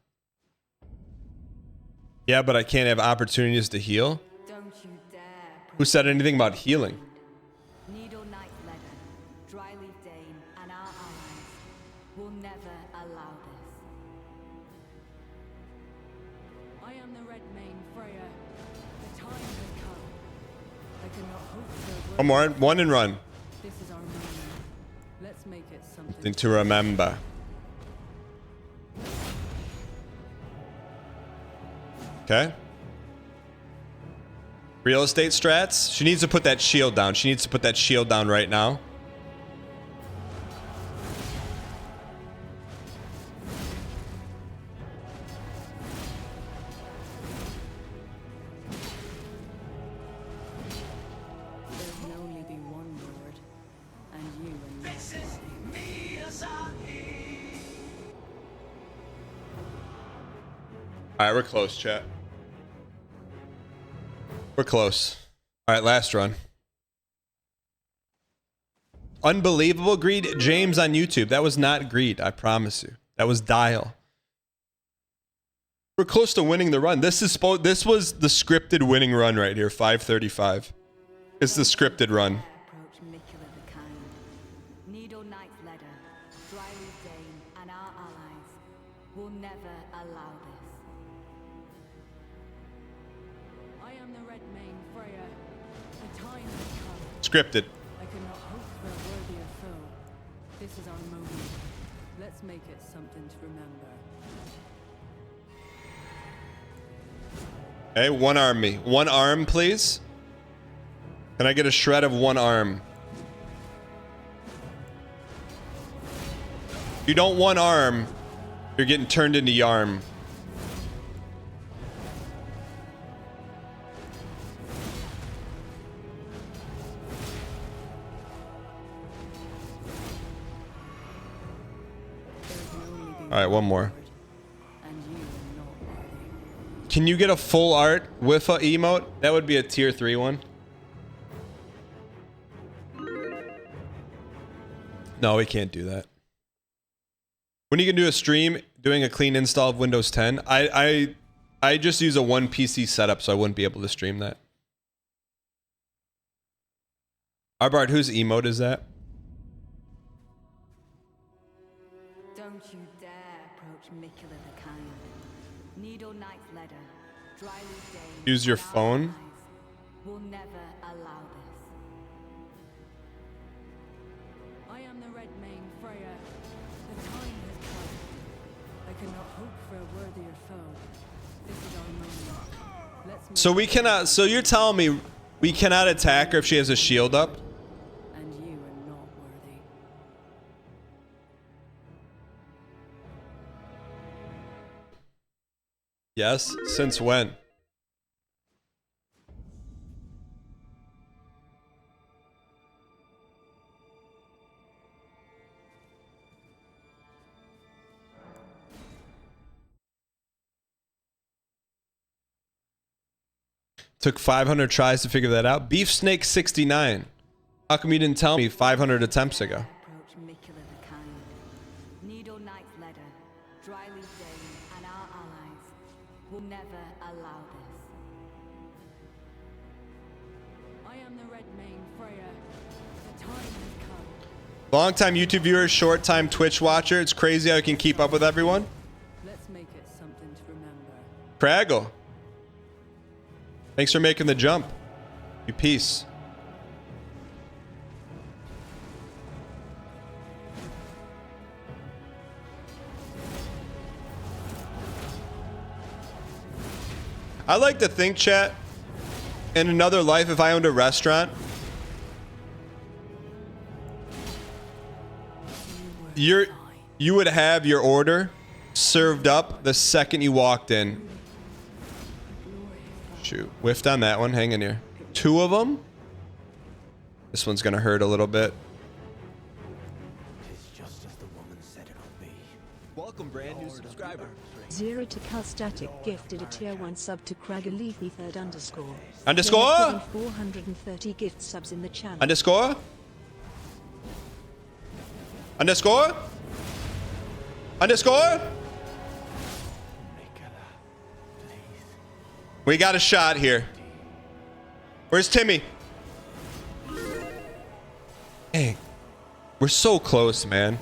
Yeah, but I can't have opportunities to heal. Don't you dare. Who said anything about healing? Needle Knight Leather, Dryleaf Dane, and our allies will never allow this. I am the Red Mane Freya. The time has come. I cannot hope for One more. One and run. This is our moment. Let's make it Something to remember. Okay. Real estate strats. She needs to put that shield down. She needs to put that shield down right now. There can only be one Lord, and you and this is Alright, we're close, chat. We're close. Alright, last run. Unbelievable greed. James on YouTube. That was not greed, I promise you. That was dial. We're close to winning the run. This was the scripted winning run right here. 535. It's the scripted run. Needle Knight Leather, Dryleaf Dane, and our allies will never allow this. I am the Red Mane Freya. The time has come. Scripted. I cannot hope for a worthier foe. This is our moment. Let's make it something to remember. Hey, one arm me. One arm, please. Can I get a shred of one arm? If you don't one arm, you're getting turned into yarm. Alright, one more. Can you get a full art with a emote? That would be a tier 3 one. No, we can't do that. When are you gonna do a stream? doing a clean install of Windows 10. I just use a one PC setup, so I wouldn't be able to stream that. Arbard, whose emote is that? Don't you dare approach Mikula the Kind. Needle Knight's letter. Dry leaf day. Use your phone. Will never allow this. I am the Red Mane Freya. The time has come. I cannot hope for a worthier foe. This is our moment. Let's So we cannot. So you're telling me we cannot attack her if she has a shield up? And you are not worthy. Yes. Since when? Took 500 tries to figure that out. Beef Snake 69. How come you didn't tell me 500 attempts ago? Approach Mikula the Kind. Needle Knight's letter. Dry leaf day and our allies will never allow this. I am the Red Mane Freya. The time has come. Long-time YouTube viewer, short-time Twitch watcher. It's crazy how you can keep up with everyone. Let's make it something to remember. Craggle. Thanks for making the jump. You peace. I like to think, chat, in another life, if I owned a restaurant, you would have your order served up the second you walked in. Shoot, whiffed on that one. Hang in here. 2 of them. This one's gonna hurt a little bit. Welcome, brand new subscriber. Zero to Cal Static gifted a tier 1 sub to Cragger Leafy third underscore. Underscore? They are putting 430 gift subs in the channel. Underscore? Underscore? Underscore? We got a shot here. Where's Timmy? Hey, we're so close, man.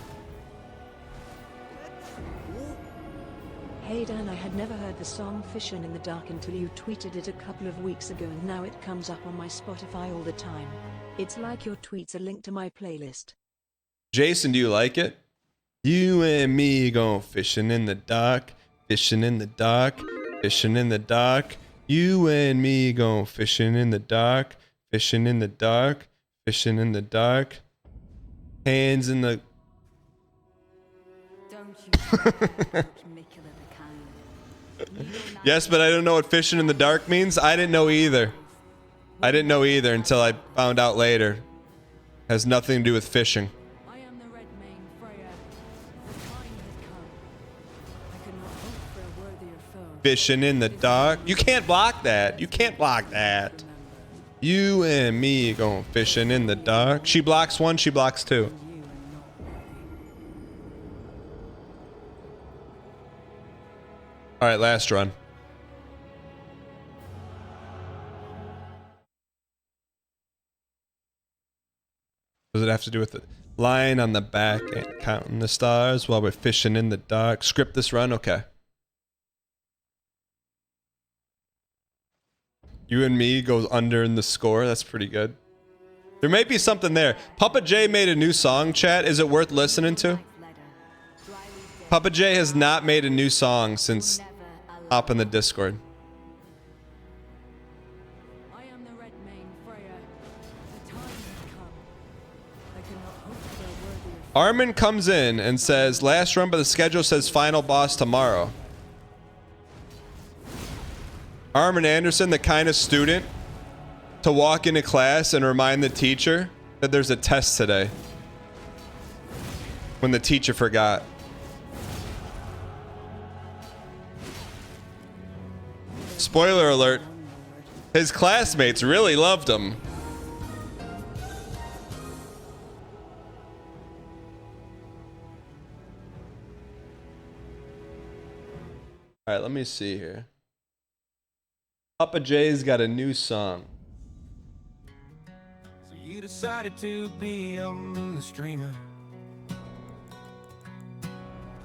Hey Dan, I had never heard the song Fishin' in the Dark until you tweeted it a couple of weeks ago, and now it comes up on my Spotify all the time. It's like your tweets are linked to my playlist. Jason, do you like it? You and me going fishing in the dark, fishing in the dark, fishing in the dark. You and me going fishing in the dark, fishing in the dark, fishing in the dark. Hands in the... Yes, but I don't know what fishing in the dark means. I didn't know either. I didn't know either until I found out later. Has nothing to do with fishing. Fishing in the dark. You can't block that. You can't block that. You and me going fishing in the dark. She blocks 1, she blocks 2. All right, last run. Does it have to do with the line on the back and counting the stars while we're fishing in the dark? Script this run? Okay. You and me goes under in the score. That's pretty good. There may be something there. Papa J made a new song, chat. Is it worth listening to? Papa J has not made a new song since up in the Discord. Armin comes in and says, last run, but the schedule says final boss tomorrow. Armin Anderson, the kind of student to walk into class and remind the teacher that there's a test today when the teacher forgot. Spoiler alert, his classmates really loved him. All right, let me see here. Papa J's got a new song. So you decided to be the streamer.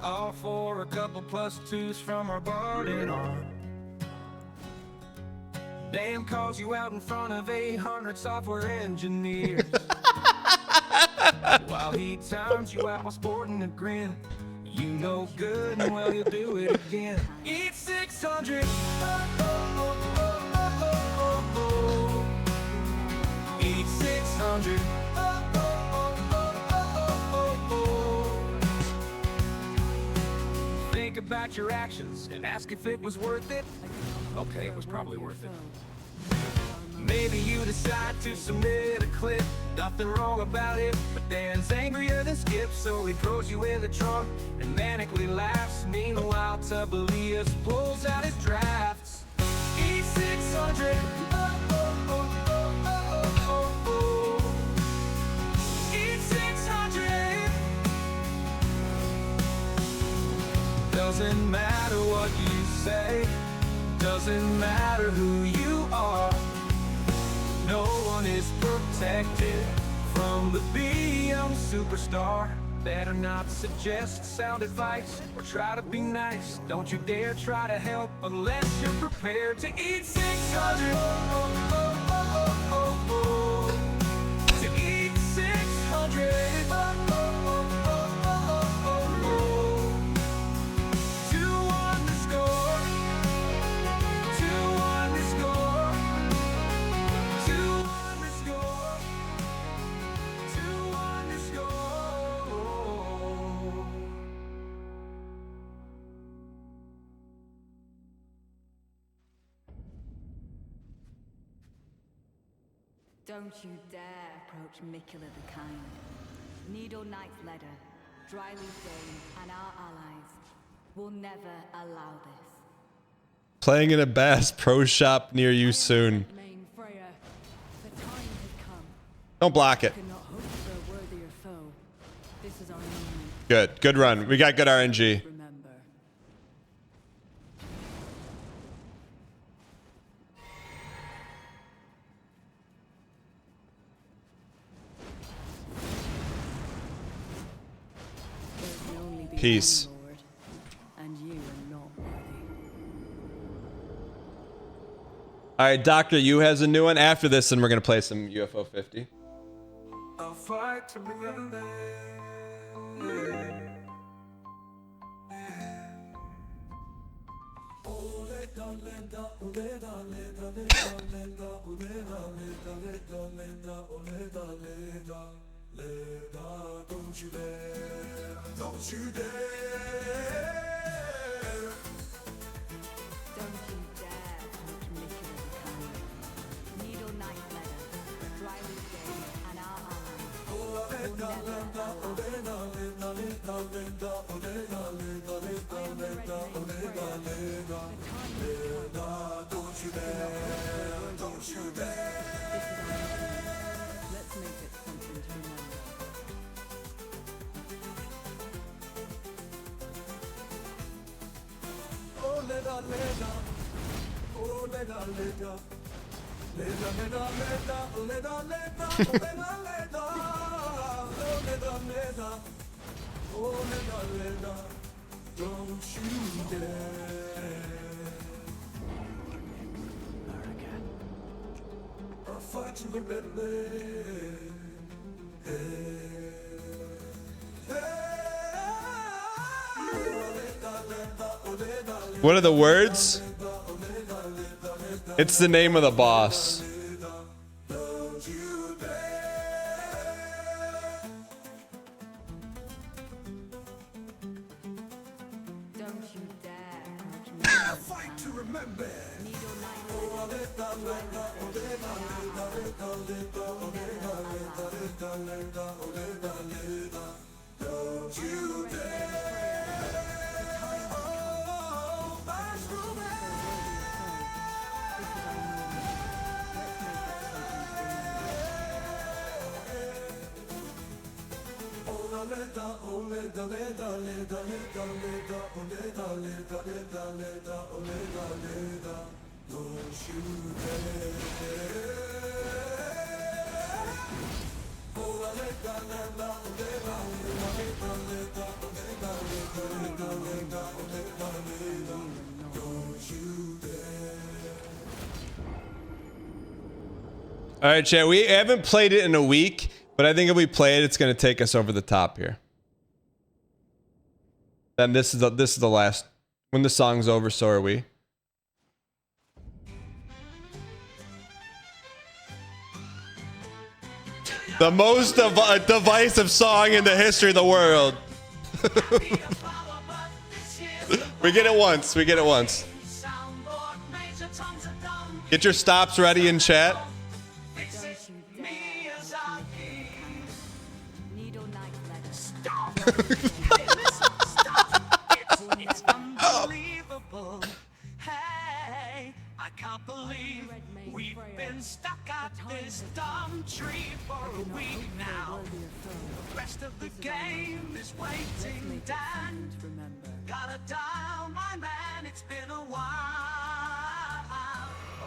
All for a couple plus twos from our bargain arm. Dan calls you out in front of 800 software engineers. While he times you out while sporting a grin. You know good and well you'll do it again. Eat 600. Eat 600. Think about your actions and ask if it was worth it. Okay, it was probably worth it. Maybe you decide to submit a clip. Nothing wrong about it, but Dan's angrier than Skip, so he throws you in the trunk and manically laughs. Meanwhile, Tubalius pulls out his drafts. E600. E600. Doesn't matter what you say. Doesn't matter who you are. No one is protected from the BM superstar. Better not suggest sound advice or try to be nice. Don't you dare try to help unless you're prepared to eat 600. To eat 600. Don't you dare approach Mikula the Kind. Needle Knight Ledder, Dryleaf Dane, and our allies will never allow this. Playing in a Bass Pro Shop near you soon. Main Freya, the time has come. Don't block it. We cannot hope for a worthier foe. This is our moment. Good. Good run. We got good RNG. Peace. And you are not worthy. All right, Dr. U has a new one. After this, and we're going to play some UFO 50. I'll fight to remember. Don't you dare, don't you dare. Don't you dare approach Mikula the Kind. Needle Knight Ledder, Dryleaf Dane, and our allies will never allow this. Don't you dare, don't you dare. Let's make it something to remember. Oh, leda, leda. Oh, leda, leda. Leda, leda, leda. Leda, leda. Leda, leda. Oh, leda, leda. Oh, leda, leda. Don't you dare. I'll fight to the red lane. What are the words? It's the name of the boss. Fight to remember. Don't you dare. Oh, that's romance. All right, chat. We haven't played it in a week, but I think if we play it, it's going to take us over the top here. Then this is the last. When the song's over, so are we. The most divisive song in the history of the world. We get it once. We get it once. Get your stops ready in chat. It's unbelievable. Hey, I can't believe we've been stuck at this dumb tree for a week now. The rest of the game is waiting, Dan. Gotta dial my man, it's been a while.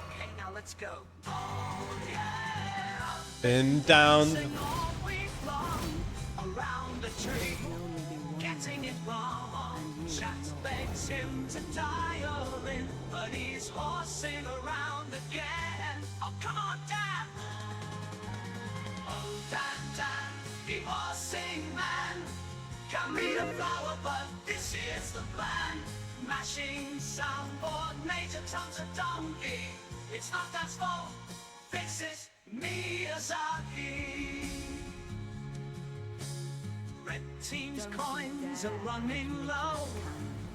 Okay, now let's go. Oh yeah. Been down. Sing all week long around the tree, getting it wrong. Chat begs him to dial in, but he's horsing around again. Oh, come on, Dan! Oh, Dan, Dan, the horsing man. Can be a flower, but this is the plan. Mashing soundboard, Major Tom's a donkey. It's not Dan's fault. Fix it, Miyazaki. Red team's coins are running low.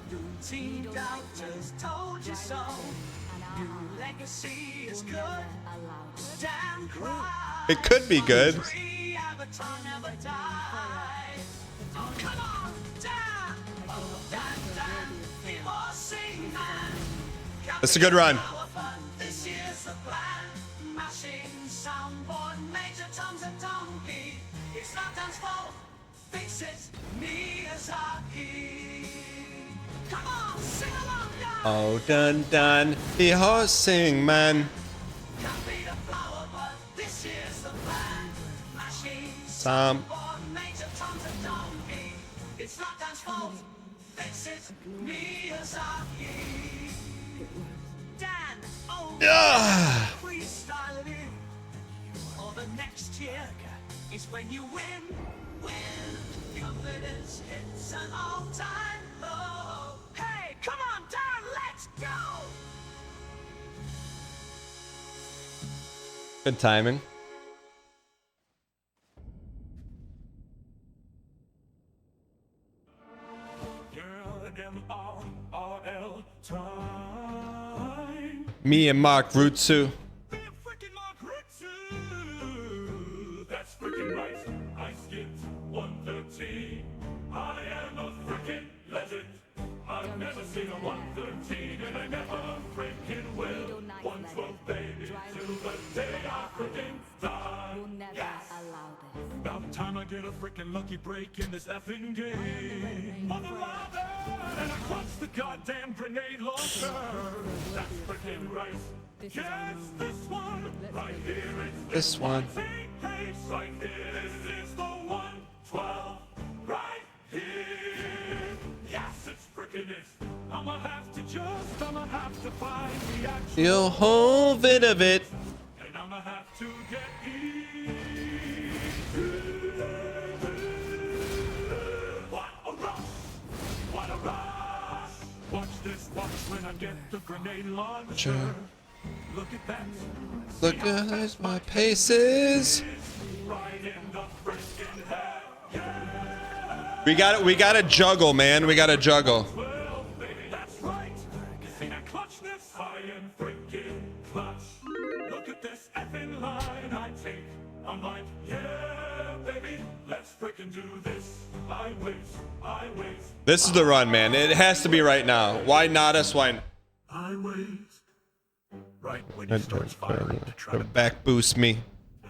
Blue team doubters told you so. New legacy is good. Dan cry. It could be good. Avatar never dies. Oh, come on, Dan. Oh, Dan, Dan, the horsing man. That's a good run. This is the plan. Mashing soundboard, Major Tom's a donkey. It's not Dan's fault. Fix it, Miyazaki. Come on, sing along, guys. Oh, dun dun, the horsing man. Can't be the flower, but this is the plan. Mashing Some. Major Tom's a donkey. It's not Dan's fault. Fix it, Miyazaki. Dan, oh, freestyle it in. Or the next year is when you win. Confidence hits an all-time low. Hey, come on, Dan, let's go! Good timing. Me and Mark Rutsu. That's freaking right. I skipped 113. I am a freaking legend. I've never seen a 113, and I never freaking will. 112, baby, till the day I freaking die. Yes. About time I get a freaking lucky break in this effing game. Mother mother, and I clutch the goddamn grenade launcher. That's freaking right. Yes, this one right here. It's This one. Hey, right here. This is the 112 right here. Yes, it's freaking it. I'ma have to find the actual. The whole bit of it. And I'ma have to get What a rush! What a rush! Watch this, watch when I get the grenade launcher. Look at that. Look at my paces. Right in the freaking head. Yeah. We gotta juggle, man. We gotta juggle. Well, baby, that's right. See that clutchness? I am freaking clutch. Look at this effing line I take. I'm like, yeah, baby, let's freaking do this. I wait. This is the run, man. It has to be right now. Why not us? Why? I wait. Right when he starts firing to try to Back boost me.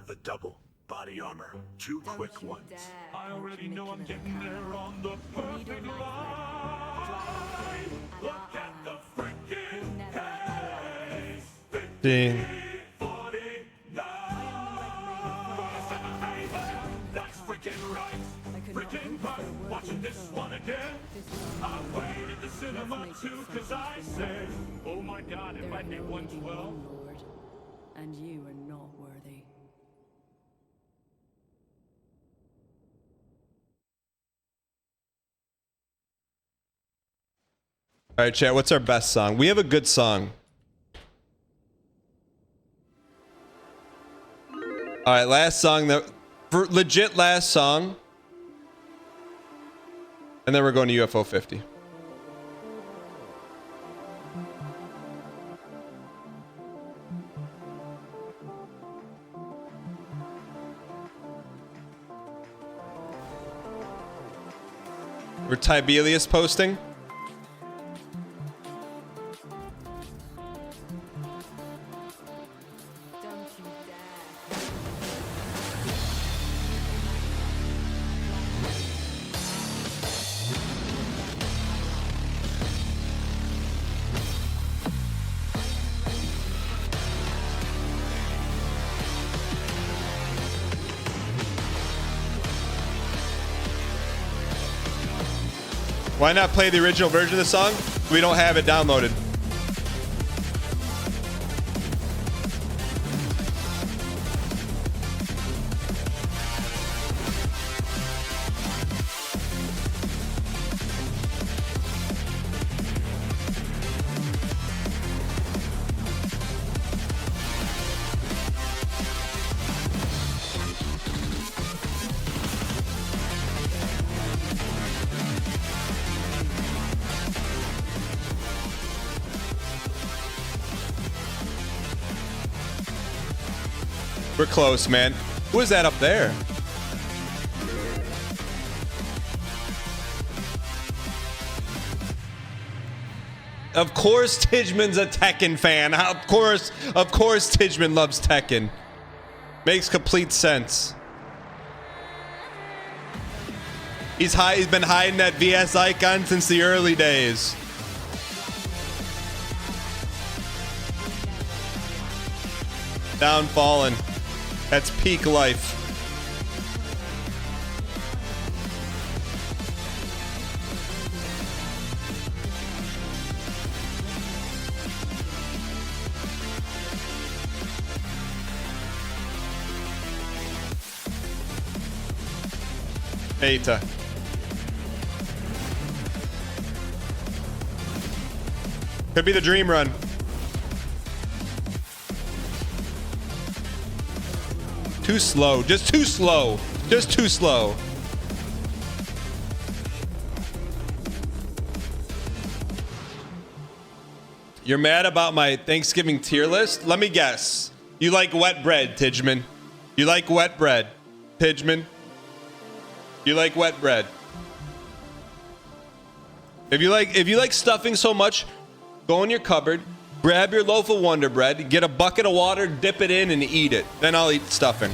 the double Body armor, 2 quick ones. I already know I'm getting there on the perfect line. Look at the freaking pace. 15. That's freaking right. Freaking right. Watching this one again. I waited at the cinema too, cause I said, oh my god, it might be 112. And you are not worthy. All right, chat. What's our best song? We have a good song. All right, last song. Legit last song. And then we're going to UFO 50. We're Tibelius posting. Why not play the original version of the song? We don't have it downloaded. We're close, man. Who is that up there? Of course Tijman's a Tekken fan. Of course Tijman loves Tekken. Makes complete sense. He's been hiding that VS icon since the early days. Down fallen. That's peak life. Beta. Could be the dream run. Too slow. Just too slow. Just too slow. You're mad about my Thanksgiving tier list? Let me guess. You like wet bread, Tijman. You like wet bread, Tijman. You like wet bread. If you like stuffing so much, go in your cupboard, grab your loaf of Wonder Bread, get a bucket of water, dip it in, and eat it. Then I'll eat stuffing.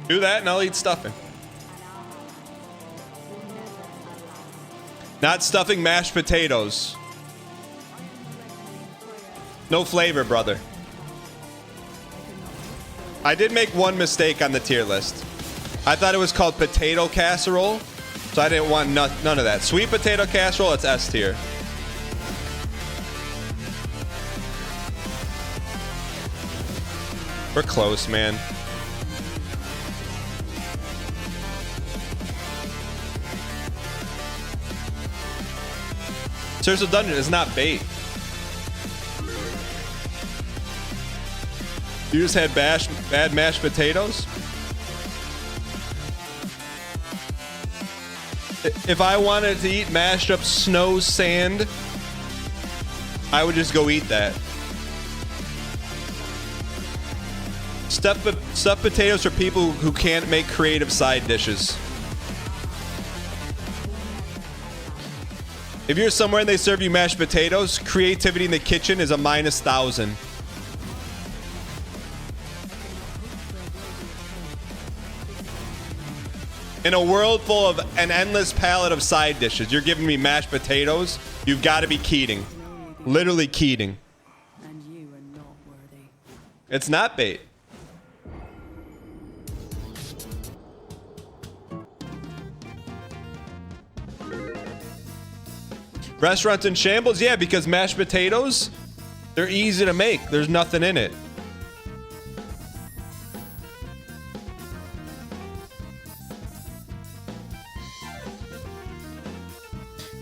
Do that, and I'll eat stuffing. Not stuffing, mashed potatoes. No flavor, brother. I did make one mistake on the tier list. I thought it was called potato casserole, so I didn't want none of that. Sweet potato casserole, it's S tier. We're close, man. Seriously, Dungeon is not bait. You just had bad mashed potatoes? If I wanted to eat mashed up snow sand, I would just go eat that. Stuffed potatoes for people who can't make creative side dishes. If you're somewhere and they serve you mashed potatoes, creativity in the kitchen is a -1,000. In a world full of an endless palette of side dishes, you're giving me mashed potatoes, you've got to be Keating. Literally Keating. And you are not worthy. It's not bait. Restaurants in shambles? Yeah, because mashed potatoes, they're easy to make. There's nothing in it.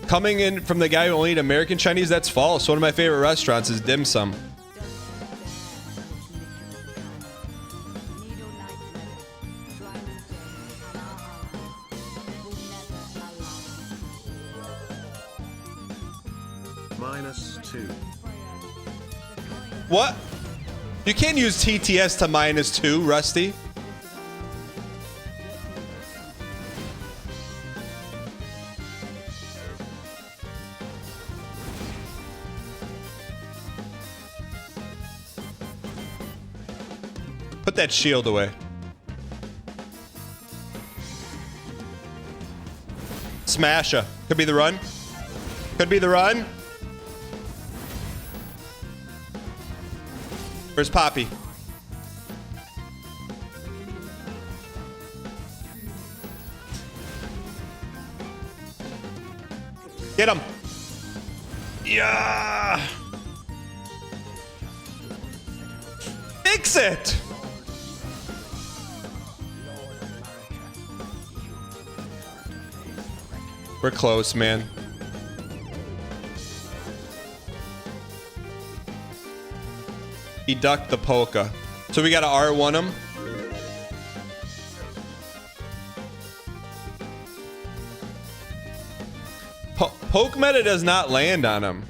Coming in from the guy who only eat American Chinese, that's false. One of my favorite restaurants is Dim Sum. -2. What? You can't use TTS to -2, Rusty. Put that shield away. Smasher. Could be the run. Could be the run. Where's Poppy? Get him. Yeah. Fix it. We're close, man. He ducked the polka. So we gotta R1 him. Poke meta does not land on him.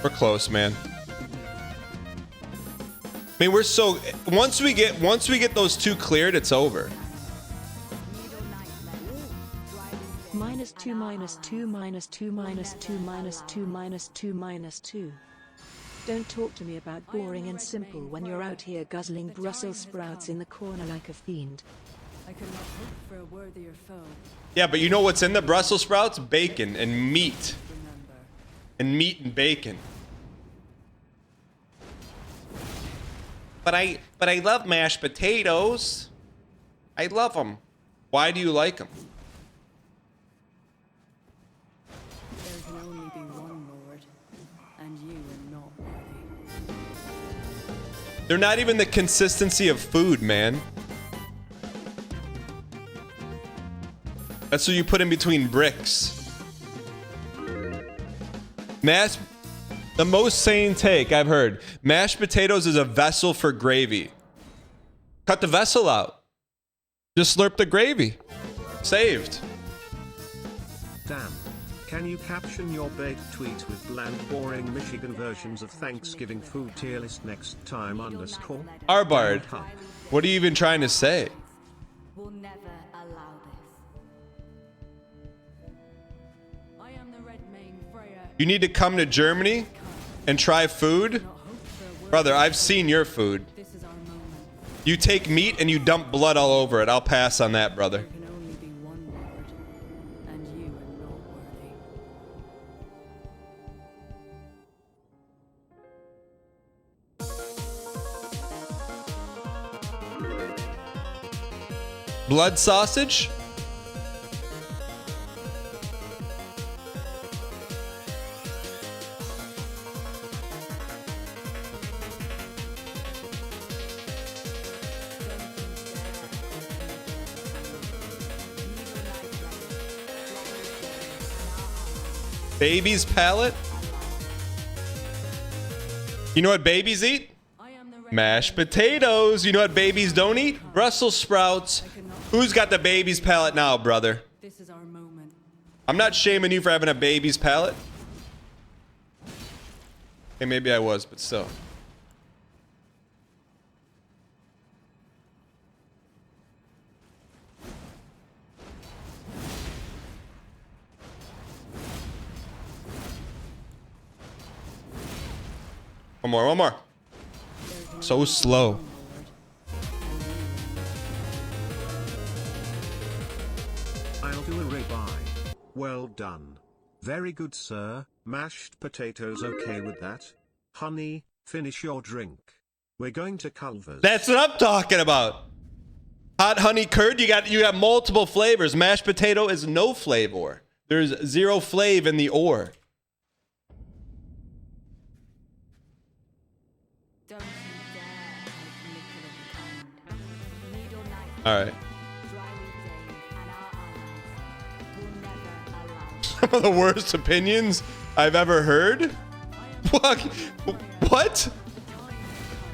We're close, man. I mean, we're so once we get those two cleared, it's over. -2, -2, -2, -2, -2, -2, -2. Don't talk to me about boring and simple when you're out here guzzling Brussels sprouts in the corner like a fiend. I could not hope for a worthier foe. Yeah, but you know what's in the Brussels sprouts? Bacon and meat. And meat and bacon. But I love mashed potatoes. I love them. Why do you like them? There can only be one Lord, and you are not worthy. They're not even the consistency of food, man. That's what you put in between bricks. The most sane take I've heard. Mashed potatoes is a vessel for gravy. Cut the vessel out. Just slurp the gravy. Saved. Damn. Can you caption your bait tweet with bland, boring Michigan versions of Thanksgiving food tier list next time _ Arbard, what are you even trying to say? We'll never allow this. I am the Red Mane Freya. You need to come to Germany and try food? Brother, I've seen your food. You take meat and you dump blood all over it. I'll pass on that, brother. There can only be one Lord, and you are not worthy. Blood sausage? Baby's palate? You know what babies eat? Mashed potatoes. You know what babies don't eat? Brussels sprouts. Who's got the baby's palate now, brother? This is our moment. I'm not shaming you for having a baby's palate. Hey, maybe I was, but still. One more, one more. So slow. I'll do a ribeye. Well done. Very good, sir. Mashed potatoes okay with that? Honey, finish your drink. We're going to Culver's. That's what I'm talking about. Hot honey curd, you got multiple flavors. Mashed potato is no flavor. There's zero flavor in the ore. All right. Some of the worst opinions I've ever heard. What?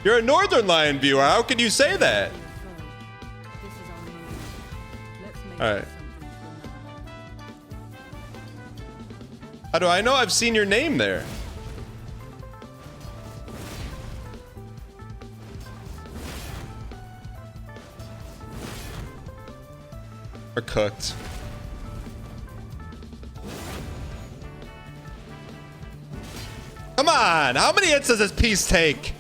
You're a Northern Lion viewer. How can you say that? All right. How do I know? I've seen your name there. Or cooked. Come on! How many hits does this piece take?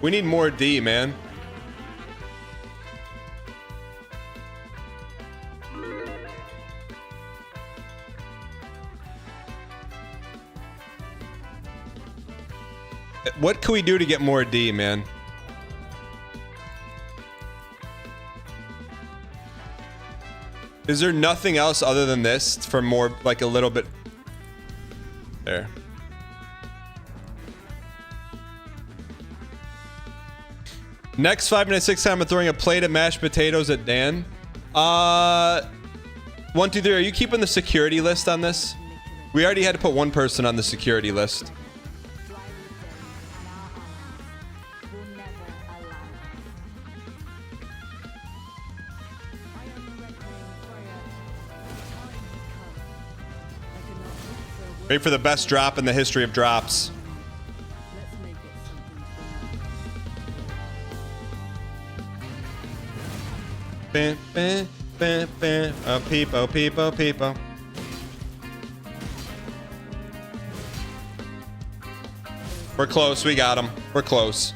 We need more D, man. What can we do to get more D, man? Is there nothing else other than this for more, like a little bit? There. Next 5 minutes, 6 time, I'm throwing a plate of mashed potatoes at Dan. 1, 2, 3. Are you keeping the security list on this? We already had to put one person on the security list. Wait for the best drop in the history of drops. Bam, bam, bam, bam. Oh, people, people, people. We're close. We got him. We're close.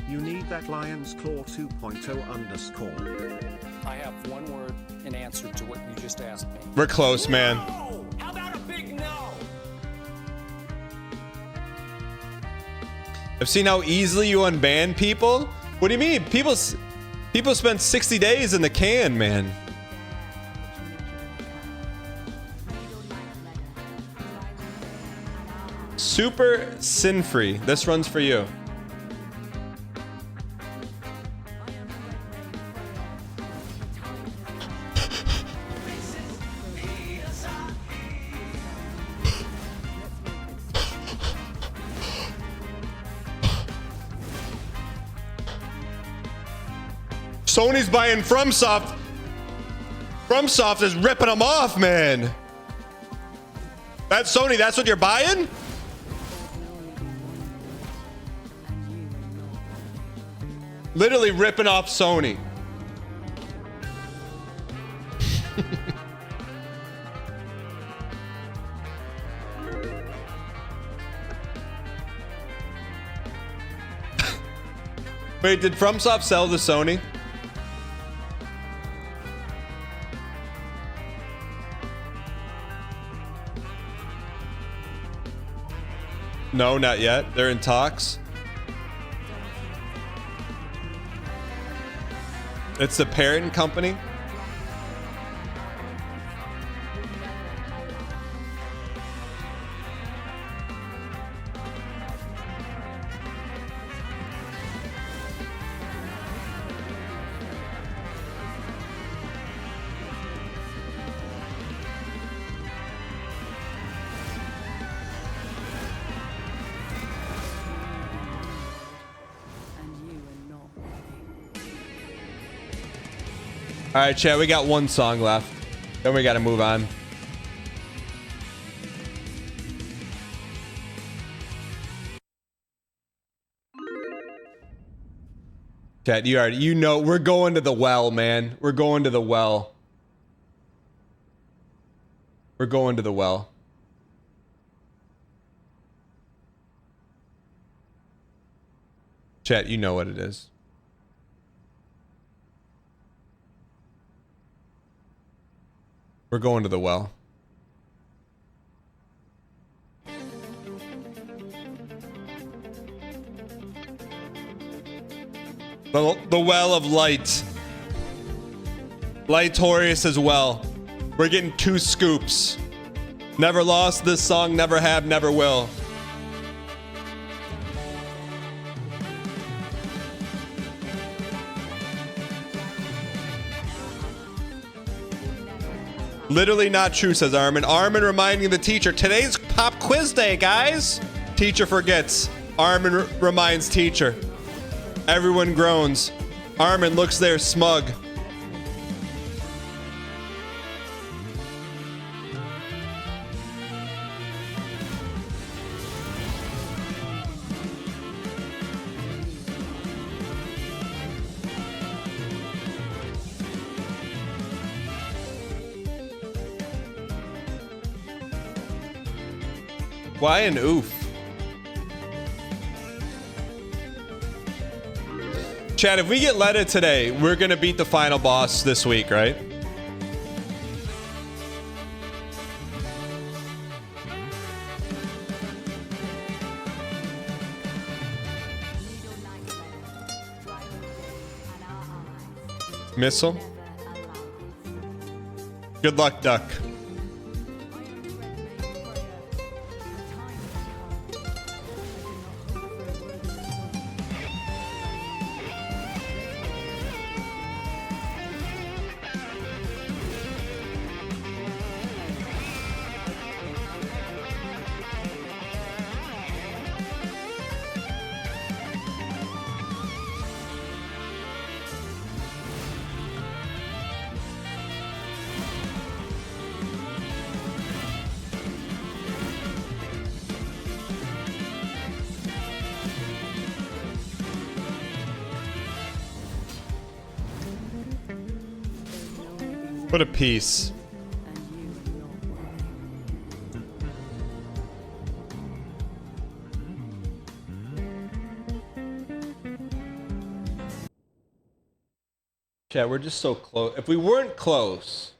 You need that Lion's Claw 2.0 underscore. I have one word in answer to what you just asked me. We're close, man. No! How about a big no? I've seen how easily you unban people. What do you mean? People spend 60 days in the can, man. Super sin-free. This runs for you. Sony's buying FromSoft. FromSoft is ripping them off, man. That's Sony. That's what you're buying? Literally ripping off Sony. Wait, did FromSoft sell to Sony? No, not yet. They're in talks. It's the parent company. All right, chat, we got one song left. Then we got to move on. Chat, you know, we're going to the well, man. We're going to the well. We're going to the well. Chat, you know what it is. We're going to the well. The well of light. Lightorious as well. We're getting 2 scoops. Never lost this song, never have, never will. Literally not true, says Armin. Armin reminding the teacher, today's pop quiz day, guys. Teacher forgets. Armin reminds teacher. Everyone groans. Armin looks there smug. Why an oof? Chad, if we get Letta today, we're gonna beat the final boss this week, right? Missile? Good luck, Duck. What a piece. Chat, we're just so close. If we weren't close.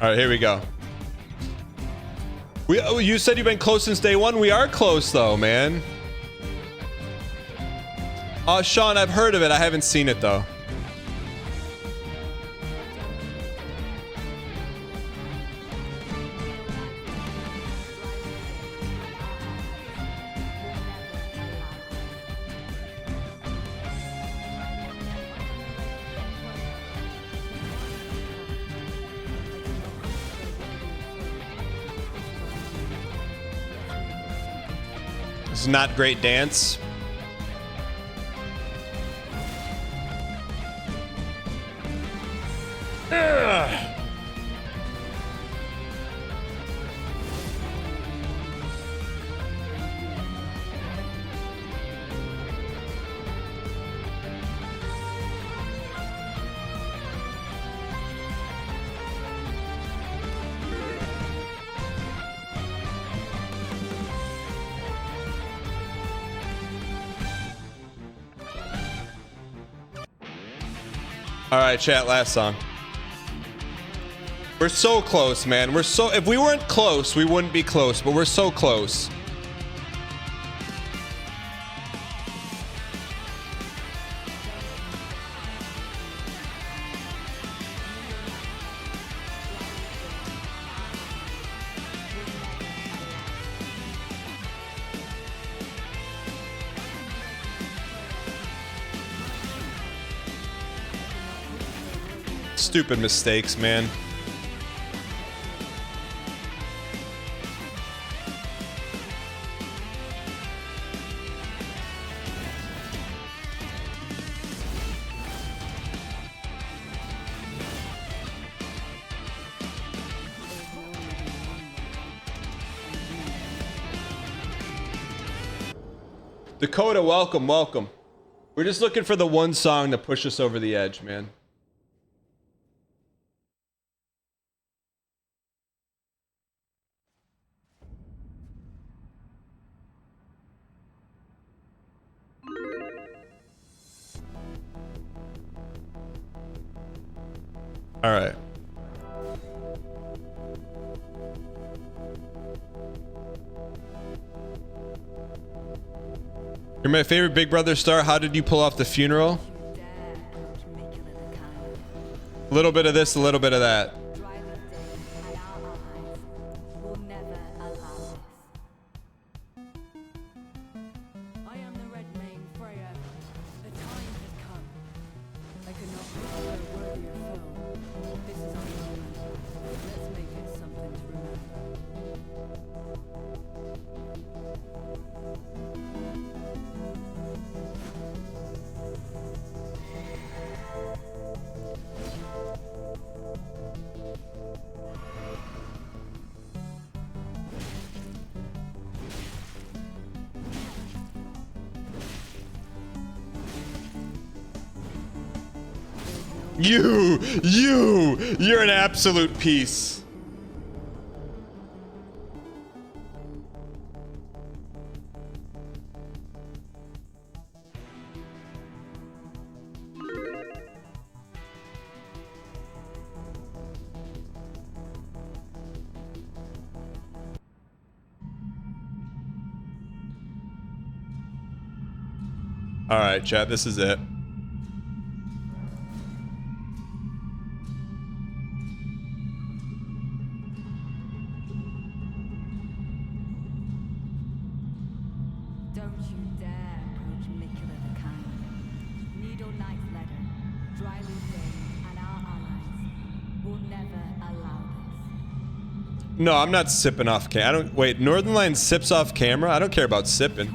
All right, here we go. You said you've been close since day one. We are close though, man. Sean, I've heard of it. I haven't seen it though. This is not great dance. Ugh. All right, chat, last song. We're so close, man. We're so, if we weren't close, we wouldn't be close, but we're so close. Stupid mistakes, man. Dakota, welcome, welcome. We're just looking for the one song to push us over the edge, man. All right. You're my favorite Big Brother star. How did you pull off the funeral? A little bit of this, a little bit of that. You're an absolute piece. All right, chat, this is it. No, I'm not sipping off camera. I don't wait. Northern Line sips off camera. I don't care about sipping.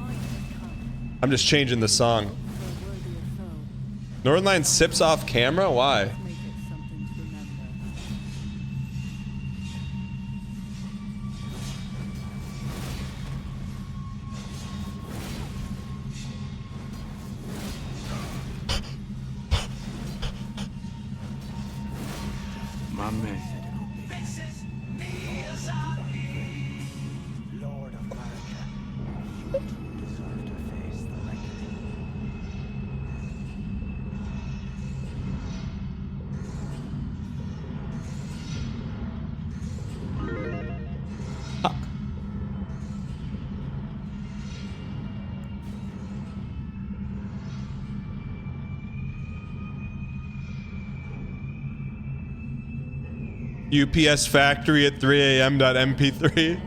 I'm just changing the song. Northern Line sips off camera. Why? My man. UPS factory at 3 a.m. .mp3.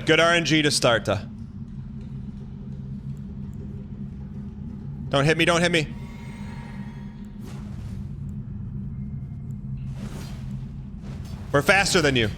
Good RNG to start. Don't hit me, don't hit me. We're faster than you.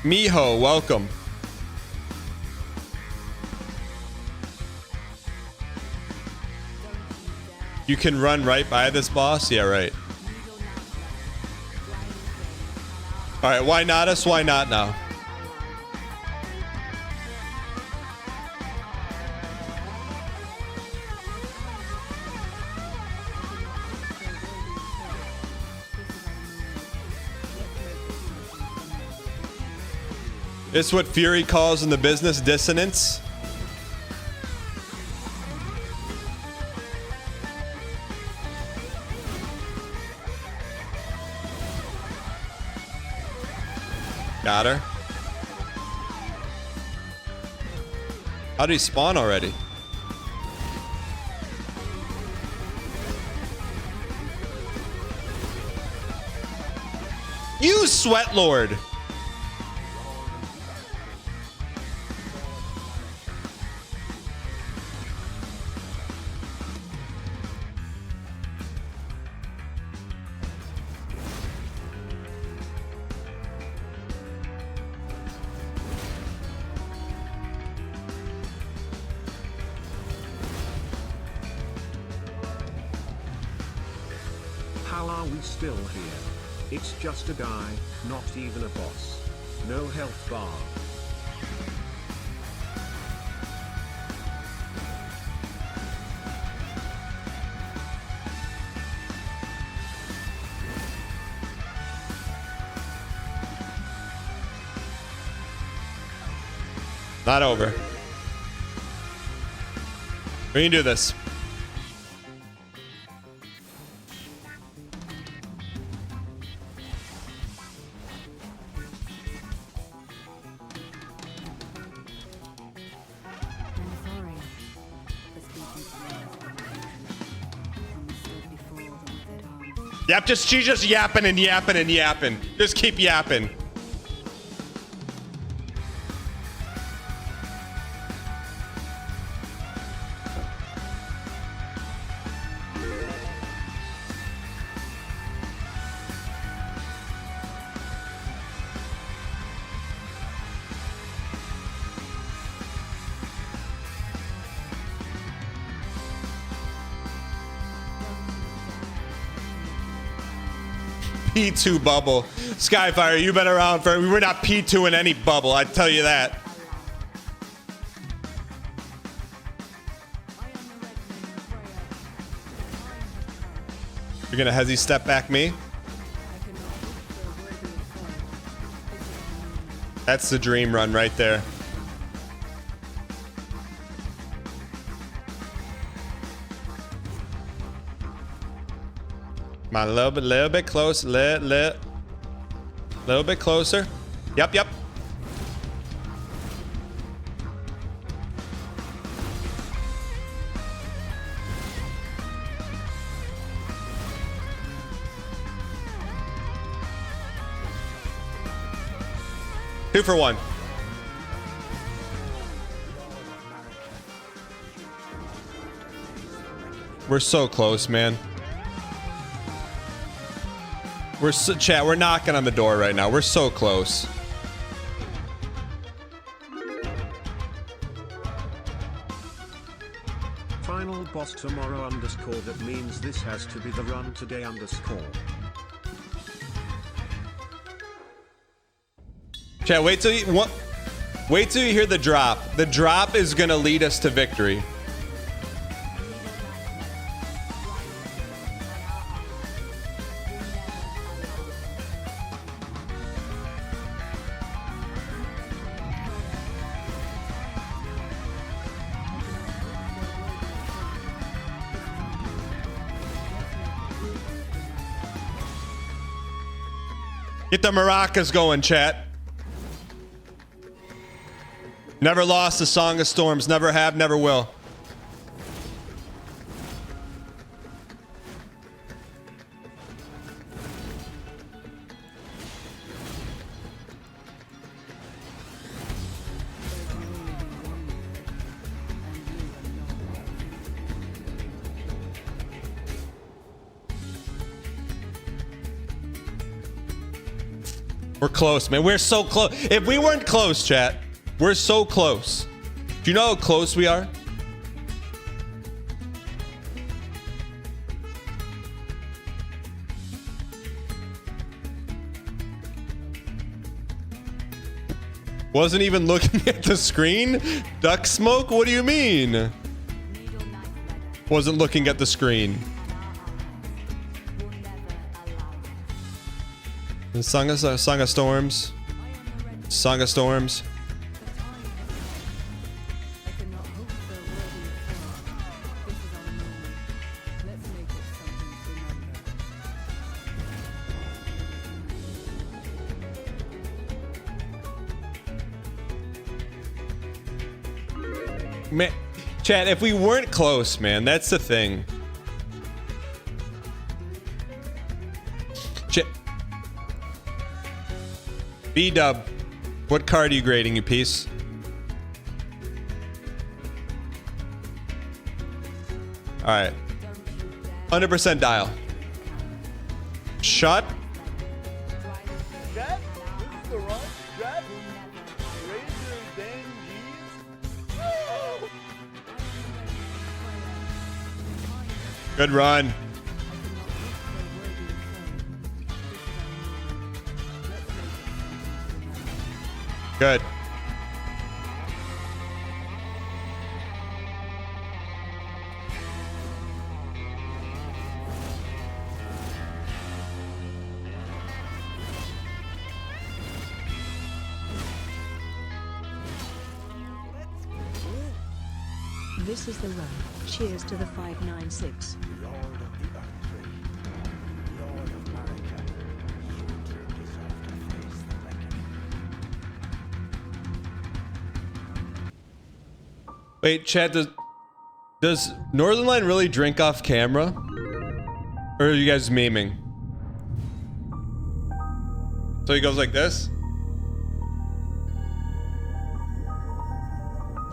Miho, welcome. You can run right by this boss? Yeah, right. Alright, why not us? Why not now? It's what Fury calls in the business dissonance. Got her. How did he spawn already? You sweat lord. How are we still here? It's just a guy, not even a boss. No health bar. Not over. We can do this. Yep, she's just yapping and yapping and yapping. Just keep yapping. P2 bubble. Skyfire, you've been around for... We're not P2 in any bubble, I tell you that. You're gonna hezzy step back me? That's the dream run right there. Come on, a little bit close, little bit closer. Yep. Two for one. We're so close, man. Chat, we're knocking on the door right now. We're so close. Final boss tomorrow underscore. That means this has to be the run today underscore. Chat, wait till you hear the drop. The drop is gonna lead us to victory. Get the maracas going, chat. Never lost the Song of Storms. Never have, never will. We're close, man. We're so close. If we weren't close, chat, we're so close. Do you know how close we are? Wasn't even looking at the screen? Duck smoke? What do you mean? Wasn't looking at the screen. Song of Storms. Song of Storms. Man, Chad, if we weren't close, man, that's the thing. B-Dub, what card are you grading, you piece? Alright. 100% dial. Shot. Jet, this is the run. Jet, raise your dang G's. Good run. Good. This is the run. Cheers to the 596. Lord of the Erdtree, Lord of America, you two deserve to face the reckoning. Wait, Chad, does Northern Line really drink off camera? Or are you guys memeing? So he goes like this?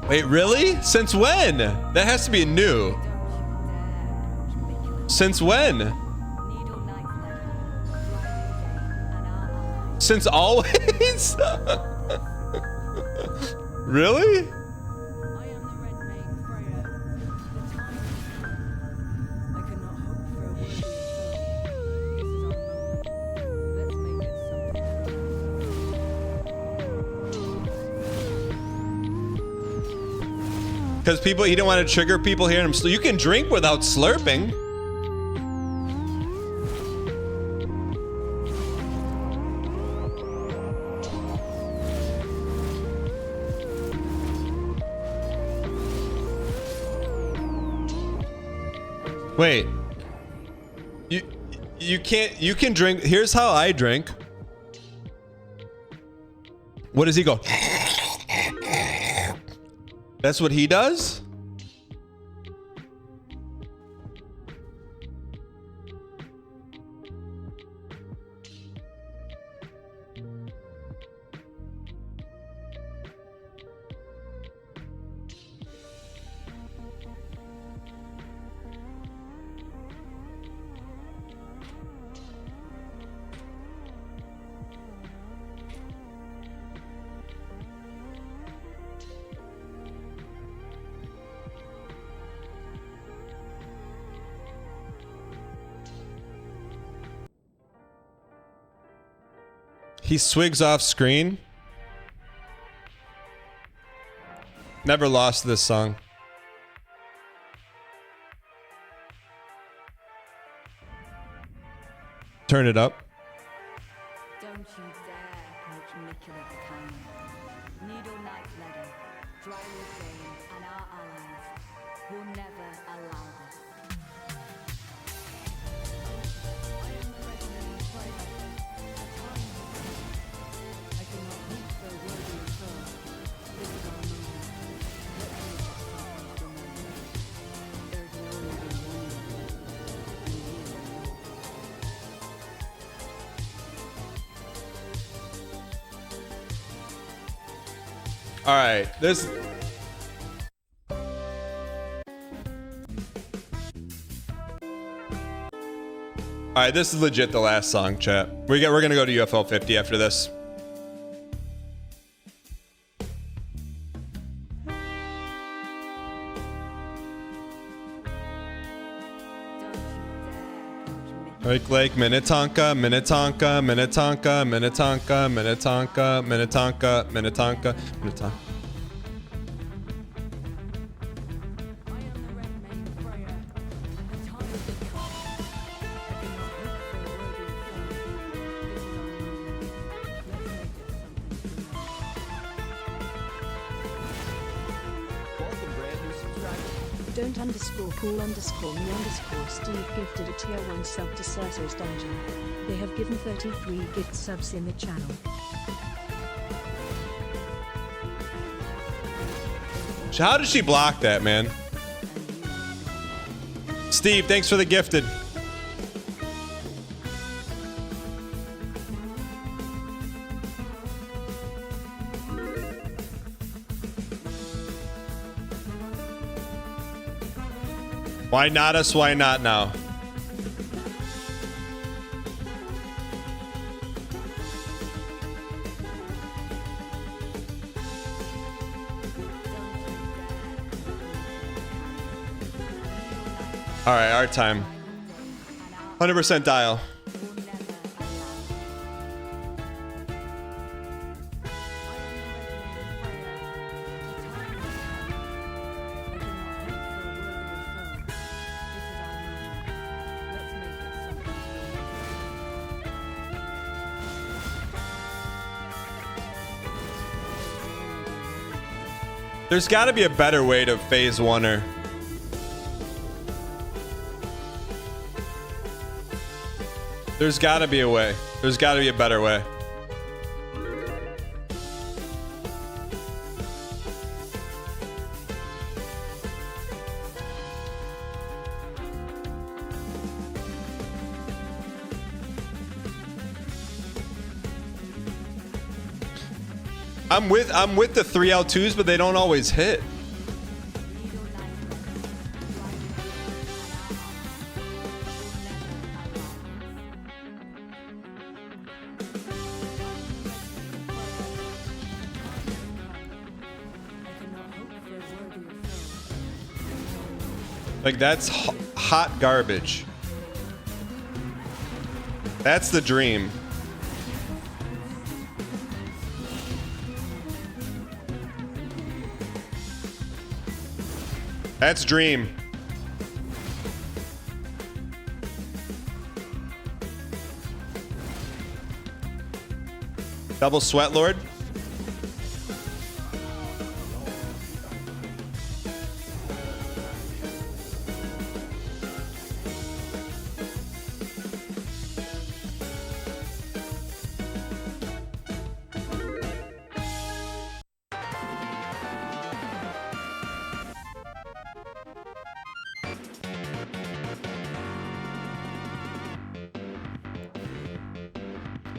Wait, really? Since when? That has to be new. Since when? Since always? Really? Because people, he didn't want to trigger people hearing him. So you can drink without slurping. Wait. You can't, you can drink. Here's how I drink. What does he go? That's what he does? He swigs off screen. Never lost this song. Turn it up. Don't you dare coach Nicholas Cannon. Needle Knight Leather, Drywood Dane, and our allies will never allow this. I am the Red Lady Slayer. I cannot hope for a worthier foe. This is our moment. Let's make it something to remember. There can only be one Lord, and you are yours. All right, this. All right, this is legit the last song, chat. We're gonna go to UFL 50 after this. Lake, Minnetonka, Minnetonka, Minnetonka, Minnetonka, Minnetonka, Minnetonka, Minnetonka, Minnetonka. Don't underscore cool underscore me underscore Steve gifted a tier 1 sub to Cerso's Dungeon. They have given 33 gift subs in the channel. How did she block that, man? Steve, thanks for the gifted. Why not us? Why not now? All right, our time. 100% dial. There's got to be a better way to phase one her. There's got to be a way. There's got to be a better way. I'm with the 3L2s, but they don't always hit. Like, that's hot garbage. That's the dream. That's dream. Double sweat lord.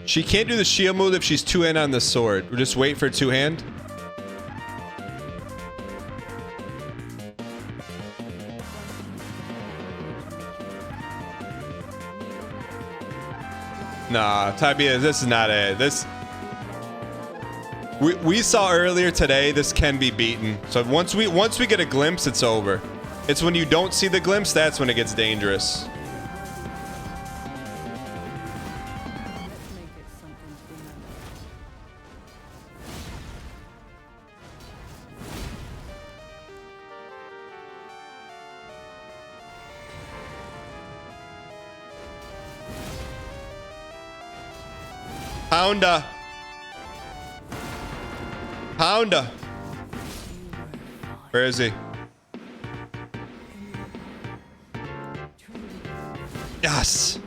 She can't do the shield move if she's two-hand on the sword. We'll just wait for two-hand. Nah, Tibia, this is not it. This we saw earlier today. This can be beaten. So once we get a glimpse, it's over. It's when you don't see the glimpse that's when it gets dangerous. Pounda. Pounda. Where is he? Yes.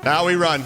Now we run.